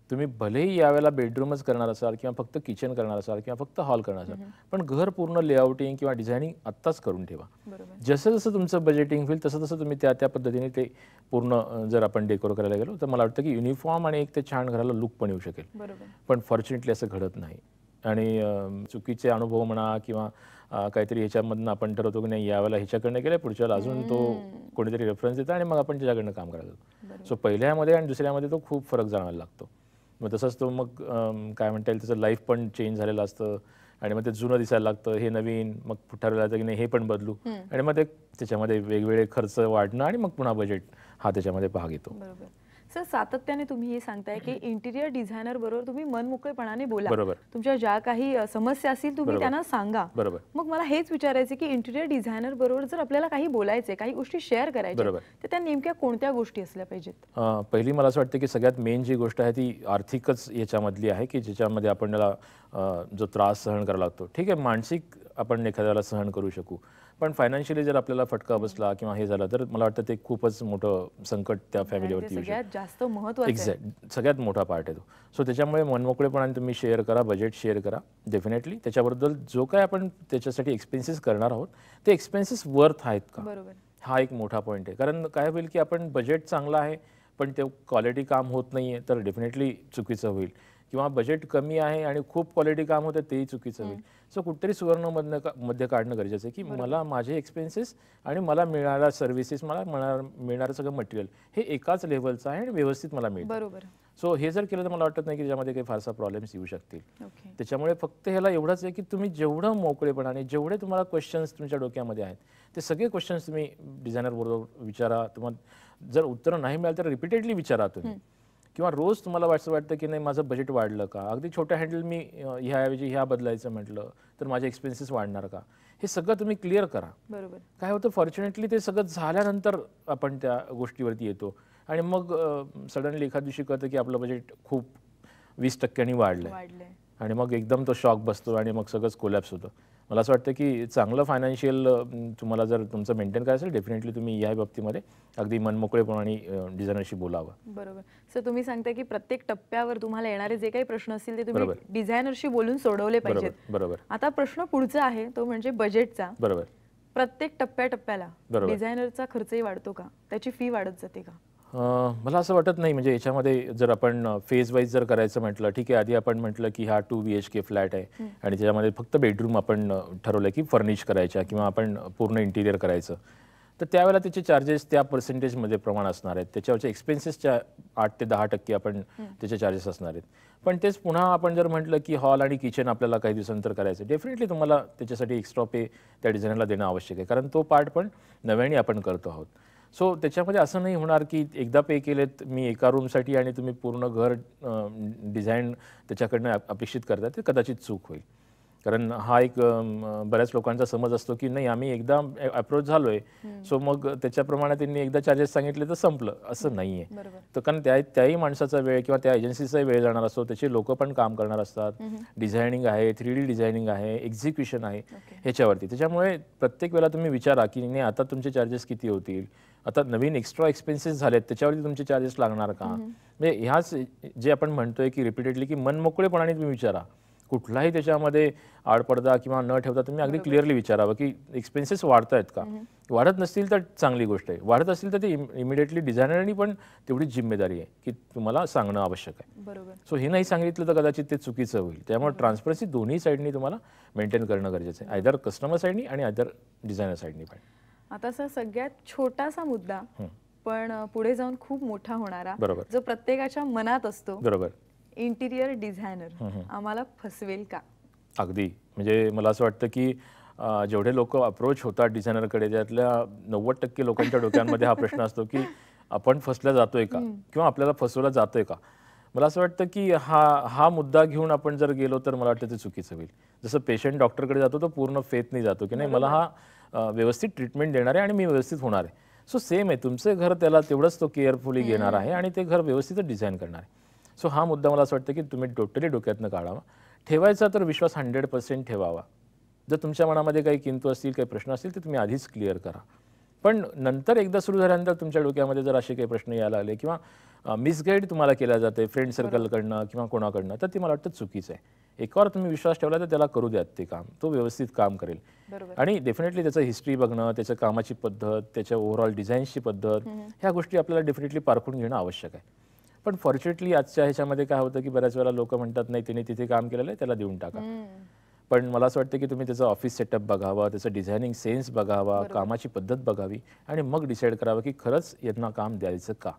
तुम्ही भलेही यावेळेला बेडरूमच करणार असाल किंवा फक्त किचन करणार असाल किंवा फक्त हॉल करणार असाल, पण घर पूर्ण लेआउटिंग किंवा डिझायनिंग आत्ताच करून ठेवा. बरोबर. जसं जसं तुमचं बजेटिंग होईल तसं तसं तुम्ही त्या त्या पद्धतीने ते पूर्ण जर आपण डेकोर करायला गेलो तर मला वाटतं की युनिफॉर्म आणि एक ते छान घराला लुक पण येऊ शकेल. बरोबर. पण फॉर्च्युनेटली असं घडत नाही. आणि चुकीचे अनुभव म्हणा किंवा काहीतरी ह्याच्यामधनं आपण ठरवतो की नाही यावेळेला ह्याच्याकडनं केलं, पुढच्या वेळेला अजून तो कोणीतरी रेफरन्स देतं आणि मग आपण त्याच्याकडनं काम करायला जातो. सो पहिल्यामध्ये आणि दुसऱ्यामध्ये तो खूप फरक जाणवायला लागतो. मग तसंच तो मग काय म्हणता येईल त्याचं लाईफ पण चेंज झालेलं असतं आणि मग ते जुनं दिसायला लागतं, हे नवीन, मग ठरवलं जातं की नाही हे पण बदलू आणि मग ते त्याच्यामध्ये वेगवेगळे खर्च वाढणं आणि मग पुन्हा बजेट हा त्याच्यामध्ये भाग येतो. बरोबर. सर, सातत्याने तुम्ही हे सांगताय की इंटिरियर डिझायनर बरोबर तुम्ही मनमोकळेपणाने बोला. बरोबर. तुमच्या ज्या काही समस्या असतील तुम्ही त्यांना सांगा. बरोबर. मग मला हेच विचारायचे की इंटिरियर डिझायनर बरोबर जर आपल्याला काही बोलायचे, काही गोष्टी शेअर करायच्या, तर त्या नेमक्या कोणत्या गोष्टी असल्या पाहिजेत? पहिली मला असं वाटतं की सगळ्यात मेन जी गोष्ट आहे ती आर्थिकच याच्यामधली आहे की ज्याच्यामध्ये आपल्याला जो त्रास सहन करावा लागतो. ठीक आहे, मानसिक आपण एखाद्याला सहन करू शकू, पण फायनान्शियली जर आपल्याला फटका बसला किंवा हे झालं तर मला वाटतं ते खूपच मोठं संकट त्या फॅमिलीवरती येऊ शकतं. सगळ्यात जास्त महत्त्वाचं एक्झॅक्ट, सगळ्यात मोठा पार्ट आहे तो. सो त्याच्यामुळे मनमोकळेपणाने तुम्ही शेअर करा, बजेट शेअर करा डेफिनेटली. त्याच्याबद्दल जो काय आपण त्याच्यासाठी एक्सपेन्सेस करणार आहोत ते एक्सपेन्सेस वर्थ आहेत का, बरोबर. हा एक मोठा पॉईंट आहे. कारण काय होईल की आपण बजेट चांगला आहे पण ते क्वालिटी काम होत नाही आहे तर डेफिनेटली चुकीचं होईल, किंवा बजेट कमी आहे आणि खूप क्वालिटी काम होतं तेही चुकीचं होईल. सो कुठेतरी सुवर्ण मध्ये काढणं गरजेचं आहे की मला माझे एक्सपेन्सेस आणि मला मिळणाऱ्या सर्व्हिसेस, मला मिळणारं सगळं मटेरियल हे एकाच लेवलचं आहे आणि व्यवस्थित मला मिळतं. बरोबर. सो हे जर केलं तर मला वाटत नाही की त्याच्यामध्ये काही फारसा प्रॉब्लेम्स येऊ शकतील. त्याच्यामुळे फक्त ह्याला एवढंच आहे की तुम्ही जेवढं मोकळेपणाने, जेवढे तुम्हाला क्वेश्चन्स तुमच्या डोक्यामध्ये आहेत ते सगळे क्वेश्चन्स तुम्ही डिझायनर बरोबर विचारा. तुम्हाला जर उत्तर नाही मिळालं तर रिपीटेडली विचारा तुम्ही, किंवा रोज तुम्हाला वाटतं की नाही माझं बजेट वाढलं का, अगदी छोट्या हँडल मी ह्याऐवजी ह्या बदलायचं म्हटलं तर माझे एक्सपेन्सेस वाढणार का, हे सगळं तुम्ही क्लिअर करा. बरोबर. काय होतं फॉर्च्युनेटली ते सगळं झाल्यानंतर आपण त्या गोष्टीवरती येतो आणि मग सडनली एखाद दिवशी कळतं की आपलं बजेट खूप 20% वाढलंय आणि मग एकदम तो शॉक बसतो आणि मग सगळंच कोलॅप्स होतं. मला असं वाटतं की चांगलं फायनान्शियल तुम्हाला जर तुमचं मेंटेन करायचं असेल डेफिनेटली तुम्ही या बाबतीमध्ये अगदी मनमोकळेपणाने डिझायनरशी बोलावं. बरोबर. सर, तुम्ही सांगता की प्रत्येक टप्प्यावर तुम्हाला येणारे जे काही प्रश्न असतील ते तुम्ही डिझायनरशी बोलून सोडवले पाहिजेत. बरोबर. आता प्रश्न पुढचा आहे तो म्हणजे बजेटचा. बरोबर. प्रत्येक टप्प्याटप्प्याला डिझायनरचा खर्चही वाढतो का, त्याची फी वाढत जाते का? मला असं वाटत नाही. म्हणजे याच्यामध्ये जर आपण फेज वाईज जर करायचं म्हटलं, ठीक आहे, आधी आपण म्हटलं की हा 2 BHK फ्लॅट आहे आणि त्याच्यामध्ये फक्त बेडरूम आपण ठरवलं की फर्निश करायच्या किंवा आपण पूर्ण इंटिरियर करायचं, तर त्यावेळेला त्याचे चार्जेस त्या पर्सेंटेजमध्ये प्रमाण असणार आहेत. त्याच्यावरच्या एक्सपेन्सेसच्या 8 ते 10% आपण त्याचे चार्जेस असणार आहेत. पण तेच पुन्हा आपण जर म्हटलं की हॉल आणि किचन आपल्याला काही दिवसानंतर करायचं, डेफिनेटली तुम्हाला त्याच्यासाठी एक्स्ट्रा पे त्या डिझायनरला देणं आवश्यक आहे, कारण तो पार्ट पण नव्याने आपण करतो आहोत. सो त्याच्यामध्ये असं नाही होणार की एकदा पे केलेत मी एका रूमसाठी आणि तुम्ही पूर्ण घर डिझाईन त्याच्याकडनं अपेक्षित करता, ते कदाचित चूक होईल. कारण हा एक बऱ्याच लोकांचा समज असतो की नाही आम्ही एकदा अप्रोच झालोय सो मग त्याच्याप्रमाणे त्यांनी एकदा चार्जेस सांगितले तर संपलं, असं नाही आहे. तर कारण त्याही माणसाचा वेळ किंवा त्या एजन्सीचाही वेळ जाणार असतो, त्याचे लोक पण काम करणार असतात, डिझायनिंग आहे, 3D डिझायनिंग आहे, एक्झिक्युशन आहे ह्याच्यावरती. त्याच्यामुळे प्रत्येक वेळेला तुम्ही विचारा की नाही आता तुमचे चार्जेस किती होतील, आता नवीन एक्स्ट्रा एक्सपेन्सेस झालेत त्याच्यावरती तुमचे चार्जेस लागणार का. म्हणजे ह्याच जे आपण म्हणतोय की रिपीटेडली की मनमोकळेपणाने तुम्ही विचारा, कुठलाही त्याच्यामध्ये आडपडदा किंवा न ठेवता तुम्ही अगदी क्लिअरली विचारावं की एक्सपेन्सेस वाढत आहेत का. वाढत नसतील तर चांगली गोष्ट आहे, वाढत असतील तर ते इमिडिएटली डिझायनरनी पण तेवढीच जिम्मेदारी आहे की तुम्हाला सांगणं आवश्यक आहे. बरोबर. सो हे नाही सांगितलं तर कदाचित ते चुकीचं होईल. त्यामुळे ट्रान्सपरन्सी दोन्ही साईडनी तुम्हाला मेंटेन करणं गरजेचं आहे, आयदर कस्टमर साईडनी आणि आयदर डिझायनर साईडनी पण. आता सर, सगळ्यात छोटासा मुद्दा पण पुढे जाऊन खूप मोठा होणारा, जो प्रत्येकाच्या मनात असतो, बरोबर, इंटिरियर डिझायनर आम्हाला फसवेल का? अगदी. म्हणजे मला असं वाटतं की जेवढे लोक अप्रोच होतात डिझायनरकडे त्यातल्या 90% लोकांच्या डोक्यांमध्ये हा प्रश्न असतो की आपण फसला जातोय का किंवा आपल्याला फसवलं जातोय का. मला असं वाटतं की हा मुद्दा घेऊन आपण जर गेलो तर मला वाटतं ते चुकीचं होईल. जसं पेशंट डॉक्टरकडे जातो तो पूर्ण फेथनी जातो की नाही मला हा व्यवस्थित ट्रीटमेंट देणार आहे आणि मी व्यवस्थित होणार आहे. सो सेम आहे, तुमचं घर त्याला तेवढंच तो केअरफुली घेणार आहे आणि ते घर व्यवस्थित डिझाईन करणार आहे. सो हा मुद्दा मला असं वाटतं की तुम्ही टोटली डोक्यातनं काढावा. ठेवायचा तर विश्वास 100% ठेवावा. जर तुमच्या मनामध्ये काही किंतु असतील, काही प्रश्न असतील तर तुम्ही आधीच क्लिअर करा. पण नंतर एकदा सुरू झाल्यानंतर तुमच्या डोक्यामध्ये जर असे काही प्रश्न यायला लागले किंवा मिसगाईड तुम्हाला केल्या जाते फ्रेंड सर्कलकडनं किंवा कोणाकडनं, तर ती मला वाटतं चुकीचं आहे. एकावर तुम्ही विश्वास ठेवला तर त्याला करू द्यात ते काम, तो व्यवस्थित काम करेल. आणि डेफिनेटली त्याचं हिस्ट्री बघणं, त्याच्या कामाची पद्धत, त्याच्या ओव्हरऑल डिझाईन्सची पद्धत, ह्या गोष्टी आपल्याला डेफिनेटली पारखून घेणं आवश्यक आहे. पण फॉर्च्युनेटली आजच्या ह्याच्यामध्ये काय होतं की बऱ्याच वेळेला लोक म्हणतात नाही तिने तिथे काम केलेलं आहे त्याला देऊन टाका. पण मला असं वाटतं की तुम्ही त्याचं ऑफिस सेटअप बघावा, त्याचं डिझायनिंग सेन्स बघावा, कामाची पद्धत बघावी आणि मग डिसाईड करावं की खरंच यांना काम द्यायचं का,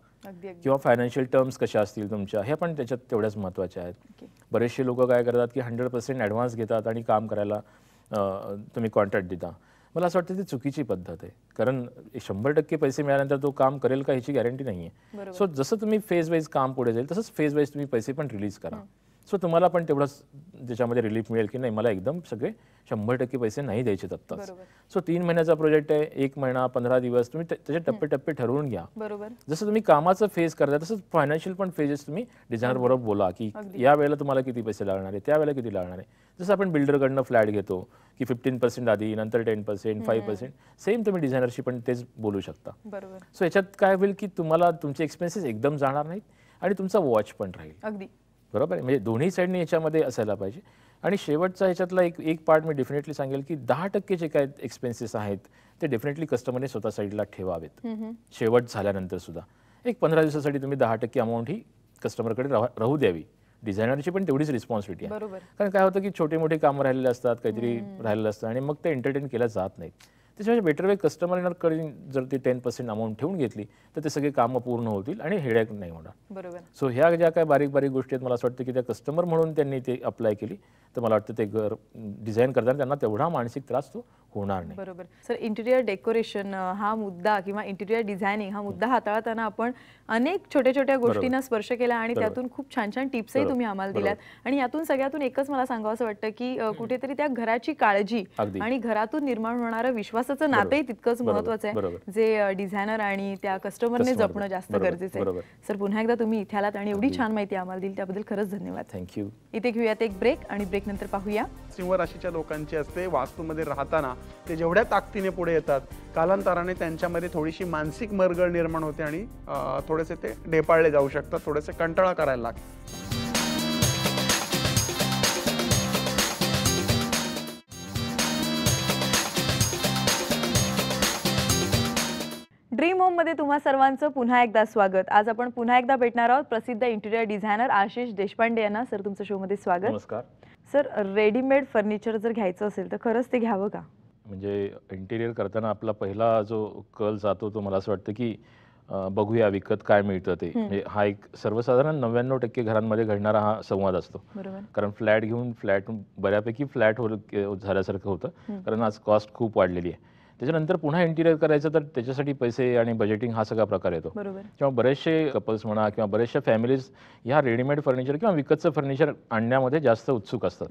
किंवा फायनान्शियल टर्म्स कशा असतील तुमच्या, हे पण त्याच्यात तेवढ्याच महत्त्वाच्या आहेत. बरेचसे लोक काय करतात की 100% ॲडव्हान्स घेतात आणि काम करायला तुम्ही कॉन्ट्रॅक्ट देता. मला असं वाटतं ती चुकीची पद्धत आहे, कारण 100% पैसे मिळाल्यानंतर तो काम करेल का ह्याची गॅरंटी नाही आहे. सो जसं तुम्ही फेज वाईज काम पुढे जाईल तसंच फेज वाईज तुम्ही पैसे पण रिलीज करा. सो तुम्हाला पण तेवढंच त्याच्यामध्ये रिलीफ मिळेल की नाही मला एकदम सगळे 100% पैसे नाही द्यायचे आत्ताच. सो 3 महिन्याचा प्रोजेक्ट आहे, 1 महिना 15 दिवस तुम्ही त्याचे टप्पे ठरवून घ्या. जसं तुम्ही कामाचं फेज करता तसंच फायनान्शियल पण फेजेस तुम्ही डिझायनर बरोबर बोला की या वेळेला तुम्हाला किती पैसे लागणार आहे, त्या वेळेला किती लागणार आहे. जसं आपण बिल्डरकडनं फ्लॅट घेतो की 15% आधी, नंतर 10%, 5%, सेम तुम्ही डिझायनरशी पण तेच बोलू शकता. सो याच्यात काय होईल की तुम्हाला तुमचे एक्सपेन्सेस एकदम जाणार नाहीत आणि तुमचा वॉच पण राहील. बरोबर आहे, म्हणजे दोन्ही साईडने याच्यामध्ये असायला पाहिजे. आणि शेवटचा ह्याच्यातला एक पार्ट मी डेफिनेटली सांगेल की 10% जे काय एक्सपेन्सेस आहेत ते डेफिनेटली कस्टमरने स्वतः साईडला ठेवावेत. शेवट झाल्यानंतर सुद्धा एक 15 दिवसासाठी तुम्ही 10% अमाऊंट ही कस्टमरकडे राहू द्यावी. डिझायनरची पण तेवढीच रिस्पॉन्सिबिलिटी आहे, कारण काय होतं की छोटे मोठे कामं राहिलेले असतात, काहीतरी राहिलेलं असतं आणि मग ते एंटरटेन केल्या जात नाहीत. त्याच्यामुळे बेटर वे कस्टमरकडे जर ती 10% अमाऊंट ठेवून घेतली तर ते सगळे कामं पूर्ण होतील आणि हेडॅक नाही होणार. सो ह्या ज्या काय बारीक बारीक गोष्टी आहेत मला असं वाटतं की त्या कस्टमर म्हणून त्यांनी ते अप्लाय केली तर मला वाटतं ते घर डिझाईन करताना त्यांना तेवढा मानसिक त्रास तो होणार नाही. बरोबर सर. इंटिरियर डेकोरेशन हा मुद्दा किंवा इंटिरियर डिझायनिंग हा मुद्दा हाताळताना आपण अनेक छोट्या छोट्या गोष्टींना स्पर्श केला आणि त्यातून खूप छान छान टिप्सही तुम्ही आम्हाला दिल्यात. आणि यातून सगळ्यातून एकच मला सांगावं असं वाटतं की कुठेतरी त्या घराची काळजी आणि घरातून निर्माण होणारं विश्वासाचं नातंही तितकंच महत्वाचं आहे, जे डिझायनर आणि त्या कस्टमरने जपणं जास्त गरजेचं आहे. सर पुन्हा एकदा तुम्ही इथे आलात आणि एवढी छान माहिती आम्हाला दिली त्याबद्दल खरंच धन्यवाद. थँक्यू. इथे घेऊयात एक ब्रेक आणि ब्रेक नंतर पाहूया. सिंह राशीच्या लोकांची असते वास्तूमध्ये राहताना ते जेवढ्या ताकदीने पुढे येतात कालांतराने त्यांच्यामध्ये थोडीशी मानसिक मरगळ निर्माण होते आणि थोडेसे ते ढेपाळले जाऊ शकतात, थोडेसे कंटाळा करायला लागतात. ड्रीम होम मध्ये तुम्हा सर्वांचं पुन्हा एकदा स्वागत. आज आपण पुन्हा एकदा भेटणार आहोत प्रसिद्ध इंटिरियर डिझायनर आशिष देशपांडे यांना. सर तुमच्या शो मध्ये स्वागत. नमस्कार. सर रेडीमेड फर्निचर जर घ्यायचं असेल तर खरंच ते घ्यावं का? म्हणजे इंटिरियर करताना आपला पहिला जो कल जातो तो मला असं वाटतं की बघूया विकत काय मिळतं ते. म्हणजे हा एक सर्वसाधारण 99% घरांमध्ये घडणारा हा संवाद असतो. कारण फ्लॅट घेऊन फ्लॅट बऱ्यापैकी फ्लॅट झाल्यासारखं होतं, कारण आज कॉस्ट खूप वाढलेली आहे. त्याच्यानंतर पुन्हा इंटिरियर करायचं तर त्याच्यासाठी पैसे आणि बजेटिंग हा सगळा प्रकार येतो. किंवा बरेचसे कपल्स म्हणा किंवा बरेचशा फॅमिलीज ह्या रेडीमेड फर्निचर किंवा विकतचं फर्निचर आणण्यामध्ये जास्त उत्सुक असतात.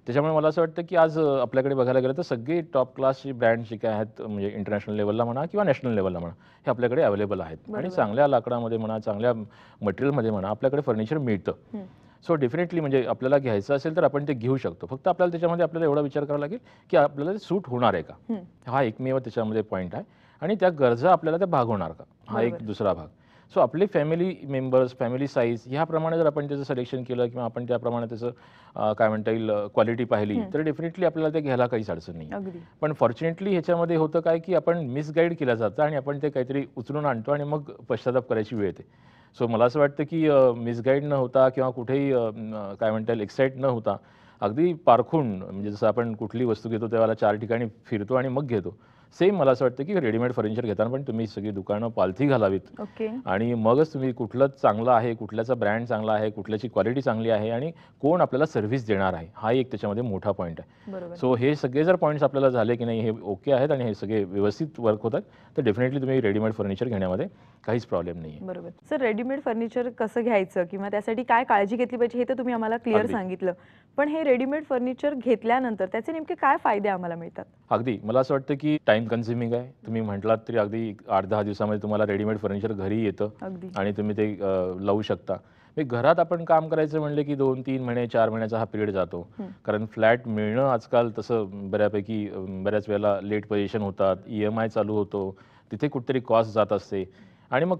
त्याच्यामुळे मला असं वाटतं की आज आपल्याकडे बघायला गेलं तर सगळे टॉप क्लासची ब्रँड जे काय आहेत म्हणजे इंटरनॅशनल लेवलला म्हणा किंवा नॅशनल लेवलला म्हणा हे आपल्याकडे अवेलेबल आहेत. आणि चांगल्या लाकडामध्ये म्हणा चांगल्या मटेरियलमध्ये म्हणा आपल्याकडे फर्निचर मिळतं. सो डेफिनेटली म्हणजे आपल्याला घ्यायचं असेल तर आपण ते घेऊ शकतो. फक्त आपल्याला त्याच्यामध्ये आपल्याला एवढा विचार करावा लागेल की आपल्याला ते सूट होणार आहे का, हा एकमेव त्याच्यामध्ये पॉईंट आहे. आणि त्या गरजा आपल्याला त्या भागवणार का, हा एक दुसरा भाग. सो आपले फॅमिली मेंबर्स, फॅमिली साईज ह्याप्रमाणे जर आपण त्याचं सिलेक्शन केलं किंवा आपण त्याप्रमाणे त्याचं काय म्हणता येईल क्वालिटी पाहिली तर डेफिनेटली आपल्याला ते घ्यायला काहीच अडचण नाही. पण फॉर्च्युनेटली ह्याच्यामध्ये होतं काय की आपण मिसगाईड केलं जातं आणि आपण ते काहीतरी उचलून आणतो आणि मग पश्चाताप करायची वेळ येते. सो मला असं वाटतं की मिसगाईड न होता किंवा कुठेही काय म्हणता येईल एक्साईट न होता अगदी पारखून म्हणजे जसं आपण कुठली वस्तू घेतो त्यावेळेला 4 ठिकाणी फिरतो आणि मग घेतो, सेम मला असं वाटतं की रेडीमेड फर्निचर घेताना पण तुम्ही सगळी दुकानं पालथी घालावीत आणि मगच तुम्ही कुठलं चांगलं आहे, कुठल्याचा ब्रँड चांगला आहे, कुठल्याची क्वालिटी चांगली आहे आणि कोण आपल्याला सर्व्हिस देणार आहे, हा एक त्याच्यामध्ये मोठा पॉईंट आहे. सो हे सगळे जर पॉईंट्स आपल्याला झाले की नाही हे ओके आहेत आणि हे सगळे व्यवस्थित वर्क होतात तर डेफिनेटली तुम्ही रेडीमेड फर्निचर घेण्यामध्ये काहीच प्रॉब्लेम नाही आहे. बरोबर. सर रेडीमेड फर्निचर कसं घ्यायचं किंवा त्यासाठी काय काळजी घेतली पाहिजे हे तर तुम्ही आम्हाला क्लिअर सांगितलं, पण हे रेडीमेड फर्निचर घेतल्यानंतर त्याचे नेमके काय फायदे आम्हाला मिळतात? अगदी मला असं वाटतं की टाइम कन्झ्युमिंग आहे. तुम्ही म्हटलात तरी अगदी 8-10 दिवसामध्ये तुम्हाला रेडीमेड फर्निचर घरी येतं आणि तुम्ही ते लावू शकता. घरात आपण काम करायचं म्हणले की 2-3 महिने 4 महिन्याचा हा पिरियड जातो, कारण फ्लॅट मिळणं आजकाल तसं बऱ्यापैकी बऱ्याच वेळेला लेट पोझिशन होतात, EMI चालू होतो, तिथे कुठेतरी कॉस्ट जात असते आणि मग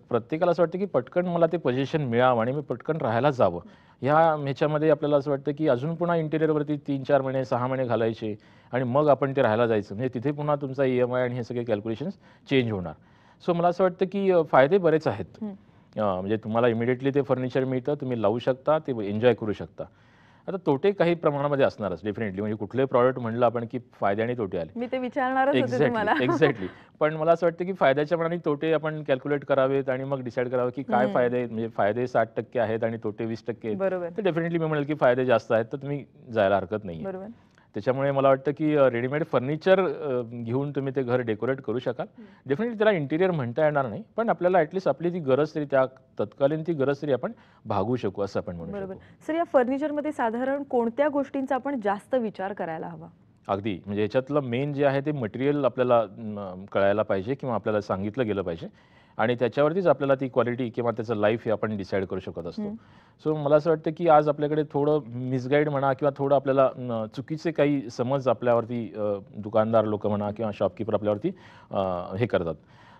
प्रत्येकाला असं वाटतं की पटकन मला ते पोझिशन मिळावं आणि मी पटकन राहायला जावं. ह्याच्यामध्ये आपल्याला असं वाटतं की अजून पुन्हा इंटिरियरवरती 3-4 महिने 6 महिने घालायचे आणि मग आपण ते राहायला जायचं. म्हणजे तिथे पुन्हा तुमचा EMI आणि हे सगळे कॅल्क्युलेशन्स चेंज होणार. सो मला असं वाटतं की फायदे बरेच आहेत. म्हणजे तुम्हाला इमिडिएटली ते फर्निचर मिळतं, तुम्ही लावू शकता, ते एन्जॉय करू शकता. आता तोटे काही प्रमाणामध्ये असणारच डेफिनेटली. म्हणजे कुठलेही प्रॉडक्ट म्हणलं आपण की फायदे आणि तोटे आले. मी ते विचारणारच होते तुम्हाला. एक्झॅक्टली. पण मला असं वाटतं की फायद्याच्या मानाने तोटे आपण कॅल्क्युलेट करावेत आणि मग डिसाईड करावं की काय फायदे, म्हणजे फायदे 60% आहेत आणि तोटे 20% आहेत. बरोबर. तर डेफिनेटली मी म्हणेल की फायदे जास्त आहेत, तर तुम्ही जायला हरकत नाही. बरोबर. त्याच्यामुळे मला वाटतं की रेडीमेड फर्निचर घेऊन तुम्ही ते घर डेकोरेट करू शकाल. डेफिनेटली त्याला इंटिरियर म्हणता येणार नाही, पण आपल्याला ॲटलिस्ट आपली ती गरज तरी त्या तत्कालीन ती गरज तरी आपण भागवू शकू असं आपण म्हणू बरोबर. शकतो. सर, या फर्निचरमध्ये साधारण कोणत्या गोष्टींचा आपण जास्त विचार करायला हवा? अगदी म्हणजे याच्यातलं मेन जे आहे ते मटेरियल आपल्याला कळायला पाहिजे किंवा आपल्याला सांगितलं गेलं पाहिजे आणि त्याच्यावरतीच आपल्याला ती क्वालिटी किंवा त्याचं लाईफ हे आपण डिसाईड करू शकत असतो. सो मला असं वाटतं की आज आपल्याकडे थोडं मिसगाईड म्हणा किंवा थोडं आपल्याला चुकीचे काही समज आपल्यावरती दुकानदार लोक म्हणा किंवा शॉपकीपर आपल्यावरती हे करतात.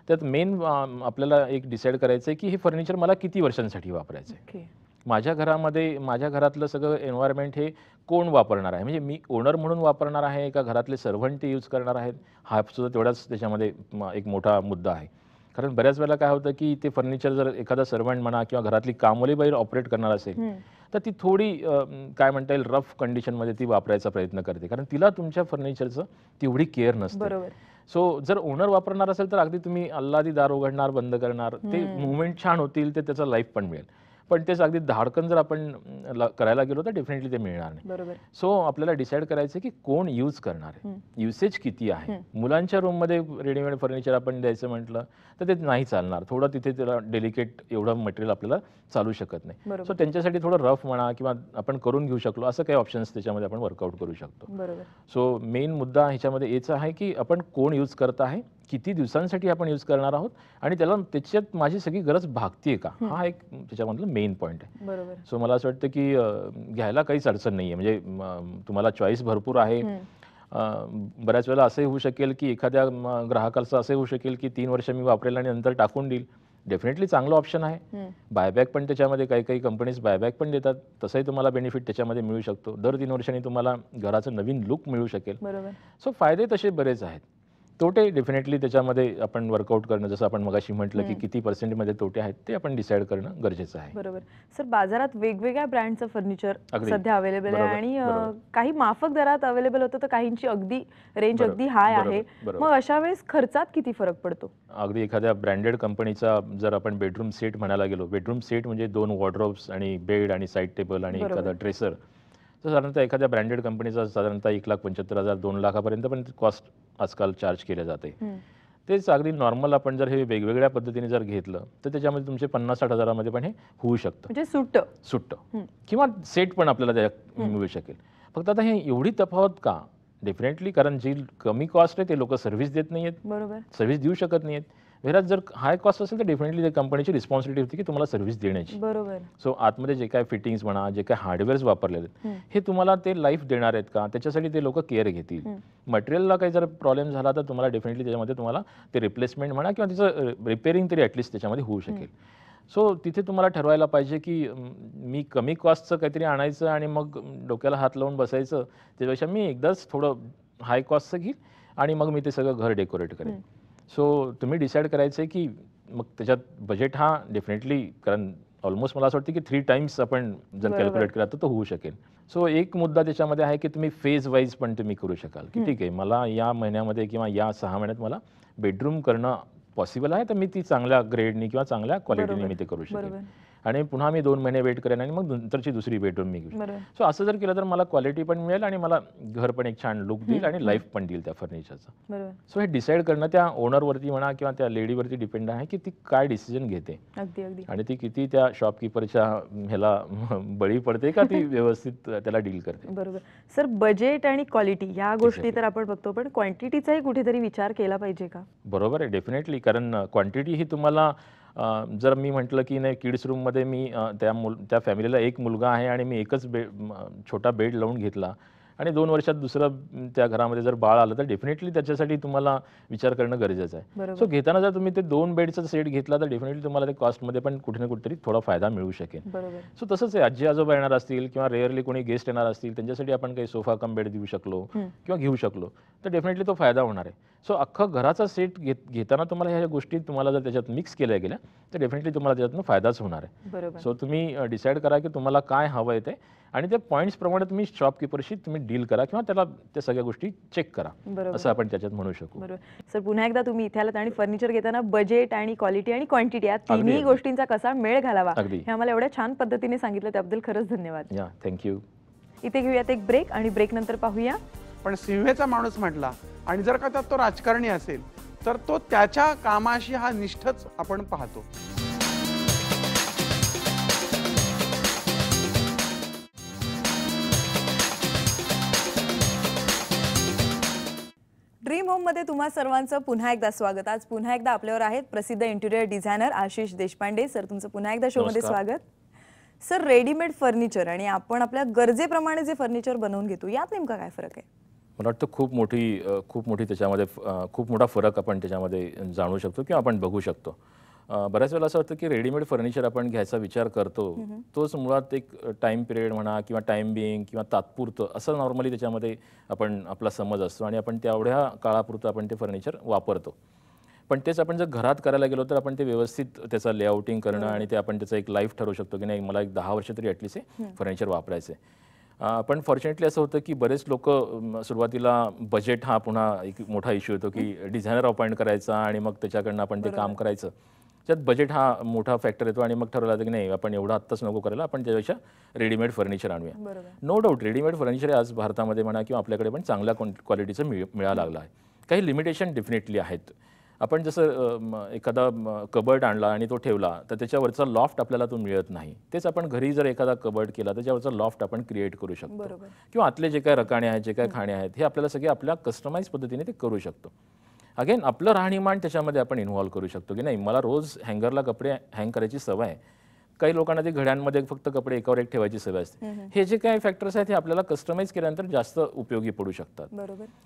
त्यात मेन आपल्याला एक डिसाईड करायचं आहे की हे फर्निचर मला किती वर्षांसाठी वापरायचं आहे. माझ्या घरामध्ये माझ्या घरातलं सगळं एन्व्हायरमेंट हे कोण वापरणार आहे, म्हणजे मी ओनर म्हणून वापरणार आहे का घरातले सर्व्हंट ते यूज करणार आहेत, हा सुद्धा तेवढाच त्याच्यामध्ये एक मोठा मुद्दा आहे. कारण बऱ्याच वेळेला काय होतं की ते फर्निचर जर एखादा सर्व्हंट म्हणा किंवा घरातली कामवाली बाई ऑपरेट करणार असेल तर ती थोडी काय म्हणता येईल रफ कंडिशनमध्ये ती वापरायचा प्रयत्न करते, कारण तिला तुमच्या फर्निचरचं तेवढी केअर नसते. बरोबर. सो जर ओनर वापरणार असेल तर अगदी तुम्ही अल्लादी दार उघडणार, बंद करणार, ते मुवमेंट छान होतील, ते त्याचा लाईफ पण मिळेल. पण तेच अगदी धाडकन जर आपण करायला गेलो तर डेफिनेटली ते मिळणार नाही. बरोबर. सो आपल्याला डिसाईड करायचं की कोण यूज करणार आहे, युसेज किती आहे. मुलांच्या रूममध्ये रेडीमेड फर्निचर आपण द्यायचं म्हटलं तर ते नाही चालणार, थोडं तिथे त्याला डेलिकेट एवढं मटेरियल आपल्याला चालू शकत नाही. सो त्यांच्यासाठी थोडं रफ म्हणा किंवा आपण करून घेऊ शकलो असं काही ऑप्शन्स त्याच्यामध्ये आपण वर्कआउट करू शकतो. बरोबर. सो मेन मुद्दा ह्याच्यामध्ये याचा आहे की आपण कोण यूज करत आहे, किती दिवसांसाठी आपण यूज करणार आहोत आणि त्याच्यात माझी सगळी गरज भागतीये का, हा एक त्याच्यामधलं मेन पॉईंट आहे. बरोबर. सो मला असं वाटतं की घ्यायला काहीच अडचण नाही आहे, म्हणजे तुम्हाला चॉईस भरपूर आहे. बऱ्याच वेळेला असंही होऊ शकेल की एखाद्या ग्राहकाचं असंही होऊ शकेल की 3 वर्ष मी वापरेल आणि नंतर टाकून देईल. डेफिनेटली चांगलं ऑप्शन आहे. बायबॅक पण त्याच्यामध्ये काही कंपनीज बायबॅक पण देतात, तसंही तुम्हाला बेनिफिट त्याच्यामध्ये मिळू शकतो. दर 3 वर्षांनी तुम्हाला घराचं नवीन लुक मिळू शकेल. बरोबर. सो फायदे तसे बरेच आहेत. तोटे डेफिनेटली त्याच्यामध्ये आपण वर्कआउट करणं, जसं आपण मगाशी म्हटलं की किती पर्सेंटमध्ये तोटे आहेत ते आपण डिसाईड करणं गरजेचं आहे. बरोबर. सर, बाजारात वेगवेगळ्या ब्रँडचं फर्निचर सध्या अवेलेबल आहे आणि काही माफक दरात अवेलेबल होतं तर काहींची अगदी रेंज अगदी हाय आहे. मग अशा वेळेस खर्चात किती फरक पडतो? अगदी एखाद्या ब्रँडेड कंपनीचा जर आपण बेडरूम सेट म्हणायला गेलो, बेडरूम सेट म्हणजे 2 वॉर्डरोब्स आणि बेड आणि साईड टेबल आणि एखादा ड्रेसर, तर साधारणतः एखाद्या ब्रँडेड कंपनीचा साधारणतः 1,75,000 2 लाखापर्यंत पण कॉस्ट आजकाल चार्ज केले जाते. तेच अगदी नॉर्मल आपण जर हे वेगवेगळ्या पद्धतीने जर घेतलं तर त्याच्यामध्ये तुमचे 50-60 हजारामध्ये पण हे होऊ शकतं, म्हणजे सुट्ट किंवा सेट पण आपल्याला त्या मिळू शकेल. फक्त आता हे एवढी तफावत का? डेफिनेटली कारण जी कमी कॉस्ट आहे ते लोक सर्व्हिस देत नाहीयेत, बरोबर, सर्व्हिस देऊ शकत नाहीयेत. वेराज जर हाय कॉस्ट असेल तर डेफिनेटली त्या कंपनीची रिस्पॉन्सिबिलिटी होती की तुम्हाला सर्व्हिस देण्याची. बरोबर. सो आतमध्ये जे काय फिटिंग्स म्हणा, जे काय हार्डवेअर्स वापरलेले आहेत हे तुम्हाला ते लाईफ देणार आहेत का, त्याच्यासाठी ते लोक केअर घेतील. मटेरियलला काही जर प्रॉब्लेम झाला तर तुम्हाला डेफिनेटली त्याच्यामध्ये तुम्हाला ते रिप्लेसमेंट म्हणा किंवा त्याचं रिपेअरिंग तरी ॲटलिस्ट त्याच्यामध्ये होऊ शकेल. सो तिथे तुम्हाला ठरवायला पाहिजे की मी कमी कॉस्टचं काहीतरी आणायचं आणि मग डोक्याला हात लावून बसायचं, त्यापेक्षा मी एकदाच थोडं हाय कॉस्टचं घेईल आणि मग मी ते सगळं घर डेकोरेट करेन. सो तुम्ही डिसाईड करायचं आहे की मग त्याच्यात बजेट हा डेफिनेटली, कारण ऑलमोस्ट मला असं वाटतं की 3 टाइम्स आपण जर कॅल्क्युलेट केला तर तो होऊ शकेल. सो एक मुद्दा त्याच्यामध्ये आहे की तुम्ही फेज वाईज पण तुम्ही करू शकाल की ठीक आहे, मला या महिन्यामध्ये किंवा या 6 महिन्यात मला बेडरूम करणं पॉसिबल आहे, तर मी ती चांगल्या ग्रेडनी किंवा चांगल्या क्वालिटीने मी ते करू शकेल आणि पुन्हा मी 2 महिने वेट करेन आणि मग नंतरची दुसरी बेडरूम मी घेऊ. सो असं जर केलं तर मला क्वालिटी पण मिळेल आणि मला घर पण एक छान लुक देईल आणि लाईफ पण देईल त्या फर्निचरचं. सो हे डिसाईड करणं त्या ओनरवरती म्हणा किंवा त्या लेडीवरती डिपेंड आहे की ती काय डिसिजन घेते आणि ती किती त्या शॉपकीपरच्या ह्याला बळी पडते का ती व्यवस्थित त्याला डील करते. बरोबर. सर, बजेट आणि क्वालिटी या गोष्टी तर आपण बघतो, पण क्वांटिटीचाही कुठेतरी विचार केला पाहिजे का? बरोबर आहे, डेफिनेटली. कारण क्वांटिटी ही तुम्हाला जर मी म्हटलं की नाही किड्स रूममध्ये मी त्या फॅमिलीला एक मुलगा आहे आणि मी एकच छोटा बेड लावून घेतला आणि 2 वर्षात दुसरं त्या घरामध्ये जर बाळ आलं तर डेफिनेटली त्याच्यासाठी तुम्हाला विचार करणं गरजेचं आहे. बरोबर. सो घेताना जर तुम्ही ते 2 बेडचा सेट घेतला तर डेफिनेटली तुम्हाला ते कॉस्टमध्ये पण कुठे ना कुठेतरी थोडा फायदा मिळू शकेल. बरोबर. सो तसंच आहे, आजी आजोबा येणार असतील किंवा रेअरली कोणी गेस्ट येणार असतील त्यांच्यासाठी आपण काही सोफा कम बेड देऊ शकलो किंवा घेऊ शकलो तर डेफिनेटली तो फायदा होणार आहे. सो अख्खा घराचा सेट घेताना तुम्हाला ह्या गोष्टी तुम्हाला जर त्याच्यात मिक्स केल्या गेल्या तर डेफिनेटली तुम्हाला त्याच्यातून फायदाच होणार आहे. बरोबर. सो तुम्ही डिसाईड करा की तुम्हाला काय हवं आहे ते आणि त्या पॉईंट्सप्रमाणे तुम्ही शॉपकीपरशी तुम्ही डील करा किंवा त्याला त्या सगळ्या गोष्टी चेक करा, बरोबर. असं आपण त्याच्यात म्हणू शकू. बरोबर. सर पुन्हा एकदा तुम्ही इथे आलात आणि फर्निचर घेताना बजेट आणि क्वालिटी आणि क्वांटिटी या तिन्ही अगदी. गोष्टींचा कसा मेळ घालावा अगदी. हे आम्हाला एवढ्या छान पद्धतीने सांगितलं त्याबद्दल खरंच धन्यवाद. या थँक्यू. इथे घेऊयात एक ब्रेक आणि ब्रेक नंतर पाहूया पण सिंहेचा माणूस म्हटला आणि जर का त्यात तो राजकारणी असेल तर तो त्याच्या कामाशी हा निष्ठच आपण पाहतो. ड्रीम होम मध्ये तुम्हा सर्वांचं पुन्हा एकदा स्वागत. आज पुन्हा एकदा आपल्यावर आहेत प्रसिद्ध interior designer Ashish Deshpande. Sir तुमचं पुन्हा एकदा शो मध्ये नमस्कार. स्वागत. सर रेडीमेड फर्निचर आणि आपण आपल्या गरजेप्रमाणे जे फर्निचर बनवून घेतो यात नेमका काय फरक आहे? मला वाटतं खूप मोठी त्याच्यामध्ये खूप मोठा फरक आपण त्याच्यामध्ये जाणू शकतो किंवा आपण बघू शकतो. बऱ्याच वेळेला असं वाटतं की रेडीमेड फर्निचर आपण घ्यायचा विचार करतो तोच मुळात एक टाईम पिरियड म्हणा किंवा टाईम बिईंग किंवा तात्पुरतं असं नॉर्मली त्याच्यामध्ये आपण आपला समज असतो आणि आपण तेवढ्या काळापुरतं आपण ते फर्निचर वापरतो. पण तेच आपण जर घरात करायला गेलो तर आपण ते व्यवस्थित त्याचं लेआउटिंग करणं आणि ते आपण त्याचं एक लाईफ ठरवू शकतो की नाही मला एक 10 वर्ष तरी ॲटलिस्ट हे फर्निचर वापरायचं आहे. पण फॉर्च्युनेटली असं होतं की बरेच लोक सुरुवातीला बजेट हा पुन्हा एक मोठा इश्यू येतो की डिझायनर अपॉइंट करायचा आणि मग त्याच्याकडनं आपण ते काम करायचं. त्यात बजेट हा मोठा फॅक्टर येतो आणि मग ठरवलं जातं की नाही आपण एवढं आत्ताच नको करायला, आपण त्यापेक्षा रेडीमेड फर्निचर आणूया. नो डाऊट रेडीमेड फर्निचर आज भारतामध्ये म्हणा किंवा आपल्याकडे पण चांगल्या क्वालिटीचं मिळायला लागलं आहे. काही लिमिटेशन डेफिनेटली आहेत. आपण जसं एखादा कबर्ड आणला आणि तो ठेवला तर त्याच्यावरचा लॉफ्ट आपल्याला तो मिळत नाही. तेच आपण घरी जर एखादा कबर्ड केला त्याच्यावरचा लॉफ्ट आपण क्रिएट करू शकतो किंवा आतले जे काय रकाणे आहेत जे काय खाणे आहेत हे आपल्याला सगळे आपल्या कस्टमाइज पद्धतीने ते करू शकतो. अगेन आपलं राहणीमान त्याच्यामध्ये आपण इन्व्हॉल्व करू शकतो की नाही मला रोज हँगरला कपडे हँग करायची सवय आहे. काही लोकांना ते घड्यांमध्ये फक्त कपडे एकावर एक ठेवायची सवय असते. हे जे काही फॅक्टर्स आहेत हे आपल्याला कस्टमाइज केल्यानंतर जास्त उपयोगी पडू शकतात.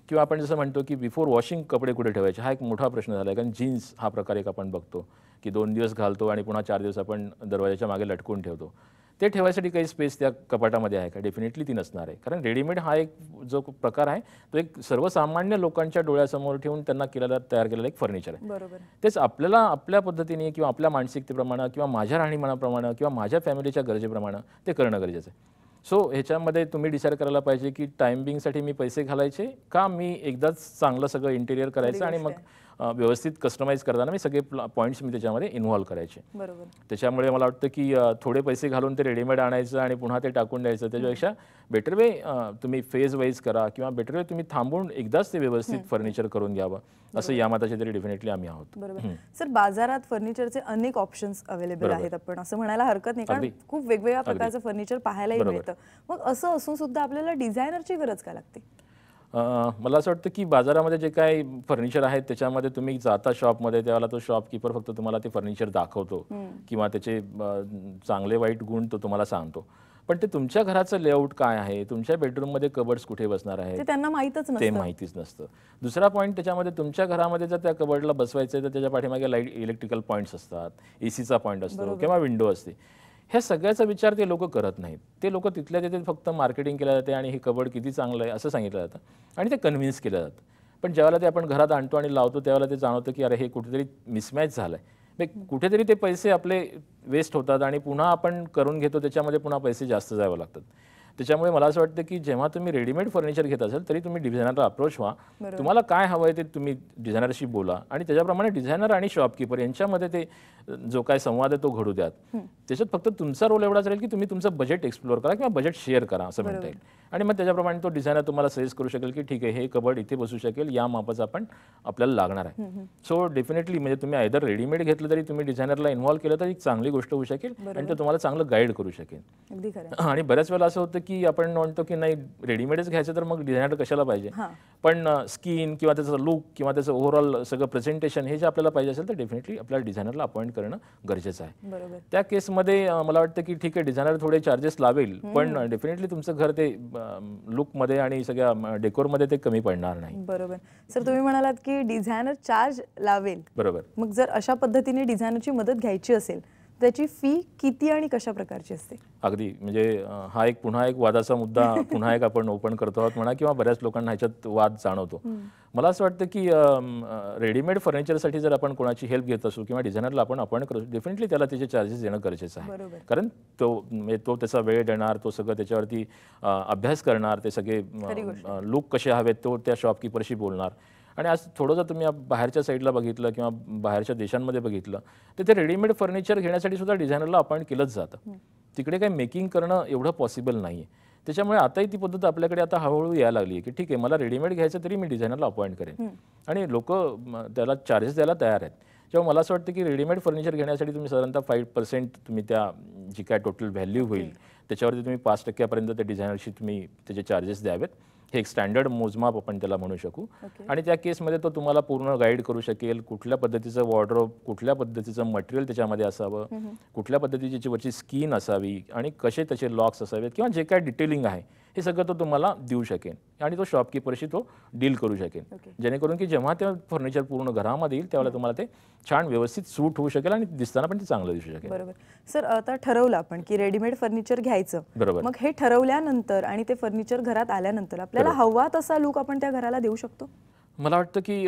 किंवा आपण जसं म्हणतो की बिफोर वॉशिंग कपडे कुठे ठेवायचे हा एक मोठा प्रश्न झाला आहे. कारण जीन्स हा प्रकार एक आपण बघतो की 2 दिवस घालतो आणि पुन्हा 4 दिवस आपण दरवाजाच्या मागे लटकून ठेवतो. ते ठेवायसाठी काही स्पेस त्या कपाटामध्ये आहे का? डेफिनेटली ती नसणार आहे. कारण रेडीमेड हा एक जो प्रकार आहे तो एक सर्वसामान्य लोकांच्या डोळ्यासमोर ठेवून त्यांना तयार केलेला एक फर्निचर आहे. तेच आपल्याला आपल्या पद्धतीने किंवा आपल्या मानसिकतेप्रमाणे किंवा माझ्या राहणीमानाप्रमाणे किंवा माझ्या फॅमिलीच्या गरजेप्रमाणे ते करणं गरजेचं आहे. सो ह्याच्यामध्ये तुम्ही डिसाईड करायला पाहिजे की टाईम बिंगसाठी मी पैसे घालायचे का मी एकदाच चांगलं सगळं इंटेरियर करायचं आणि मग व्यवस्थित कस्टमाइज करताना मी सगळे पॉईंट्स मी त्याच्यामध्ये इन्व्हॉल्व करायचे. त्याच्यामुळे मला वाटतं की थोडे पैसे घालून ते रेडीमेड आणायचं आणि पुन्हा ते टाकून द्यायचं त्याच्यापेक्षा बेटर वे तुम्ही फेज वाईज करा किंवा बेटर वे तुम्ही थांबून एकदाच ते व्यवस्थित फर्निचर करून घ्यावं असं या मताचे तरी डेफिनेटली आम्ही आहोत. सर बाजारात फर्निचरचे अनेक ऑप्शन्स अवेलेबल आहेत आपण असं म्हणायला हरकत नाही कारण खूप वेगवेगळ्या प्रकारचं फर्निचर पाहायलाही मिळतं. मग असं असून सुद्धा आपल्याला डिझायनरची गरज काय लागते? मला असं वाटतं की बाजारामध्ये जे काही फर्निचर आहेत त्याच्यामध्ये तुम्ही जाता शॉपमध्ये त्यावेळेला तो शॉपकीपर फक्त तुम्हाला ते फर्निचर दाखवतो किंवा त्याचे चांगले वाईट गुण तो तुम्हाला सांगतो. पण ते तुमच्या घराचं लेआउट काय आहे, तुमच्या बेडरूममध्ये कबर्ड्स कुठे बसणार आहे ते त्यांना माहितीच नसतं. दुसरा पॉईंट त्याच्यामध्ये तुमच्या घरामध्ये जर त्या कबर्डला बसवायचं आहे तर त्याच्या पाठीमागे लाईट इलेक्ट्रिकल पॉईंट्स असतात, एसीचा पॉईंट असतो किंवा विंडो असते. ह्या सगळ्याचा विचार ते लोक करत नाहीत. ते लोक तिथल्या तिथे फक्त मार्केटिंग केलं जाते आणि हे कबर्ड किती चांगलं आहे असं सांगितलं जातं आणि ते कन्व्हिन्स केलं जातं. पण ज्यावेळेला ते आपण घरात आणतो आणि लावतो त्यावेळेला ते जाणवतं की अरे हे कुठेतरी मिसमॅच झालं आहे. कुठेतरी ते पैसे आपले वेस्ट होतात आणि पुन्हा आपण करून घेतो त्याच्यामध्ये पुन्हा पैसे जास्त जावं लागतात. त्याच्यामुळे मला असं वाटतं की जेव्हा तुम्ही रेडीमेड फर्निचर घेत असाल तरी तुम्ही डिझायनरला अप्रोच व्हा. तुम्हाला काय हवं आहे ते तुम्ही डिझायनरशी बोला आणि त्याच्याप्रमाणे डिझायनर आणि शॉपकीपर यांच्यामध्ये ते जो काय संवाद आहे तो घडू द्यात. त्याच्यात फक्त तुमचा रोल एवढाच राहील की तुम्ही तुमचं बजेट एक्सप्लोर करा किंवा बजेट शेअर करा असं म्हणता येईल. आणि मग त्याच्याप्रमाणे तो डिझायनर तुम्हाला सजेस्ट करू शकेल की ठीक आहे हे कबर्ड इथे बसू शकेल, या मापाचं आपण आपल्याला लागणार आहे. सो डेफिनेटली म्हणजे तुम्ही आयदर रेडीमेड घेतलं तरी तुम्ही डिझायनरला इन्व्हॉल्व केलं तर एक चांगली गोष्ट होऊ शकेल आणि ते तुम्हाला चांगलं गाईड करू शकेल. आणि बऱ्याच वेळेला असं होतं की आपण म्हणतो की नाही रेडीमेडच घ्यायचं तर मग डिझायनर कशाला पाहिजे. पण स्किन किंवा त्याचं लुक किंवा त्याचं ओव्हरऑल सगळं प्रेझेंटेशन हे जे आपल्याला पाहिजे असेल तर डेफिनेटली आपल्याला डिझायनरला अपॉइंट करणं गरजेचं आहे. त्या केसमध्ये मला वाटतं की ठीक आहे डिझायनर थोडे चार्जेस लावेल पण डेफिनेटली तुमचं घर ते लुकमध्ये आणि सगळ्या डेकोरमध्ये ते कमी पडणार नाही. बरोबर. सर तुम्ही म्हणालात की डिझायनर चार्ज लावेल. बरोबर. मग जर अशा पद्धतीने डिझायनरची मदत घ्यायची असेल त्याची फी किती आणि कशा प्रकारची असते? अगदी म्हणजे हा पुन्हा एक वादाचा मुद्दा पुन्हा एक आपण ओपन करतो आहोत म्हणा किंवा बऱ्याच लोकांना ह्याच्यात वाद जाणवतो. मला असं वाटतं की रेडीमेड फर्निचरसाठी जर आपण कोणाची हेल्प घेत असू किंवा डिझायनरला आपण अपॉइंट करू, डेफिनेटली त्याला त्याचे चार्जेस देणं गरजेचं आहे. कारण तो त्याचा वेळ देणार, तो सगळं त्याच्यावरती अभ्यास करणार, ते सगळे लुक कसे हवेत तो त्या शॉपकीपरशी बोलणार. आणि आज थोडं जर तुम्ही बाहेरच्या साईडला बघितलं किंवा बाहेरच्या देशांमध्ये बघितलं तर ते रेडीमेड फर्निचर घेण्यासाठी सुद्धा डिझायनरला अपॉइंट केलंच जातं. तिकडे काही मेकिंग करणं एवढं पॉसिबल नाही आहे. त्याच्यामुळे आताही ती पद्धत आपल्याकडे आता हळूहळू यायला लागली आहे की ठीक आहे, मला रेडीमेड घ्यायचं तरी मी डिझायनरला अपॉइंट करेन आणि लोक त्याला चार्जेस द्यायला तयार आहेत. तेव्हा मला असं वाटतं की रेडीमेड फर्निचर घेण्यासाठी तुम्ही साधारणतः 5% तुम्ही त्या जी काय टोटल व्हॅल्यू होईल त्याच्यावरती तुम्ही 5% त्या डिझायनरशी तुम्ही त्याचे चार्जेस द्यावेत. हे एक स्टँडर्ड मोजमाप आपण त्याला म्हणू शकू. आणि त्या केसमध्ये तो तुम्हाला पूर्ण गाईड करू शकेल, कुठल्या पद्धतीचं वॉर्डरोब, कुठल्या पद्धतीचं मटेरियल त्याच्यामध्ये असावं, कुठल्या पद्धतीची वरची स्किन असावी आणि कसे त्याचे लॉक्स असावेत किंवा जे काय डिटेलिंग आहे हे सगळं तो तुम्हाला देऊ शकेल आणि तो शॉपकीपरशी तो डील करू शकेल. जेणेकरून की जेव्हा ते फर्निचर पूर्ण घरामध्ये येईल त्यावेळेला तुम्हाला ते छान व्यवस्थित सूट होऊ शकेल आणि दिसताना पण ते चांगलं दिसू शकेल. बरोबर. सर आता ठरवलं आपण की रेडीमेड फर्निचर घ्यायचं. बरोबर. मग हे ठरवल्यानंतर आणि ते फर्निचर घरात आल्यानंतर आपल्याला हवा तसा लुक आपण त्या घराला देऊ शकतो? मला वाटतं की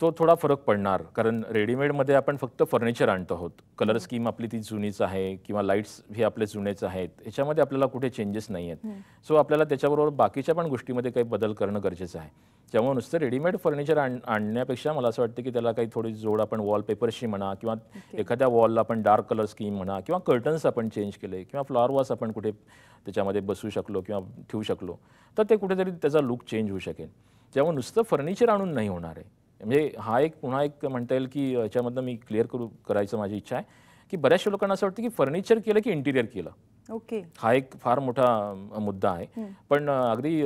तो थोडा फरक पडणार, कारण रेडीमेडमध्ये आपण फक्त फर्निचर आणतो आहोत. कलर स्कीम आपली ती जुनीच आहे किंवा लाईट्स हे आपले जुनेच आहेत, ह्याच्यामध्ये आपल्याला कुठे चेंजेस नाही आहेत. सो आपल्याला त्याच्याबरोबर बाकीच्या पण गोष्टीमध्ये काही बदल करणं गरजेचं आहे. त्यामुळे नुसतं रेडीमेड फर्निचर आणण्यापेक्षा मला असं वाटतं की त्याला काही थोडी जोड आपण वॉलपेपरशी म्हणा किंवा एखाद्या वॉलला आपण डार्क कलर स्कीम म्हणा किंवा कर्टन्स आपण चेंज केले किंवा फ्लॉवर वॉस आपण कुठे त्याच्यामध्ये बसू शकलो किंवा ठेवू शकलो तर ते कुठेतरी त्याचा लुक चेंज होऊ शकेल. त्यामुळे नुसतं फर्निचर आणून नाही होणार आहे. म्हणजे हा पुन्हा एक म्हणता येईल की याच्यामधनं मी क्लिअर करायचं माझी इच्छा आहे की बऱ्याचशा लोकांना असं वाटतं की फर्निचर केलं की इंटिरियर केलं. ओके. हा एक फार मोठा मुद्दा आहे. पण अगदी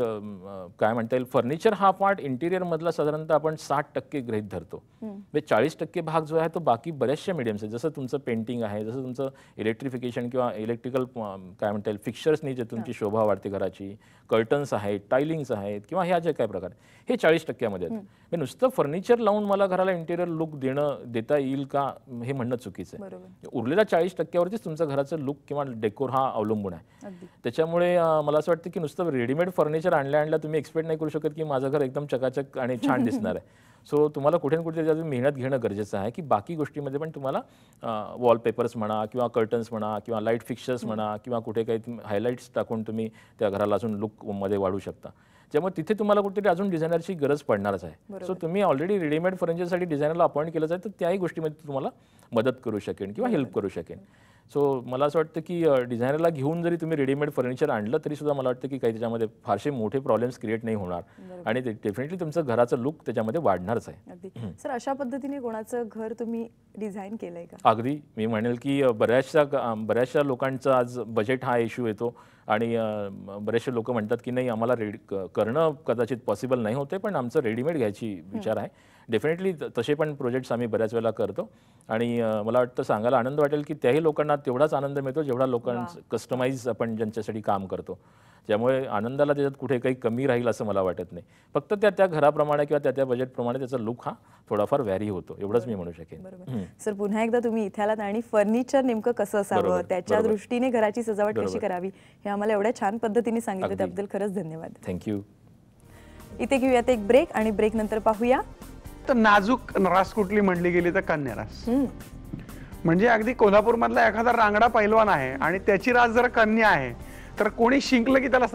काय म्हणता येईल, फर्निचर हा पार्ट इंटिरियर मधला साधारणतः आपण 60% गृहीत धरतो. म्हणजे 40% भाग जो आहे तो बाकी बऱ्याचशा मीडियम्स आहे. जसं तुमचं पेंटिंग आहे, जसं तुमचं इलेक्ट्रिफिकेशन किंवा इलेक्ट्रिकल काय म्हणता येईल फिक्चर्सनी जे तुमची शोभा वाढते घराची, कर्टन्स आहेत, टायलिंग्स आहेत किंवा ह्या जे काय प्रकार हे 40% आहेत. म्हणजे नुसतं फर्निचर लावून मला घराला इंटिरियर लुक देता येईल का हे म्हणणं चुकीचं आहे. उरलेल्या 40%वरतीच तुमचं घराचं लुक किंवा डेकोर हा अवलंबून आहे. त्याच्यामुळे मला असं वाटतं की नुसतं रेडीमेड फर्निचर आणल्या तुम्ही एक्सपेक्ट नाही करू शकत की माझं घर एकदम चकाचक आणि छान दिसणार आहे. सो तुम्हाला कुठे ना कुठे त्याच्यातून मेहनत घेणं गरजेचं आहे की बाकी गोष्टीमध्ये पण तुम्हाला वॉलपेपर्स म्हणा किंवा कर्टन्स म्हणा किंवा लाईट फिक्चर्स म्हणा किंवा कुठे काही हायलाईट्स टाकून तुम्ही त्या घराला अजून लुकमध्ये वाढू शकता. त्यामुळे तिथे तुम्हाला कुठेतरी अजून डिझायनरची गरज पडणारच आहे. सो तुम्ही ऑलरेडी रेडीमेड फर्निचरसाठी डिझायनरला अपॉइंट केलं जाईल तर त्याही गोष्टीमध्ये तुम्हाला मदत करू शकेन किंवा हेल्प करू शकेन. सो मला असं वाटतं की डिझायनरला घेऊन जरी तुम्ही रेडीमेड फर्निचर आणलं तरी सुद्धा मला वाटतं की काही त्याच्यामध्ये फारसे मोठे प्रॉब्लेम्स क्रिएट नाही होणार आणि डेफिनेटली तुमचं घराचं लुक त्याच्यामध्ये वाढणारच आहे. सर अशा पद्धतीने कोणाचं घर तुम्ही डिझाईन केलंय का? अगदी मी म्हणेल की बऱ्याचशा लोकांचा आज बजेट हा इश्यू येतो आणि बरेचसे लोक म्हणतात की नाही आम्हाला करणं कदाचित पॉसिबल नाही होते पण आमचं रेडीमेड घ्यायची विचार आहे. डेफिनेटली तसे पण प्रोजेक्ट्स आम्ही बऱ्याच वेळेला करतो आणि मला वाटतं सांगायला आनंद वाटेल की त्याही लोकांना तेवढाच आनंद मिळतो जेवढा लोकांचं कस्टमाइज आपण ज्यांच्यासाठी काम करतो. त्यामुळे आनंदाला त्याच्यात कुठे काही कमी राहील असं मला वाटत नाही. फक्त त्या घराप्रमाणे किंवा त्या बजेटप्रमाणे त्याचा लुक हा थोडाफार व्हॅरी होतो एवढंच मी म्हणू शकेन. सर पुन्हा एकदा तुम्ही इथे आलात आणि फर्निचर नेमकं कसं असावं त्याच्या दृष्टीने घराची सजावट कशी करावी हे आम्हाला एवढ्या छान पद्धतीने सांगितलं त्याबद्दल खरंच धन्यवाद. थँक्यू. इथे घेऊयात एक ब्रेक आणि ब्रेक नंतर पाहूया तर नाजूक रास कुठली म्हणली गेली तर कन्या रास. म्हणजे अगदी कोल्हापूर मधला एखादा रांगडा पैलवान आहे आणि त्याची रास जर कन्या आहे तर कोणी शिंकलं की त्याला